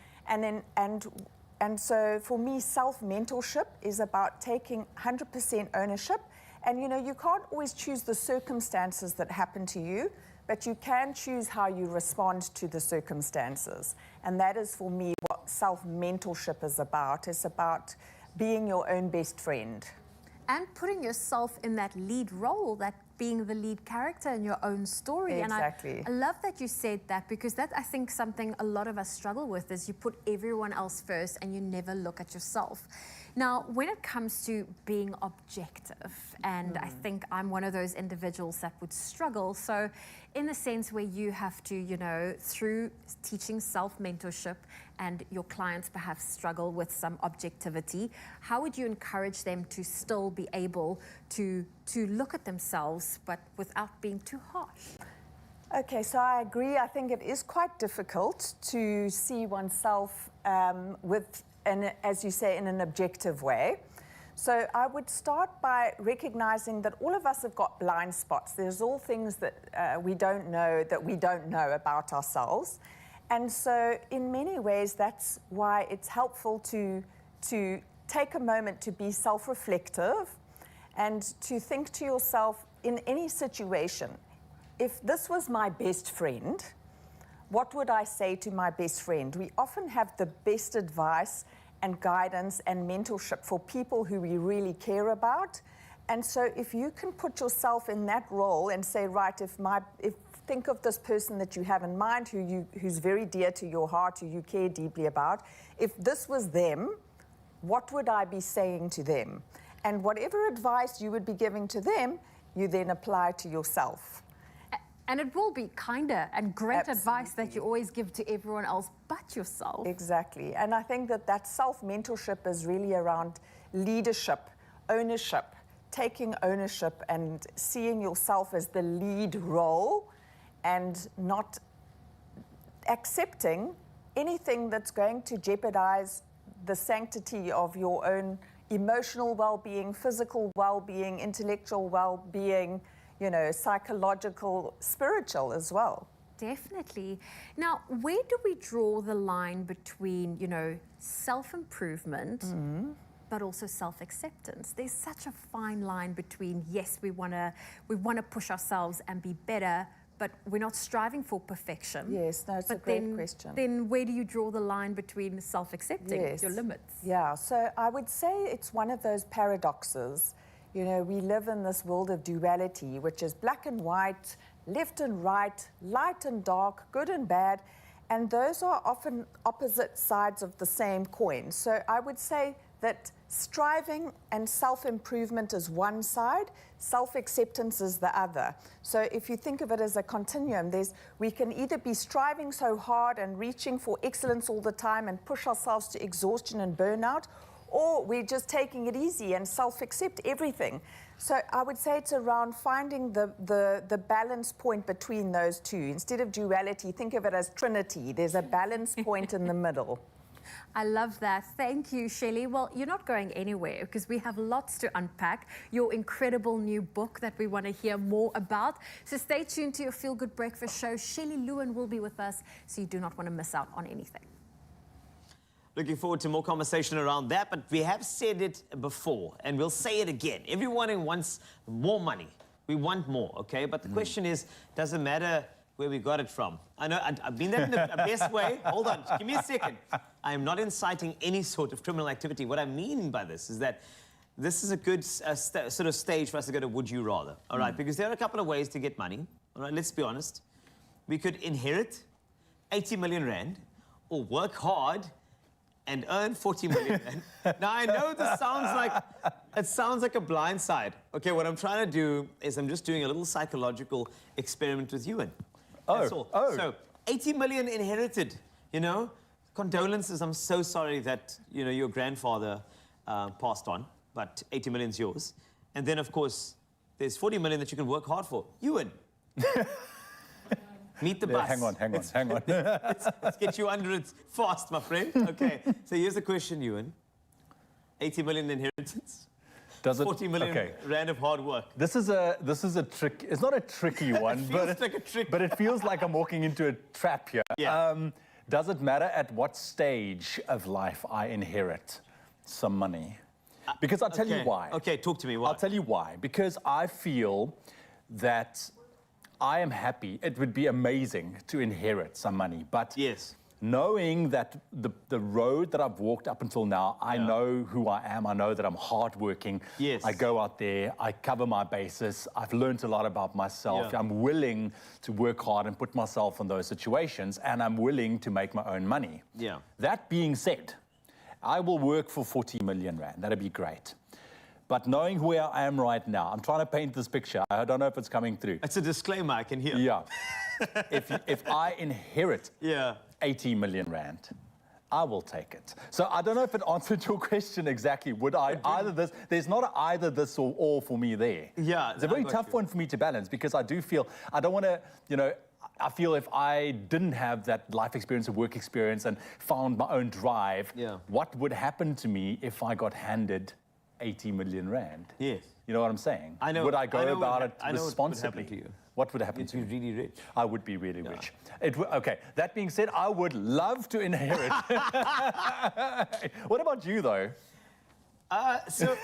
and so for me, self-mentorship is about taking 100% ownership. And you can't always choose the circumstances that happen to you, but you can choose how you respond to the circumstances. And that is for me what self-mentorship is about. It's about being your own best friend. And putting yourself in that lead role, that being the lead character in your own story. Exactly. And I love that you said that, because that, I think, something a lot of us struggle with is you put everyone else first and you never look at yourself. Now, when it comes to being objective, and I think I'm one of those individuals that would struggle. So in the sense where you have to, through teaching self-mentorship and your clients perhaps struggle with some objectivity, how would you encourage them to still be able to look at themselves, but without being too harsh? Okay, so I agree. I think it is quite difficult to see oneself as you say, in an objective way. So I would start by recognizing that all of us have got blind spots. There's all things that we don't know about ourselves. And so in many ways, that's why it's helpful to take a moment to be self-reflective and to think to yourself in any situation, if this was my best friend, what would I say to my best friend? We often have the best advice and guidance and mentorship for people who we really care about. And so if you can put yourself in that role and say, right, think of this person that you have in mind who's very dear to your heart, who you care deeply about. If this was them, what would I be saying to them? And whatever advice you would be giving to them, you then apply to yourself. And it will be kinder and great advice that you always give to everyone else but yourself. Exactly. And I think that self-mentorship is really around leadership, ownership, taking ownership and seeing yourself as the lead role and not accepting anything that's going to jeopardize the sanctity of your own emotional well-being, physical well-being, intellectual well-being, psychological, spiritual as well. Definitely. Now, where do we draw the line between, self-improvement, but also self-acceptance? There's such a fine line between, yes, we want to push ourselves and be better, but we're not striving for perfection. Yes, no, it's a great question. Then where do you draw the line between self-accepting your limits? Yeah, so I would say it's one of those paradoxes. We live in this world of duality, which is black and white, left and right, light and dark, good and bad, and those are often opposite sides of the same coin. So I would say that striving and self-improvement is one side, self-acceptance is the other. So if you think of it as a continuum, we can either be striving so hard and reaching for excellence all the time and push ourselves to exhaustion and burnout, or we're just taking it easy and self-accept everything. So I would say it's around finding the balance point between those two. Instead of duality, think of it as trinity. There's a balance point in the middle. I love that. Thank you, Shelley. Well, you're not going anywhere because we have lots to unpack. Your incredible new book that we want to hear more about. So stay tuned to your Feel Good Breakfast show. Shelley Lewin will be with us, so you do not want to miss out on anything. Looking forward to more conversation around that, but we have said it before, and we'll say it again. Everyone wants more money. We want more, okay? But the question is, doesn't matter where we got it from. I know, I've been there in the best way. Hold on, give me a second. I am not inciting any sort of criminal activity. What I mean by this is that this is a good sort of stage for us to go to would you rather, all right? Because there are a couple of ways to get money, all right? Let's be honest. We could inherit 80 million rand or work hard and earn 40 million. Now, I know this sounds like a blind side. Okay, what I'm trying to do is I'm just doing a little psychological experiment with Ewan. That's all. So, 80 million inherited, Condolences, I'm so sorry that, your grandfather passed on, but 80 million's yours. And then, of course, there's 40 million that you can work hard for. Ewan. Meet the bus. Hang on. Let's get you under it fast, my friend. Okay, so here's the question, Ewan. 80 million inheritance? Does it, 40 million rand of hard work. This is a trick. It's not a tricky one, but it feels like I'm walking into a trap here. Yeah. Does it matter at what stage of life I inherit some money? Because I'll tell you why. Okay, talk to me. Why? I'll tell you why. Because I feel that I am happy. It would be amazing to inherit some money, but knowing that the road that I've walked up until now, I know who I am. I know that I'm hardworking. Yes. I go out there. I cover my bases. I've learned a lot about myself. I'm willing to work hard and put myself in those situations, and I'm willing to make my own money. Yeah. That being said, I will work for 40 million rand. That'd be great. But knowing where I am right now, I'm trying to paint this picture. I don't know if it's coming through. It's a disclaimer I can hear. Yeah. if I inherit 80 million rand, I will take it. So I don't know if it answered your question exactly. Would I either this? There's not a either this or all for me there. Yeah. It's a very tough one for me to balance because I do feel, I don't want to, I feel if I didn't have that life experience or work experience and found my own drive, what would happen to me if I got handed 80 million rand. Yes. You know what I'm saying? I know. Would I go know about what it I know responsibly? What would happen to you? What would happen to You'd be really rich. I would be really rich. Okay, that being said, I would love to inherit. What about you, though? So,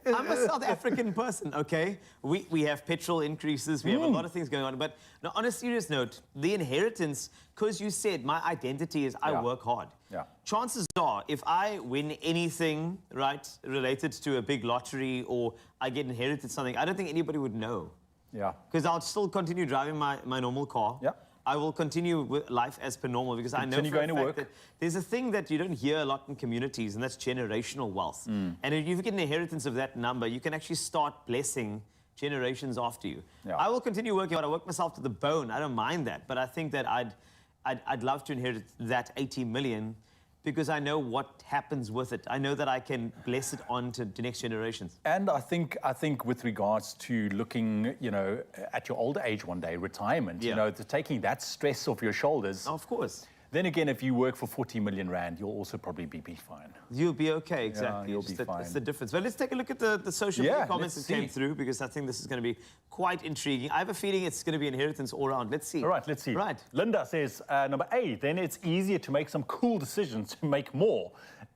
I'm a South African person, okay? We have petrol increases, we have a lot of things going on. But now, on a serious note, the inheritance, because you said my identity is I work hard. Yeah. Chances are, if I win anything, right, related to a big lottery or I get inherited something, I don't think anybody would know. Yeah. Because I'll still continue driving my normal car. Yeah. I will continue with life as per normal because I know Continue for a going to fact work. that there's a thing that you don't hear a lot in communities, and that's generational wealth. And if you get an inheritance of that number, you can actually start blessing generations after you. Yeah. I will continue working hard. I work myself to the bone. I don't mind that. But I think that I'd love to inherit that 80 million because I know what happens with it. I know that I can bless it on to the next generations. And I think with regards to looking, you know, at your older age one day, retirement, you know, taking that stress off your shoulders. Of course. Then again, if you work for 40 million rand, you'll also probably be fine. You'll be okay, exactly. Yeah, you'll be fine. It's the difference. But let's take a look at the social media comments that came through because I think this is going to be quite intriguing. I have a feeling it's going to be inheritance all around. Let's see. All right, let's see. Right. Linda says, number A, then it's easier to make some cool decisions to make more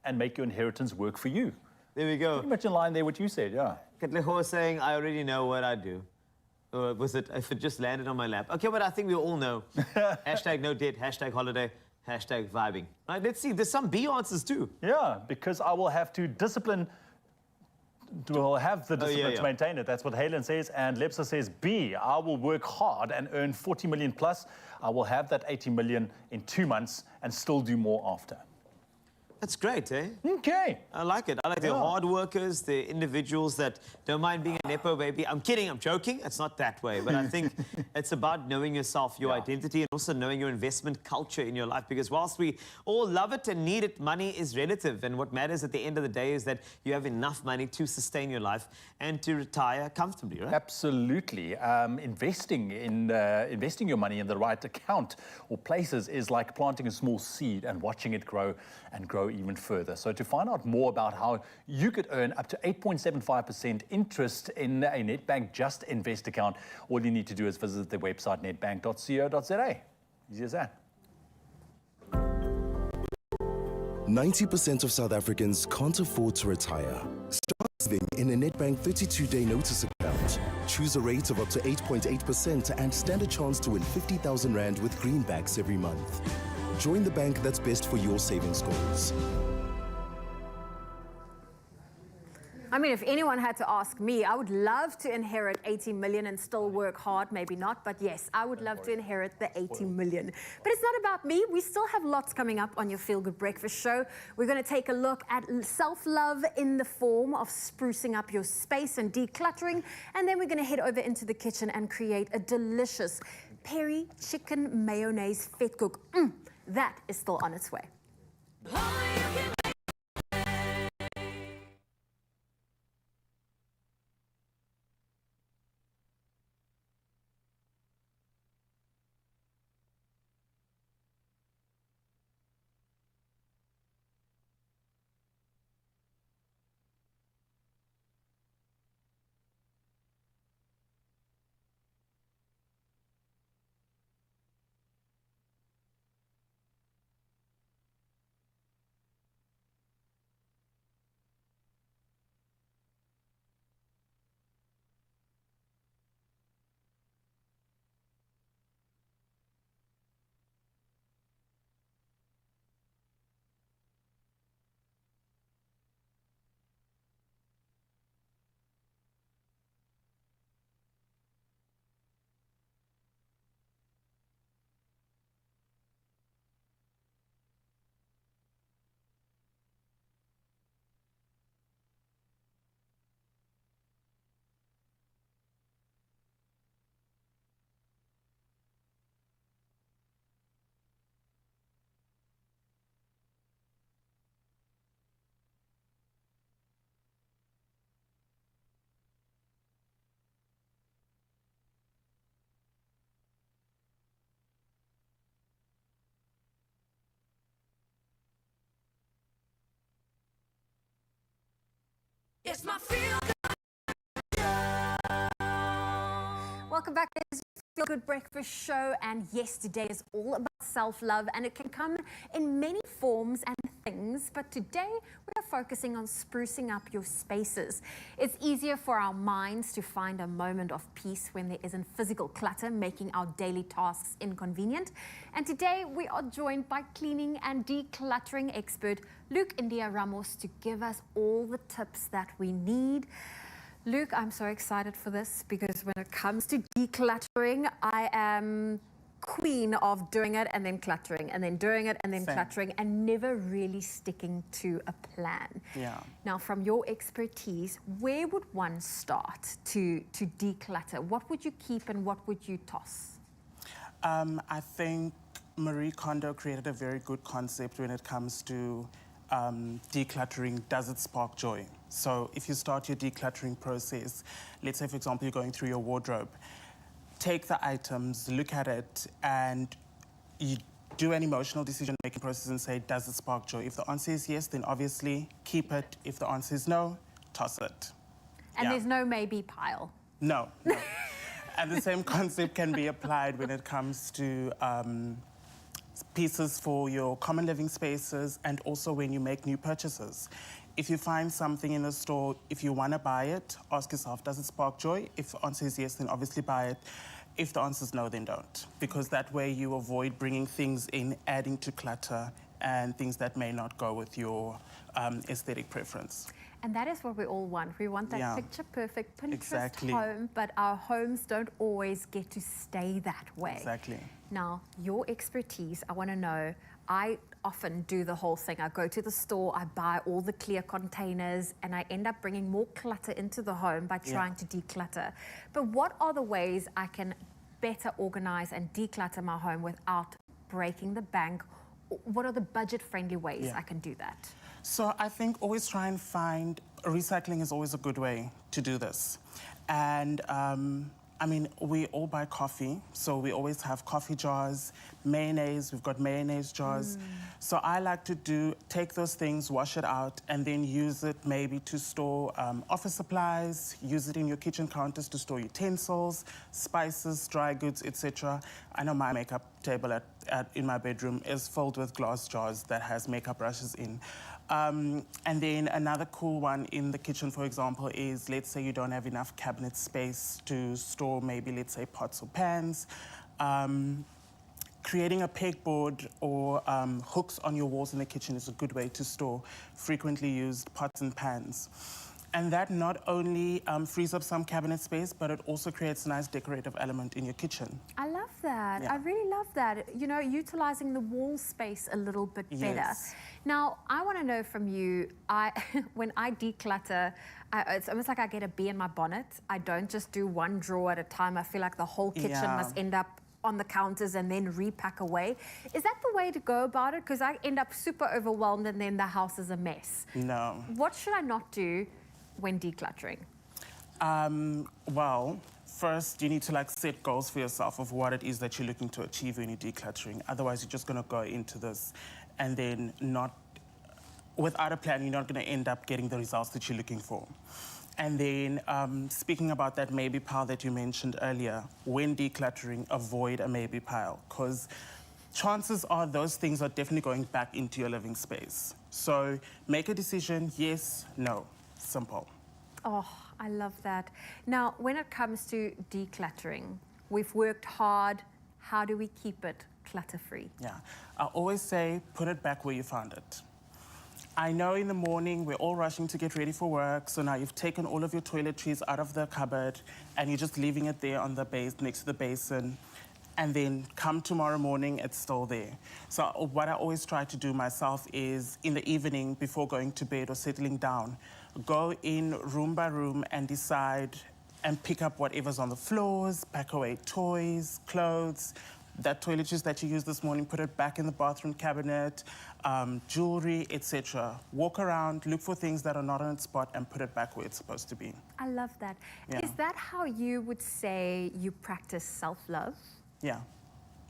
and make your inheritance work for you. There we go. Pretty much in line there what you said, yeah. Katleho was saying, I already know what I'd do. Or was it if it just landed on my lap? Okay, but I think we all know. Hashtag no debt, hashtag holiday. Hashtag vibing. Right, let's see. There's some B answers too. Yeah, because I will have to discipline. Will have the discipline to maintain it. That's what Halen says. And Lepsa says B. I will work hard and earn 40 million plus. I will have that 80 million in 2 months and still do more after. That's great, eh? Okay. I like it. I like the hard workers, the individuals that don't mind being a Nepo baby. I'm kidding, I'm joking. It's not that way. But I think it's about knowing yourself, your identity, and also knowing your investment culture in your life. Because whilst we all love it and need it, money is relative. And what matters at the end of the day is that you have enough money to sustain your life and to retire comfortably, right? Absolutely. Investing your money in the right account or places is like planting a small seed and watching it grow and grow even further. So to find out more about how you could earn up to 8.75% interest in a Nedbank Just Invest account, all you need to do is visit the website nedbank.co.za. Easy as that. 90% of South Africans can't afford to retire. Start saving in a Nedbank 32-day notice account. Choose a rate of up to 8.8% and stand a chance to win 50,000 Rand with greenbacks every month. Join the bank that's best for your savings goals. I mean, if anyone had to ask me, I would love to inherit 80 million and still work hard, maybe not, but yes, I would love to inherit the 80 million. But it's not about me. We still have lots coming up on your Feel Good Breakfast show. We're going to take a look at self-love in the form of sprucing up your space and decluttering, and then we're going to head over into the kitchen and create a delicious Peri chicken mayonnaise vetkoek. That is still on its way. It's my feel good. Welcome back to the Feel Good Breakfast Show, and yes, today is all about self-love, and it can come in many forms and things, but today we are focusing on sprucing up your spaces. It's easier for our minds to find a moment of peace when there isn't physical clutter making our daily tasks inconvenient. And today we are joined by cleaning and decluttering expert Luke India Ramos to give us all the tips that we need. Luke, I'm so excited for this because when it comes to decluttering, I am queen of doing it and then cluttering and then doing it and then Same. cluttering and never really sticking to a plan. Yeah. Now, from your expertise, where would one start to declutter? What would you keep and what would you toss? I think Marie Kondo created a very good concept when it comes to decluttering. Does it spark joy? So if you start your decluttering process, let's say, for example, you're going through your wardrobe, take the items, look at it, and you do an emotional decision-making process and say, does it spark joy? If the answer is yes, then obviously keep it. If the answer is no, toss it. And Yeah. there's no maybe pile. No. And the same concept can be applied when it comes to pieces for your common living spaces and also when you make new purchases. If you find something in a store, if you want to buy it, ask yourself, does it spark joy? If the answer is yes, then obviously buy it. If the answer is no, then don't. Because that way you avoid bringing things in, adding to clutter and things that may not go with your aesthetic preference. And that is what we all want. We want that Yeah. picture-perfect Pinterest Exactly. home, but our homes don't always get to stay that way. Exactly. Now, your expertise, I want to know, I often do the whole thing. I go to the store, I buy all the clear containers, and I end up bringing more clutter into the home by Yeah. trying to declutter. But what are the ways I can better organize and declutter my home without breaking the bank? What are the budget-friendly ways Yeah. I can do that? So I think always try and find, recycling is always a good way to do this. And I mean, we all buy coffee, so we always have coffee jars, mayonnaise, we've got mayonnaise jars. So I like to take those things, wash it out, and then use it maybe to store office supplies, use it in your kitchen counters to store utensils, spices, dry goods, etc. I know my makeup table in my bedroom is filled with glass jars that has makeup brushes in. And then another cool one in the kitchen, for example, is let's say you don't have enough cabinet space to store maybe, let's say, pots or pans. Creating a pegboard or hooks on your walls in the kitchen is a good way to store frequently used pots and pans. And that not only frees up some cabinet space, but it also creates a nice decorative element in your kitchen. I love that. Yeah. I really love that. You know, utilizing the wall space a little bit better. Yes. Now, I want to know from you, when I declutter, it's almost like I get a bee in my bonnet. I don't just do one drawer at a time. I feel like the whole kitchen Yeah. must end up on the counters and then repack away. Is that the way to go about it? Because I end up super overwhelmed and then the house is a mess. No. What should I not do when decluttering? Well, first you need to set goals for yourself of what it is that you're looking to achieve when you're decluttering. Otherwise, you're just going to go into this and then without a plan, you're not going to end up getting the results that you're looking for. And then speaking about that maybe pile that you mentioned earlier, when decluttering, avoid a maybe pile because chances are those things are definitely going back into your living space. So make a decision, yes, no, simple. Oh, I love that. Now, when it comes to decluttering, we've worked hard. How do we keep it clutter-free? Yeah, I always say, put it back where you found it. I know in the morning we're all rushing to get ready for work, so now you've taken all of your toiletries out of the cupboard and you're just leaving it there on the base, next to the basin, and then come tomorrow morning, it's still there. So what I always try to do myself is in the evening before going to bed or settling down, go in room by room and decide and pick up whatever's on the floors, pack away toys, clothes, that toiletries that you used this morning, put it back in the bathroom cabinet, jewelry, etc. Walk around, look for things that are not on its spot and put it back where it's supposed to be. I love that. Yeah. Is that how you would say you practice self-love? Yeah.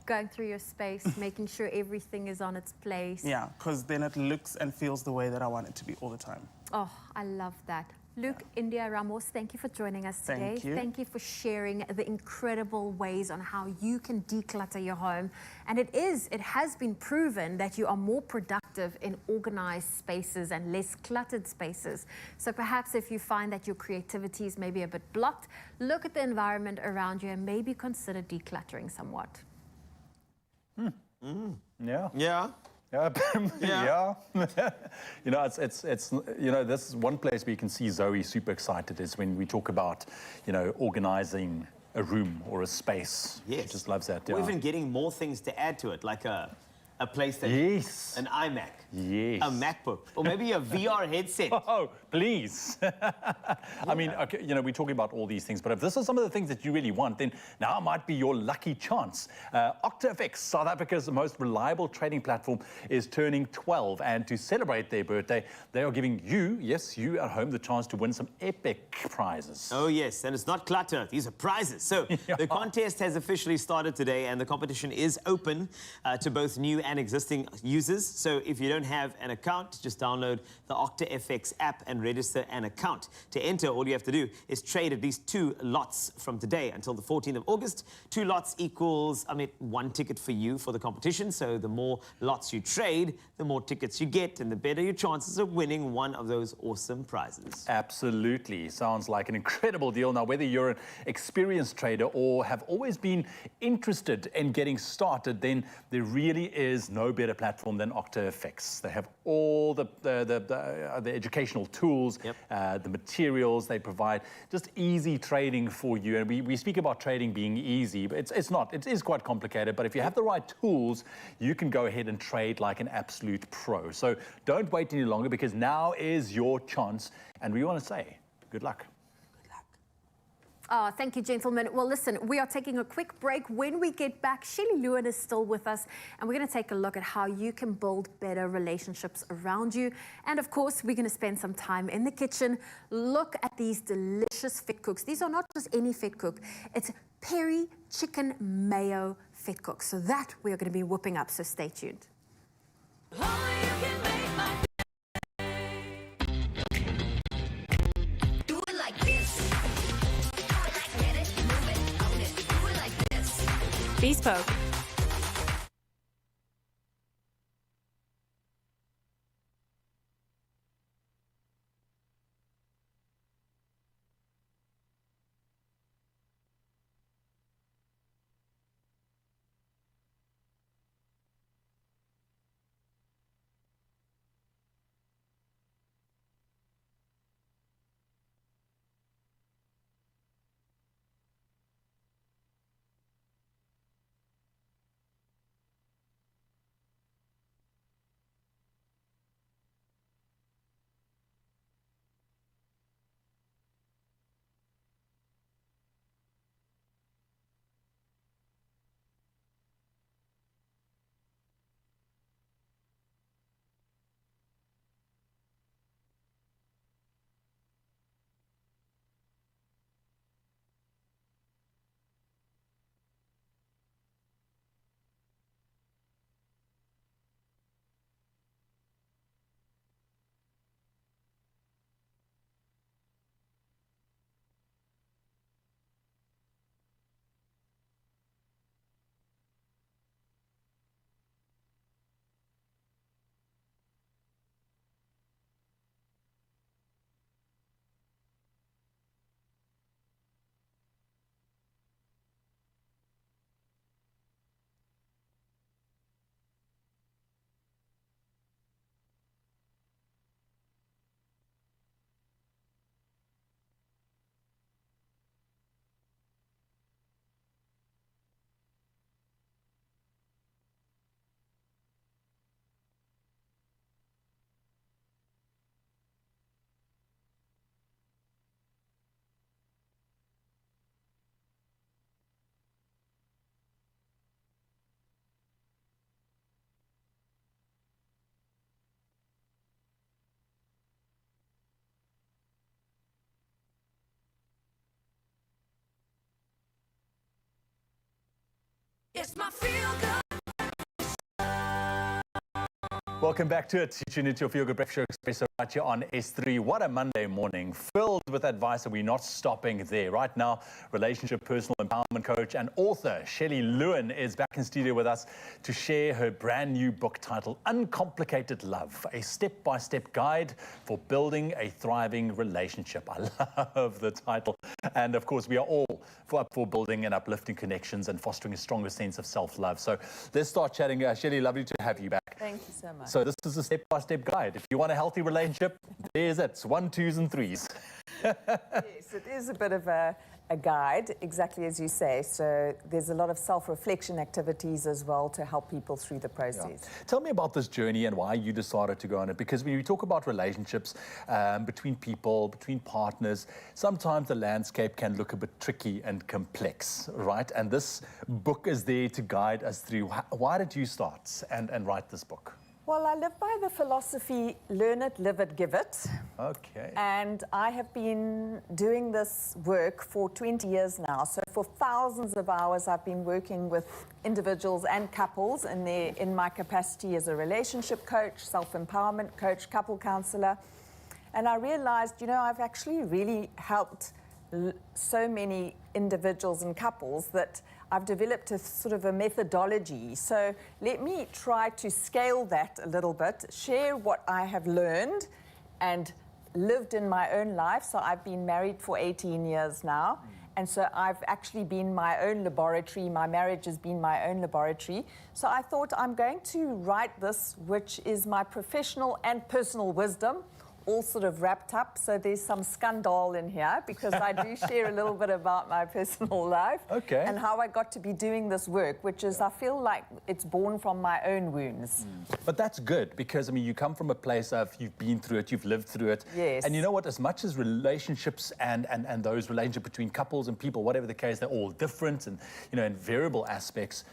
Going through your space, making sure everything is on its place. Yeah, because then it looks and feels the way that I want it to be all the time. Oh, I love that. Luke, India Ramos, thank you for joining us today. Thank you. Thank you for sharing the incredible ways on how you can declutter your home. And it has been proven that you are more productive in organized spaces and less cluttered spaces. So perhaps if you find that your creativity is maybe a bit blocked, look at the environment around you and maybe consider decluttering somewhat. Yeah. Yeah. Yeah. You know, it's you know, this is one place where you can see Zoe super excited is when we talk about, you know, organizing a room or a space. Yes. She just loves that. Or Yeah. even getting more things to add to it, like a PlayStation, Yes. an iMac, Yes. a MacBook, or maybe a VR headset. Oh, please. I mean, okay, you know, we're talking about all these things, but if this is some of the things that you really want, then now might be your lucky chance. OctaFX, South Africa's most reliable trading platform, is turning 12, and to celebrate their birthday, they are giving you, yes, you at home, the chance to win some epic prizes. Oh, yes, and it's not clutter. These are prizes. So the contest has officially started today, and the competition is open to both new and existing users. So if you don't have an account, just download the OctaFX app and register an account. To enter, all you have to do is trade at least 2 lots from today until the 14th of August. 2 lots equals, 1 ticket for you for the competition. So the more lots you trade, the more tickets you get, and the better your chances of winning one of those awesome prizes. Absolutely. Sounds like an incredible deal. Now, whether you're an experienced trader or have always been interested in getting started, then there really is no better platform than OctaFX. They have all the educational tools, the materials they provide, just easy trading for you. And we speak about trading being easy, but it's not. It is quite complicated, but if you have the right tools, you can go ahead and trade like an absolute pro. So don't wait any longer, because now is your chance. And we want to say good luck. Oh, thank you, gentlemen. Well, listen, we are taking a quick break. When we get back, Shelly Lewin is still with us, and we're going to take a look at how you can build better relationships around you. And of course, we're going to spend some time in the kitchen. Look at these delicious fit cooks. These are not just any fit cook. It's Peri chicken mayo fit cook. So that we are going to be whipping up, so stay tuned. Bespoke. It's my feel good. Welcome back to it. You tune into your Feel Good Breakfast Show, Expresso right here on S3. What a Monday morning, filled with advice, and we're not stopping there. Right now, relationship, personal empowerment coach and author Shelley Lewin is back in studio with us to share her brand new book titled Uncomplicated Love, a step-by-step guide for building a thriving relationship. I love the title. And of course, we are all up for building and uplifting connections and fostering a stronger sense of self-love. So let's start chatting. Shelley, lovely to have you back. Thank you so much. So this is a step-by-step guide. If you want a healthy relationship, there's it. It's 1, 2s, and 3s. Yes, it is a bit of a guide, exactly as you say. So there's a lot of self-reflection activities as well to help people through the process. Yeah. Tell me about this journey and why you decided to go on it. Because when we talk about relationships between people, between partners, sometimes the landscape can look a bit tricky and complex, right? And this book is there to guide us through. Why did you start and write this book? Well, I live by the philosophy, learn it, live it, give it. Okay. And I have been doing this work for 20 years now. So for thousands of hours, I've been working with individuals and couples in my capacity as a relationship coach, self-empowerment coach, couple counselor. And I realized, you know, I've actually really helped so many individuals and couples that I've developed a sort of a methodology. So let me try to scale that a little bit, share what I have learned and lived in my own life. So I've been married for 18 years now. And so I've actually been my own laboratory. My marriage has been my own laboratory. So I thought I'm going to write this, which is my professional and personal wisdom, all sort of wrapped up. So there's some scandal in here because I do share a little bit about my personal life and how I got to be doing this work, which is, I feel like it's born from my own wounds. But that's good because, I mean, you come from a place of you've been through it, you've lived through it. Yes. And you know what, as much as relationships and those relationships between couples and people, whatever the case, they're all different and, you know, in variable aspects,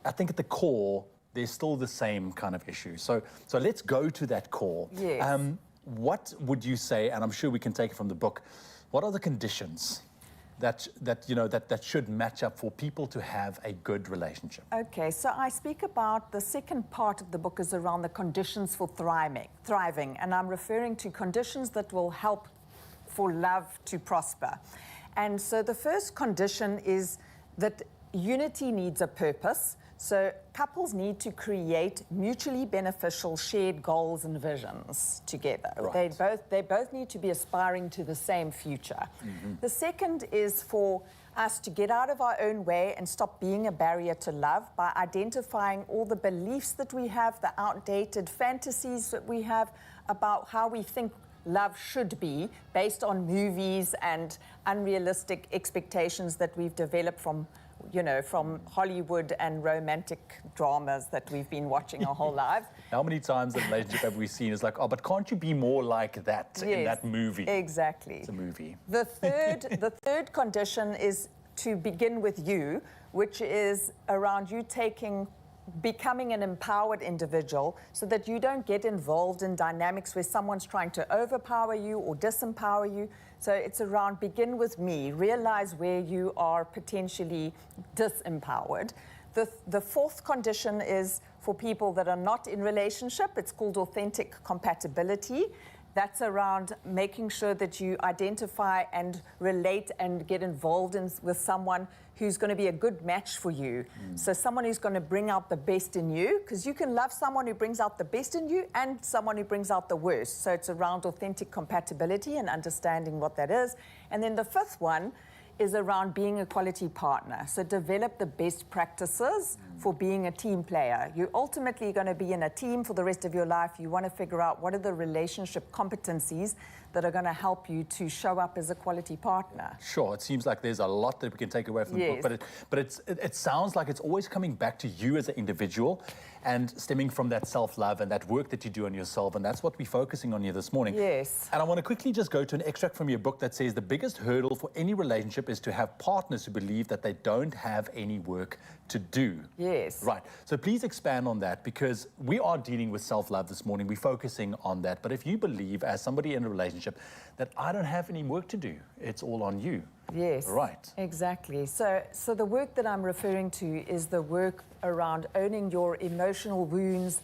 I think at the core, there's still the same kind of issue. So let's go to that core. Yes. What would you say, and I'm sure we can take it from the book, what are the conditions that should match up for people to have a good relationship? Okay, so I speak about the second part of the book is around the conditions for thriving, and I'm referring to conditions that will help for love to prosper. And so the first condition is that unity needs a purpose. So couples need to create mutually beneficial shared goals and visions together. Right. They both need to be aspiring to the same future. The second is for us to get out of our own way and stop being a barrier to love by identifying all the beliefs that we have, the outdated fantasies that we have about how we think love should be based on movies and unrealistic expectations that we've developed from Hollywood and romantic dramas that we've been watching our whole lives. How many times in a relationship have we seen it's like, oh, but can't you be more like that in that movie? Exactly. It's a movie. The third condition is to begin with you, which is around you becoming an empowered individual so that you don't get involved in dynamics where someone's trying to overpower you or disempower you. So it's around begin with me, realize where you are potentially disempowered. The fourth condition is for people that are not in relationship. It's called authentic compatibility. That's around making sure that you identify and relate and get involved with someone who's going to be a good match for you. So someone who's going to bring out the best in you, because you can love someone who brings out the best in you and someone who brings out the worst. So it's around authentic compatibility and understanding what that is. And then the fifth one is around being a quality partner. So develop the best practices for being a team player. You're ultimately going to be in a team for the rest of your life. You want to figure out what are the relationship competencies that are going to help you to show up as a quality partner. Sure, it seems like there's a lot that we can take away from the book, but it sounds like it's always coming back to you as an individual and stemming from that self-love and that work that you do on yourself, and that's what we're focusing on here this morning. Yes. And I want to quickly just go to an extract from your book that says the biggest hurdle for any relationship is to have partners who believe that they don't have any work to do. Yes. Right. So please expand on that, because we are dealing with self-love this morning. We're focusing on that. But if you believe, as somebody in a relationship, that I don't have any work to do, it's all on you. Yes. Right. Exactly. So the work that I'm referring to is the work around owning your emotional wounds,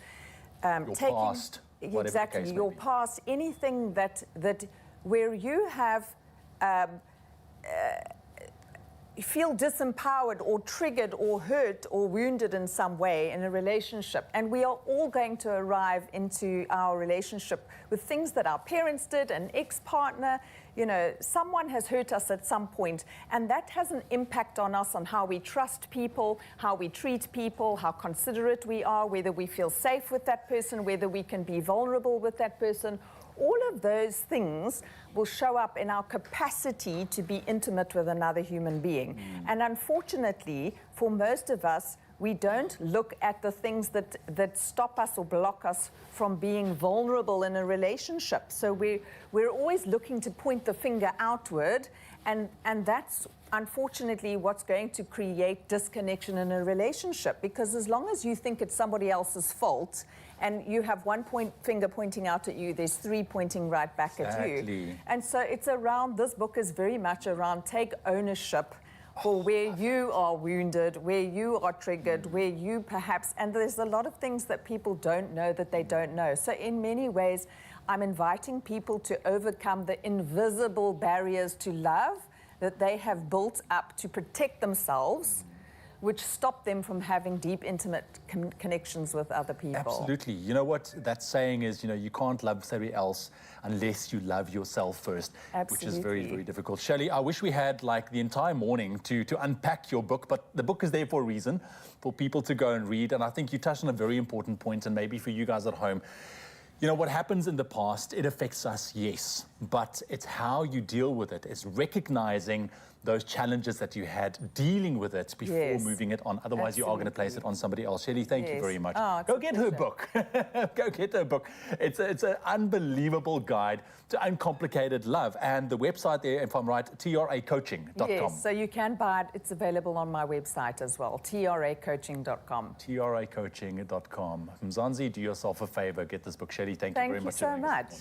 your past. whatever the exactly, case may your be. past, anything that where you have you feel disempowered or triggered or hurt or wounded in some way in a relationship. And we are all going to arrive into our relationship with things that our parents did, an ex-partner, you know, someone has hurt us at some point, and that has an impact on us, on how we trust people, how we treat people, how considerate we are, whether we feel safe with that person, whether we can be vulnerable with that person. All of those things will show up in our capacity to be intimate with another human being. And unfortunately, for most of us, we don't look at the things that stop us or block us from being vulnerable in a relationship. So we're always looking to point the finger outward, and that's unfortunately what's going to create disconnection in a relationship, because as long as you think it's somebody else's fault and you have one finger pointing out at you, there's three pointing right back at you. And so it's around, this book is very much around take ownership for where you are wounded, where you are triggered, where you perhaps, and there's a lot of things that people don't know that they don't know. So in many ways, I'm inviting people to overcome the invisible barriers to love that they have built up to protect themselves, which stop them from having deep, intimate connections with other people. Absolutely. You know what that saying is, you know, you can't love somebody else unless you love yourself first, which is very, very difficult. Shelley, I wish we had like the entire morning to unpack your book, but the book is there for a reason, for people to go and read. And I think you touched on a very important point, and maybe for you guys at home, you know, what happens in the past, it affects us, yes, but it's how you deal with it. It's recognizing those challenges that you had, dealing with it before moving it on. Otherwise, you are going to place it on somebody else. Shelley, thank you very much. Go get her book. Go get her book. It's an unbelievable guide to uncomplicated love. And the website there, if I'm right, tracoaching.com. Yes, so you can buy it. It's available on my website as well, tracoaching.com. tracoaching.com. Mzansi, do yourself a favor. Get this book. Shelley, thank you very much. Thank you so much.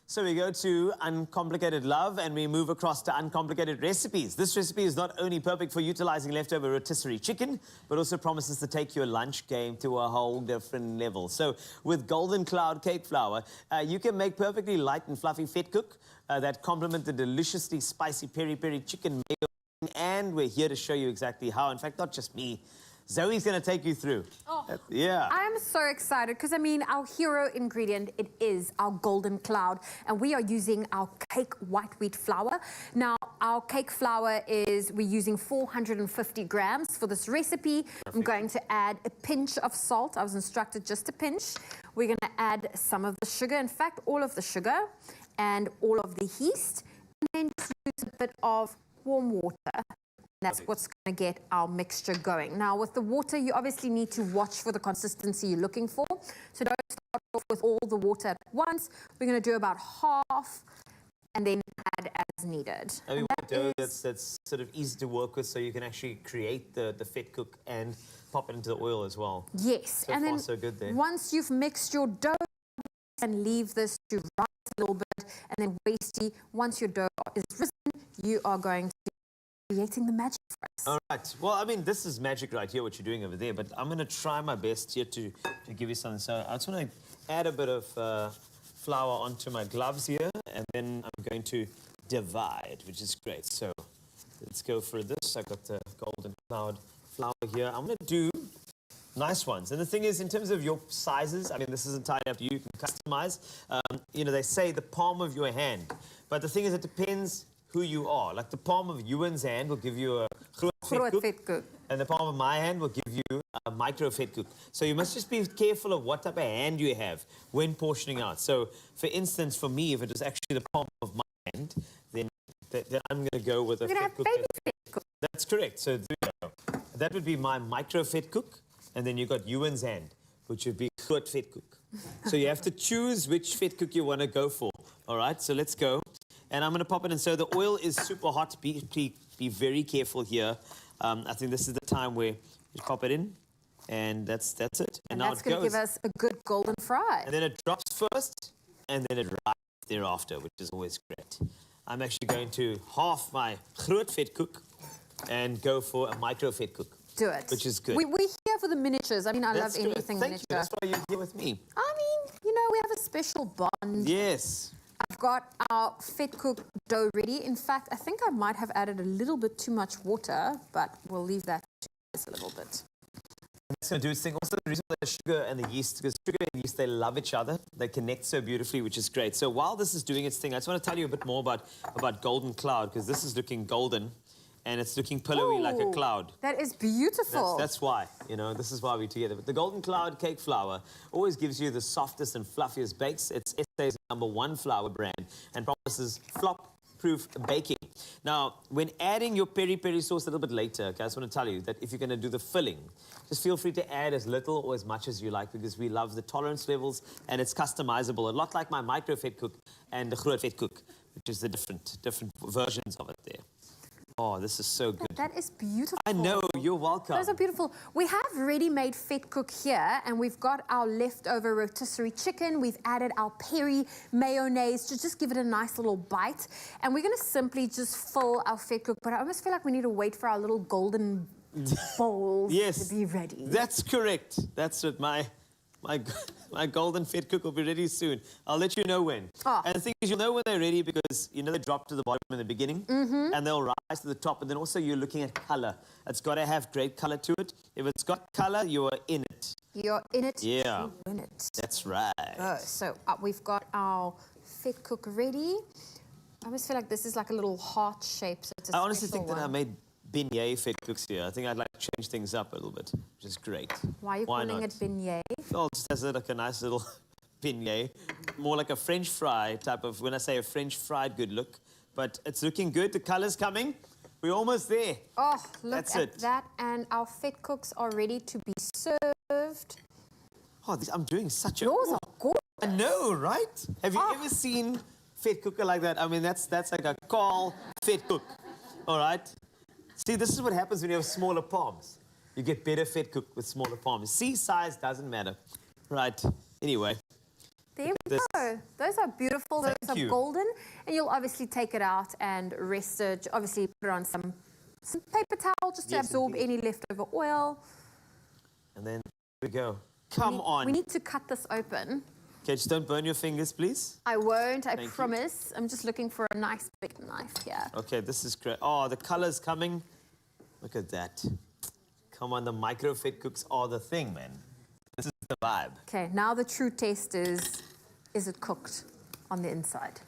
So we go to Uncomplicated Love and we move across to Uncomplicated Recipes. This recipe is not only perfect for utilizing leftover rotisserie chicken, but also promises to take your lunch game to a whole different level. So with Golden Cloud cake flour, you can make perfectly light and fluffy fat cook that complement the deliciously spicy peri-peri chicken mayo. And we're here to show you exactly how. In fact, not just me. Zoe's going to take you through. Yeah. I'm so excited because, I mean, our hero ingredient, it is our Golden Cloud, and we are using our cake white wheat flour. Now, our cake flour is, we're using 450 grams for this recipe. Perfect. I'm going to add a pinch of salt. I was instructed just a pinch. We're going to add some of the sugar, in fact, all of the sugar and all of the yeast, and then just use a bit of warm water. That's what's going to get our mixture going. Now, with the water, you obviously need to watch for the consistency you're looking for. So don't start off with all the water at once. We're going to do about half and then add as needed. And we want dough that's sort of easy to work with, so you can actually create the fat cook and pop it into the oil as well. Yes. So and far, then so good there. Once you've mixed your dough, and leave this to rise a little bit, and then wasty. Once your dough is risen, you are going to creating the magic for us. All right. Well, I mean, this is magic right here, what you're doing over there, but I'm going to try my best here to give you something. So I just want to add a bit of flour onto my gloves here, and then I'm going to divide, which is great. So let's go for this. I've got the Golden Cloud flour here. I'm going to do nice ones. And the thing is, in terms of your sizes, I mean, this is entirely up to you. You can customize. You know, they say the palm of your hand. But the thing is, it depends who you are. Like the palm of Ewan's hand will give you a groot vet cook, and the palm of my hand will give you a micro vet cook. So you must just be careful of what type of hand you have when portioning out. So, for instance, for me, if it was actually the palm of my hand, then I'm going to go with a vet cook. That's correct. So there you go. That would be my micro vet cook, and then you've got Ewan's hand, which would be groot vet cook. So you have to choose which vet cook you want to go for. All right, so let's go. And I'm going to pop it in. So the oil is super hot. Be very careful here. I think this is the time where you pop it in, and that's it. And now that's going to give us a good golden fry. And then it drops first, and then it rises thereafter, which is always great. I'm actually going to half my groot vet cook and go for a micro vet cook. Do it. Which is good. We're here for the miniatures. I mean, I love anything Thank miniature. You. That's why you're here with me. I we have a special bond. Yes. I've got our fed cook dough ready. In fact, I think I might have added a little bit too much water, but we'll leave that to you guys a little bit. That's going to do its thing. Also, the reason for the sugar and the yeast, because sugar and yeast, they love each other. They connect so beautifully, which is great. So while this is doing its thing, I just want to tell you a bit more about Golden Cloud, because this is looking golden, and it's looking pillowy like a Ooh, cloud. That is beautiful. That's why, you know, this is why we're together. But the Golden Cloud cake flour always gives you the softest and fluffiest bakes. It's SA's #1 flour brand and promises flop-proof baking. Now, when adding your peri-peri sauce a little bit later, okay, I just want to tell you that if you're going to do the filling, just feel free to add as little or as much as you like, because we love the tolerance levels and it's customizable. A lot like my micro fed cook and the groot fed cook, which is the different versions of it there. Oh, this is so good. That is beautiful. I know, you're welcome. Those are beautiful. We have ready-made fed cook here, and we've got our leftover rotisserie chicken. We've added our peri mayonnaise to just give it a nice little bite. And we're going to simply just fill our fed cook, but I almost feel like we need to wait for our little golden bowls to be ready. That's correct. That's what my golden fed cook will be ready soon. I'll let you know when. And the thing is, you'll know when they're ready because, you know, they drop to the bottom in the beginning and they'll rise to the top. And then also you're looking at color. It's got to have great color to it. If it's got color, you're in it. You're in it Yeah. to win it. That's right. So we've got our fed cook ready. I almost feel like this is like a little heart shape. So it's a I honestly think special that I one. made beignet fed cooks here. I think I'd like to change things up a little bit, which is great. Why are you calling not? it beignet? Oh, just as like a nice little beignet. More like a French fry type of, when I say a French fried good look. But it's looking good. The color's coming. We're almost there. Oh, look That's at it. that. And our fed cooks are ready to be served. Oh, I'm doing such a... Yours are good. I know, right? Have you ever seen fed cooker like that? I mean, that's like a call fed cook. All right? See, this is what happens when you have smaller palms. You get better fed cook with smaller palms. See, size doesn't matter. Right. Anyway. There we go. Those are beautiful. Those Thank are you. golden. And you'll obviously take it out and rest it. Obviously put it on some paper towel just to Yes, absorb any leftover oil. And then here we go. Come on. We need to cut this open. Okay, just don't burn your fingers, please. I won't, I Thank you. promise. I'm just looking for a nice big knife here. Okay, this is great. Oh, the color's coming. Look at that. Come on, the micro fed cooks are the thing, man. This is the vibe. Okay, now the true test is it cooked on the inside?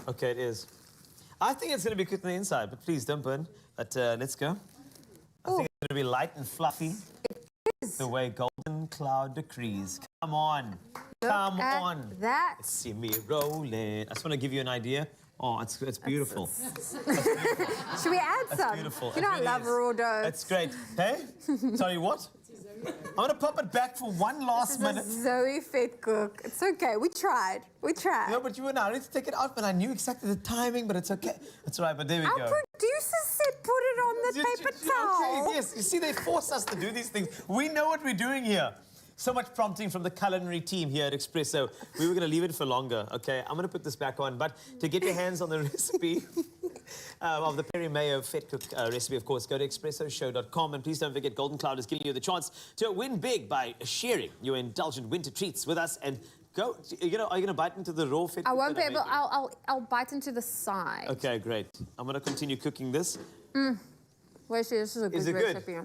Okay, it is. I think it's going to be cooked on the inside, but please don't burn. But let's go. I think it's going to be light and fluffy. It is. The way Golden Cloud decrees. Come on. Come at on. that. See me rolling. I just want to give you an idea. Oh, it's beautiful. Should we add That's some? beautiful. You know, It I really love is. raw dough. It's great. Hey? Sorry, what? I'm going to pop it back for one last minute. This is a Zoe fed cook. It's okay. We tried. We tried. No, but you were not. I need to take it out, but I knew exactly the timing, but it's okay. That's all right, but there we Our go. producer said put it on the paper towel. Okay, yes, you see, they force us to do these things. We know what we're doing here. So much prompting from the culinary team here at Expresso. We were going to leave it for longer, okay? I'm going to put this back on, but to get your hands on the recipe of the Peri Mayo Fed Cook recipe, of course, go to expressoshow.com, and please don't forget Golden Cloud is giving you the chance to win big by sharing your indulgent winter treats with us. And go, are you going to bite into the raw Fed I Cook won't that be able. made? I'll bite into the side. Okay, great. I'm going to continue cooking this. Wait, this is a good Is it good? recipe.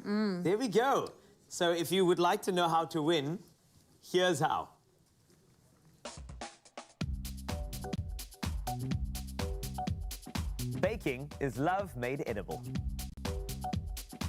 There we go. So if you would like to know how to win, here's how. Baking is love made edible.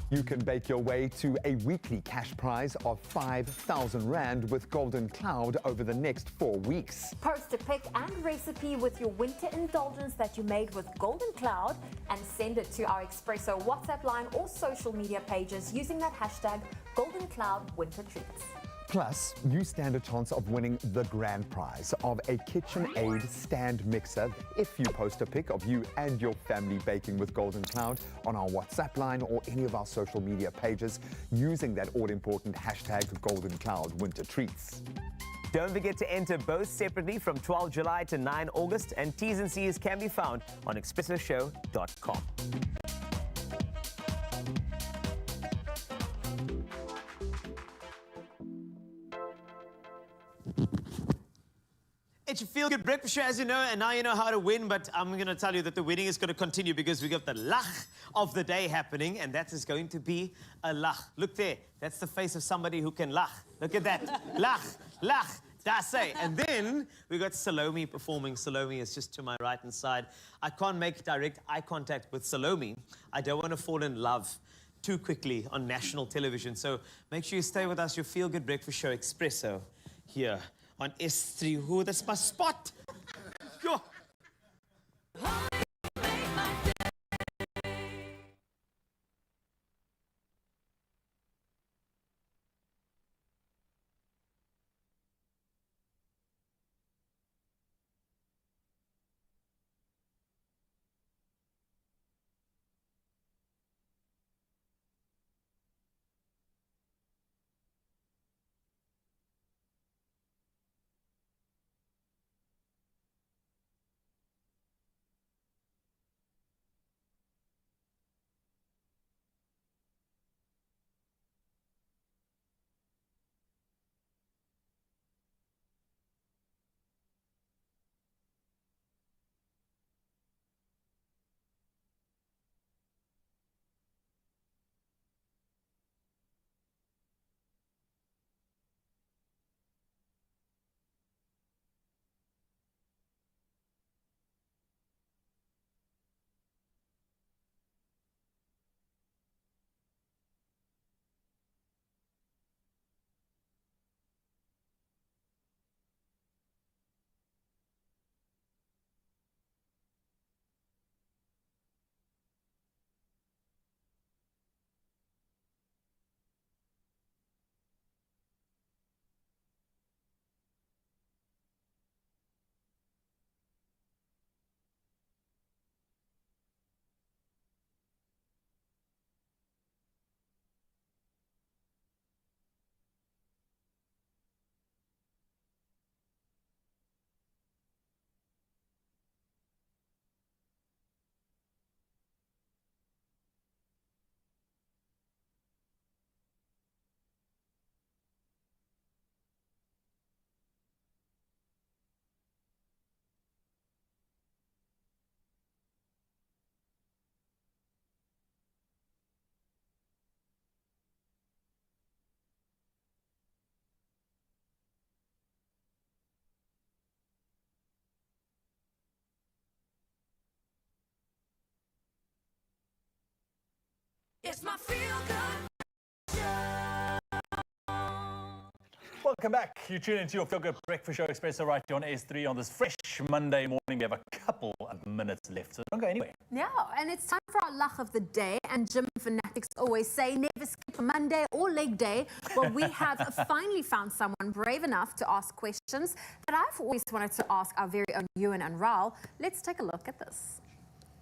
You can bake your way to a weekly cash prize of 5,000 Rand with Golden Cloud over the next 4 weeks. Post a pic and recipe with your winter indulgence that you made with Golden Cloud and send it to our Expresso WhatsApp line or social media pages using that hashtag Golden Cloud Winter Treats. Plus, you stand a chance of winning the grand prize of a KitchenAid stand mixer if you post a pic of you and your family baking with Golden Cloud on our WhatsApp line or any of our social media pages using that all-important hashtag Golden Cloud Winter Treats. Don't forget to enter both separately from 12 July to 9 August, and T's and C's can be found on expressoshow.com. it's your feel-good breakfast show, as you know, and now you know how to win, but I'm going to tell you that the winning is going to continue because we got the lach of the day happening, and that is going to be a lach. Look there. That's the face of somebody who can lach. Look at that. Lach, lach. That's it. And then we got Salome performing. Salome is just to my right-hand side. I can't make direct eye contact with Salome. I don't want to fall in love too quickly on national television. So make sure you stay with us. Your feel-good breakfast show, Expresso, here on S3. Ooh, that's my spot. Yo. It's my feel-good show. Welcome back. You tune into your Feel Good Breakfast Show Expresso right here on S3 on this fresh Monday morning. We have a couple of minutes left, so don't go anywhere. Yeah, and it's time for our lach of the day. And gym fanatics always say never skip a Monday or leg day. Well, we have finally found someone brave enough to ask questions that I've always wanted to ask our very own Ewan and Raul. Let's take a look at this.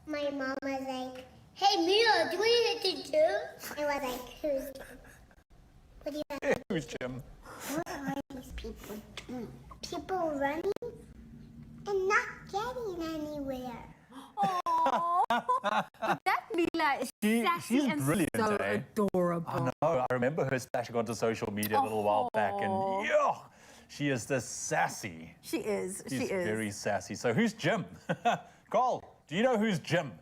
My mom was like, "Hey Mia, do you hit the gym?" I was like, "Who's Jim? What do you have?" Who's Jim? What are these people doing? People running and not getting anywhere. Oh, but that Mila is sassy she's and brilliant, so eh? adorable. I know. I remember her splashing onto social media a little while back, and yeah, she is this sassy. She is. She's she is. very sassy. So who's Jim? Carl, do you know who's Jim?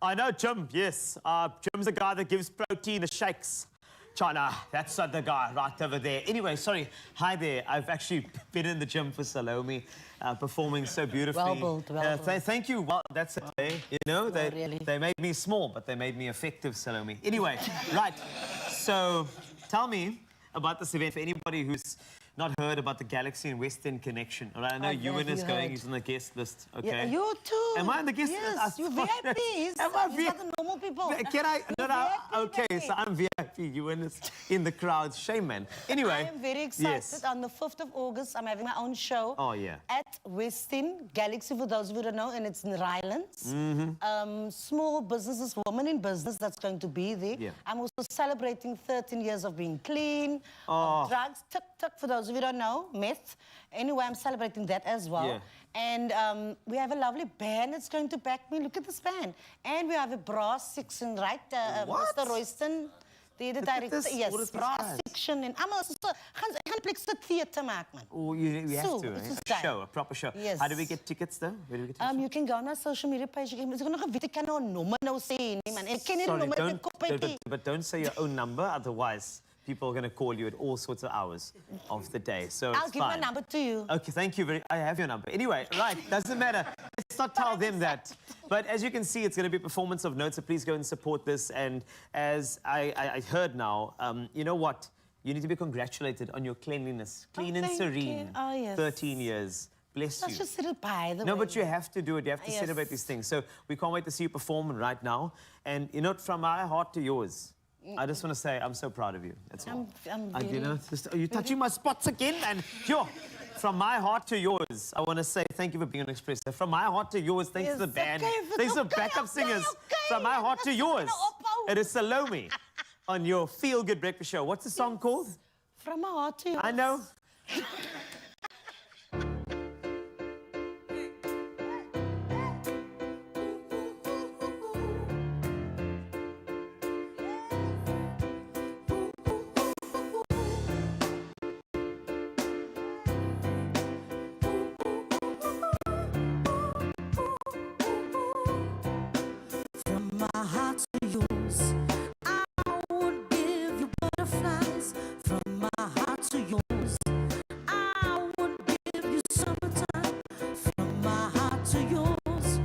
I know Jim, yes. Jim's the guy that gives protein the shakes. China, that's the guy right over there. Anyway, sorry. Hi there. I've actually been in the gym for Salome, performing so beautifully. Well built. Thank you. Well, that's it. You know, they made me small, but they made me effective, Salome. Anyway, right. So, tell me about this event for anybody who's not heard about the Galaxy and Western connection. All right, I know Ewan is going, he's on the guest list, okay? Yeah, you too. Am I on the guest list? Yes, you VIPs. Am I These are the normal people. Can I? You're No, VIP, okay, baby. so I'm VIP. Ewan is in the crowd. Shame, man. Anyway. I am very excited. Yes. On the 5th of August, I'm having my own show. Oh, yeah. At Westin Galaxy, for those of you who don't know, and it's in Rylands. Small businesses, women in business, that's going to be there. Yeah. I'm also celebrating 13 years of being clean, Oh. of drugs, tuk-tuk, for those of you who don't know, meth. Anyway, I'm celebrating that as well. Yeah. And we have a lovely band that's going to back me. Look at this band. And we have a brass section, right? What? Mr. Royston. Die Look at director, this, yes, all this bra bras. section en allemaal. So, gaan plek sit theater maak man. Oh, you have So, to, it's eh? just A that. show, a proper show. Yes. How do we get tickets though? Where do we get tickets? You can go on our social media page. Jy kan nog 'n weet ek kan nou 'n nommer nou sê nie man. Ek ken nie die Sorry, nommer don't, ek kop uit. but don't say your own number, otherwise people are going to call you at all sorts of hours of the day. So I'll it's give my fine. number to you. Okay, thank you. I have your number. Anyway, right, doesn't matter. Let's not tell them that. But as you can see, it's going to be a performance of note, so please go and support this. And as I heard now, you know what? You need to be congratulated on your cleanliness. Clean and thank serene. you. Oh, yes. 13 years. Bless That's you. just little pie. No, but you have to do it. You have to Yes. celebrate these things. So we can't wait to see you perform right now. And, you know, from my heart to yours, I just want to say I'm so proud of you. That's all. You know, you're touching my spots again. And, yo, from my heart to yours, I want to say thank you for being on Expresso. From my heart to yours, thanks to the band. Thanks to the backup singers. From my heart to yours, it is Salome on your Feel Good Breakfast Show. What's the song called? From my heart to yours. I know. From my heart to yours, I would give you butterflies. From my heart to yours, I would give you summertime. From my heart to yours,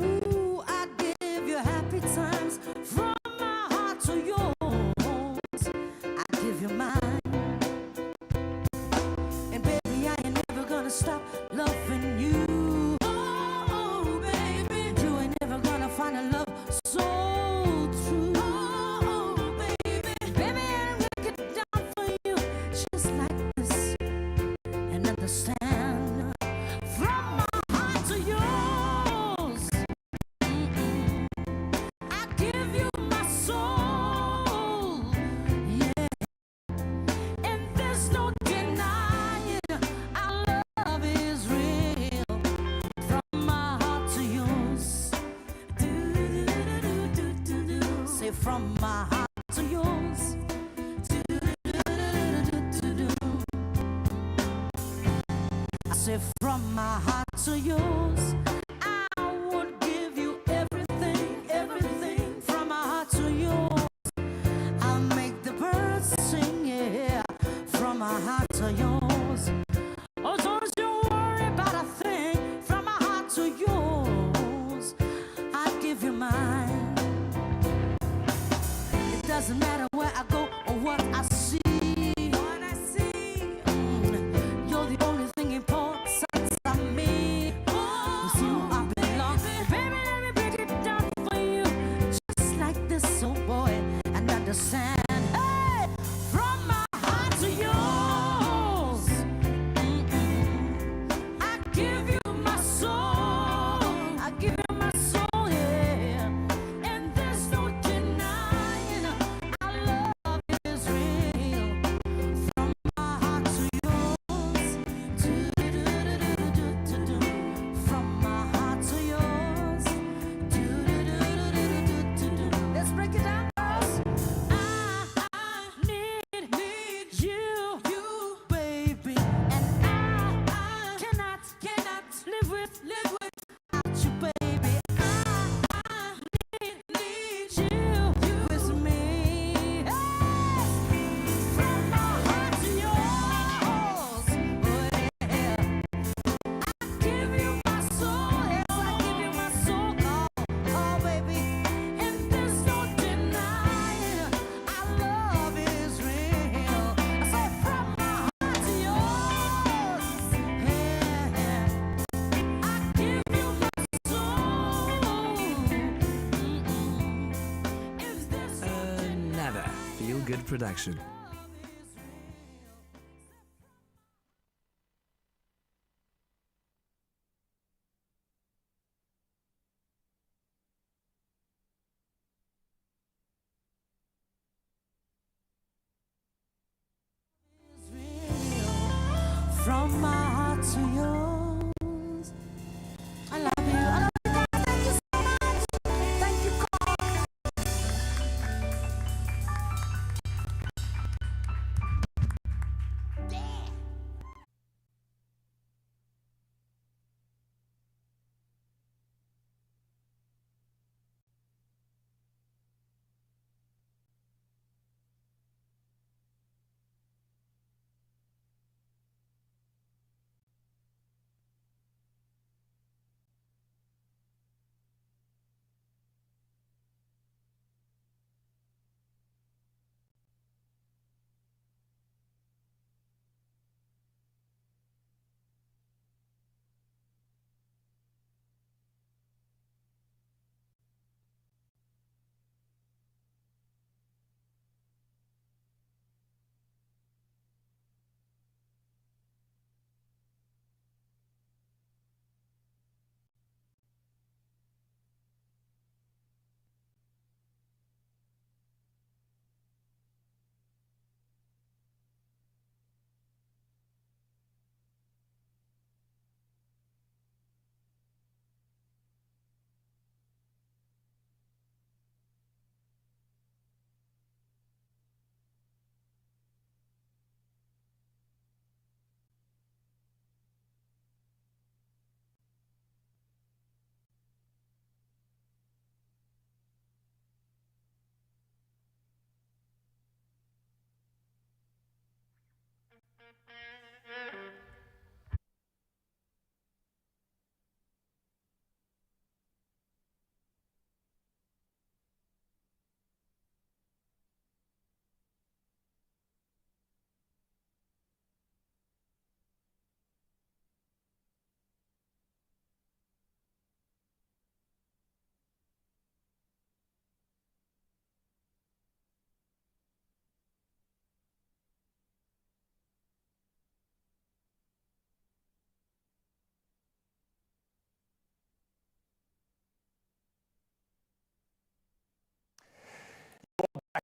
ooh, I'd give you happy times. From my heart to yours, I'd give you mine. And baby, I ain't never gonna stop loving you. Oh, baby, you ain't never gonna find a love so true. Oh, baby, baby, I'm gonna get down for you just like this and understand. From my heart to yours, I give you my soul, yeah. And there's no denying our love is real. From my heart to yours. Say from my heart to yours. I say from my heart to yours. I would give you everything, everything. From my heart to yours. I'll make the birds sing, yeah. From my heart to yours. Oh, don't you worry about a thing. From my heart to yours, I'll give you mine. It doesn't matter where I go or what I see. What I see, you're the only thing important to me. With you I belong. Baby, let me break it down for you, just like this, oh boy, and understand. Hey, from my heart to yours, I give you my soul. I give you my soul, yeah. And there's no denying our love is real. From my heart to yours, do-do-do-do-do-do-do. From my heart to yours, do-do-do-do-do-do-do. Let's break it down, girls. I need you, baby, and I cannot live without you, baby. I need you with me. From my heart to yours, oh yeah. I give you my soul, yes, I give you my soul, oh baby. And there's no denying our love is real. I say from my heart to yours, yeah. I give you my soul. Another Feel Good production. From my heart to yours, I love you. I love you, God. Thank you so much. Thank you, God.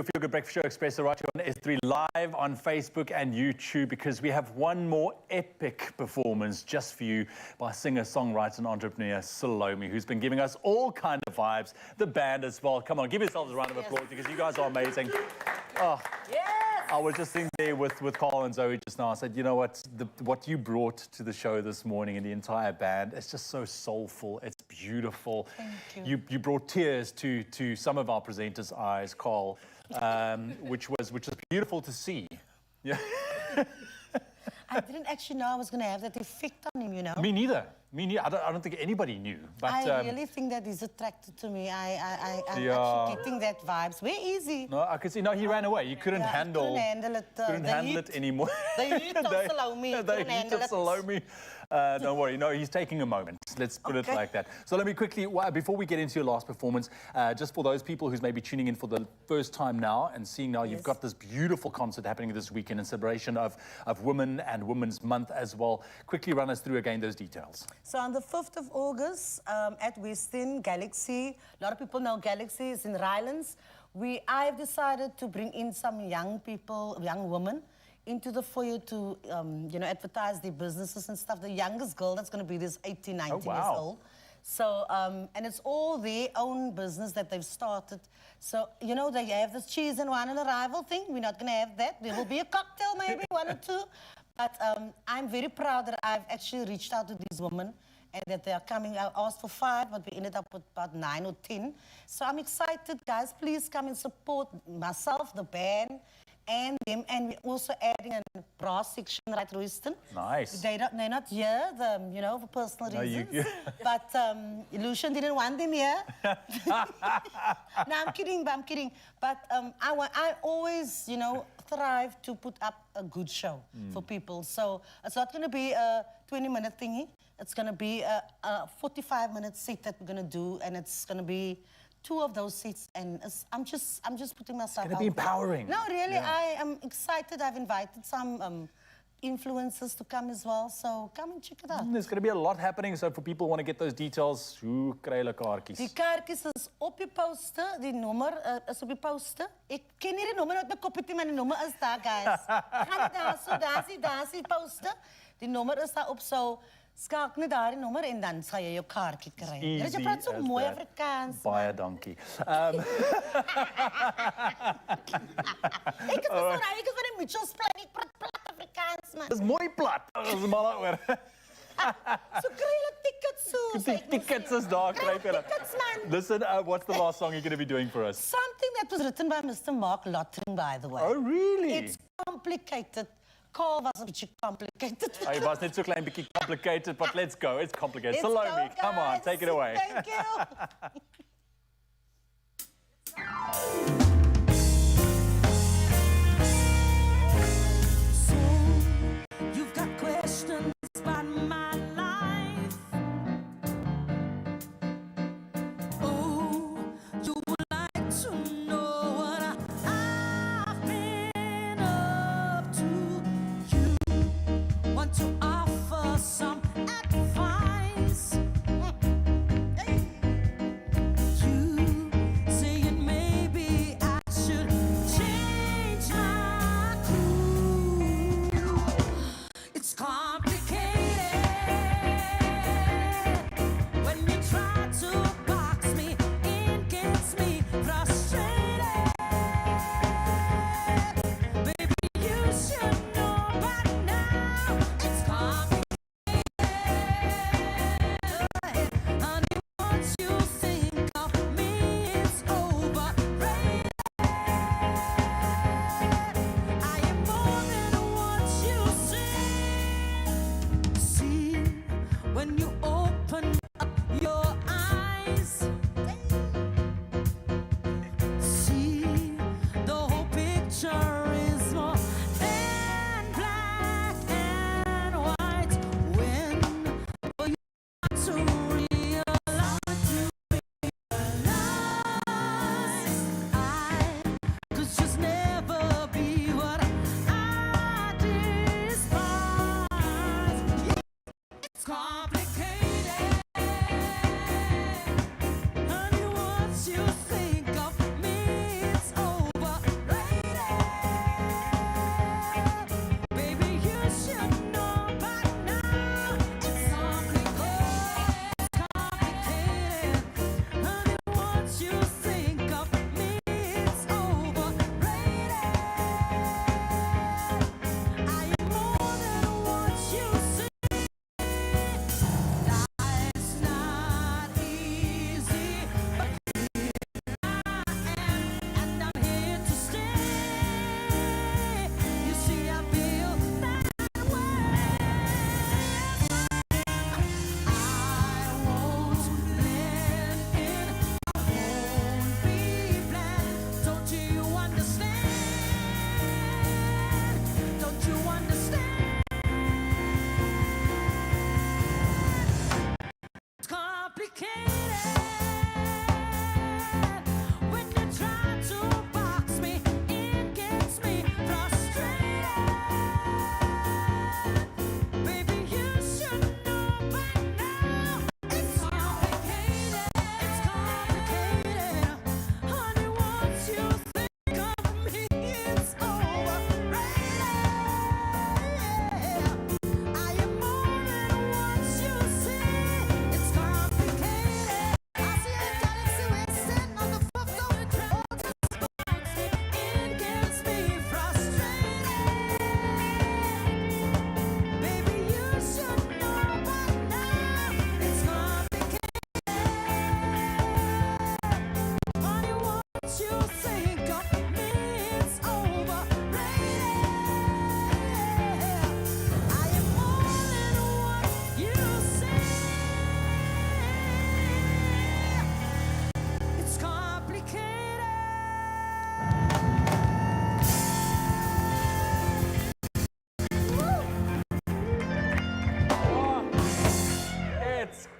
Feel Good Breakfast Show Expresso right here on S3 live on Facebook and YouTube, because we have one more epic performance just for you by singer, songwriter and entrepreneur Salome, who's been giving us all kind of vibes. The band as well. Come on, give yourselves a round of applause because you guys are amazing. Oh, yes. I was just sitting there with Carl and Zoe just now. I said, you know what, what you brought to the show this morning and the entire band, it's just so soulful. It's beautiful. Thank you. You brought tears to some of our presenters' eyes, Carl, which was beautiful to see. Yeah. I didn't actually know I was going to have that effect on him, you know. Me neither. Me neither. I don't think anybody knew. But I really think that he's attracted to me. I'm Yeah. actually getting that vibes. Where is he? No, I could see. No, he ran away. He couldn't handle. Couldn't handle it. Couldn't handle it anymore. The heat of Salome. The Couldn't heat handle of it. Salome. Don't worry. No, he's taking a moment. Let's put it like that. So let me quickly, before we get into your last performance, just for those people who's maybe tuning in for the first time now and seeing now you've got this beautiful concert happening this weekend in celebration of Women and Women's Month as well. Quickly run us through again those details. So on the 5th of August at Westin Galaxy, a lot of people know Galaxy is in Rylands. I've decided to bring in some young people, young women, into the foyer to, you know, advertise their businesses and stuff. The youngest girl that's going to be this 18, 19 years old. So, and it's all their own business that they've started. So, you know, they have this cheese and wine on arrival thing. We're not going to have that. There will be a cocktail, maybe, one or two. But I'm very proud that I've actually reached out to these women and that they are coming. I asked for 5, but we ended up with about 9 or 10. So I'm excited, guys. Please come and support myself, the band, and them. And we're also adding a brass section right at Royston. Nice. They're not here, you know, for personal reasons. But Lucian didn't want them here. No, I'm kidding. But I always, you know, thrive to put up a good show for people. So it's not going to be a 20-minute thingy. It's going to be a 45-minute set that we're going to do, and it's going to be 2 of those seats, and I'm just putting myself out. It's going to be empowering. No, really, I am excited. I've invited some influencers to come as well, so come and check it out. There's going to be a lot happening, so for people who want to get those details, hoe kry hulle kaartjies? Die kaartjies is op die poster, die nommer is op die poster. Ek ken nie die nommer uit my koppie, maar die nommer is daar, guys. Gaan daar is die poster. Die nommer is daar op, so skakel net daar die nommer en dan sal jy jou kaartjie kry. Jy praat so mooi Afrikaans. Baie dankie. Ek is van die Mitchells Plain, ek praat plat Afrikaans, man. Dis mooi plat. Ons is mal daaroor. So kry hulle tickets so. Die tickets is daar, kry hulle. Tickets, man. Listen, what's the last song you're going to be doing for us? Something that was written by Mr. Mark Lottering, by the way. Oh, really? It's complicated. Carl was a bit complicated. Hy was net so klein bietjie complicated, but let's go. It's complicated. Let's Salome, go, come on, guys. take it away. Thank you. You've got questions about my life. Oh, you would like to know what I've been up to. You want to offer some advice. You saying maybe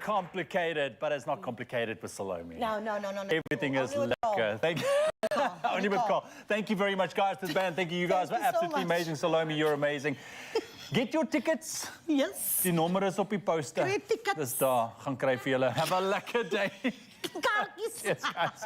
complicated, but it's not complicated with Salome. No. Everything is Only with lekker. Thank you. Only with Carl. Thank you very much, guys, to the band. Thank you. You guys were you so absolutely much. amazing. Salome, you're amazing. Get your tickets. Yes. Die nommer is op die poster. Kry tickets. Dis daar. Gaan kry vir julle. Have a lekker day. Kaartjies. Yes, guys.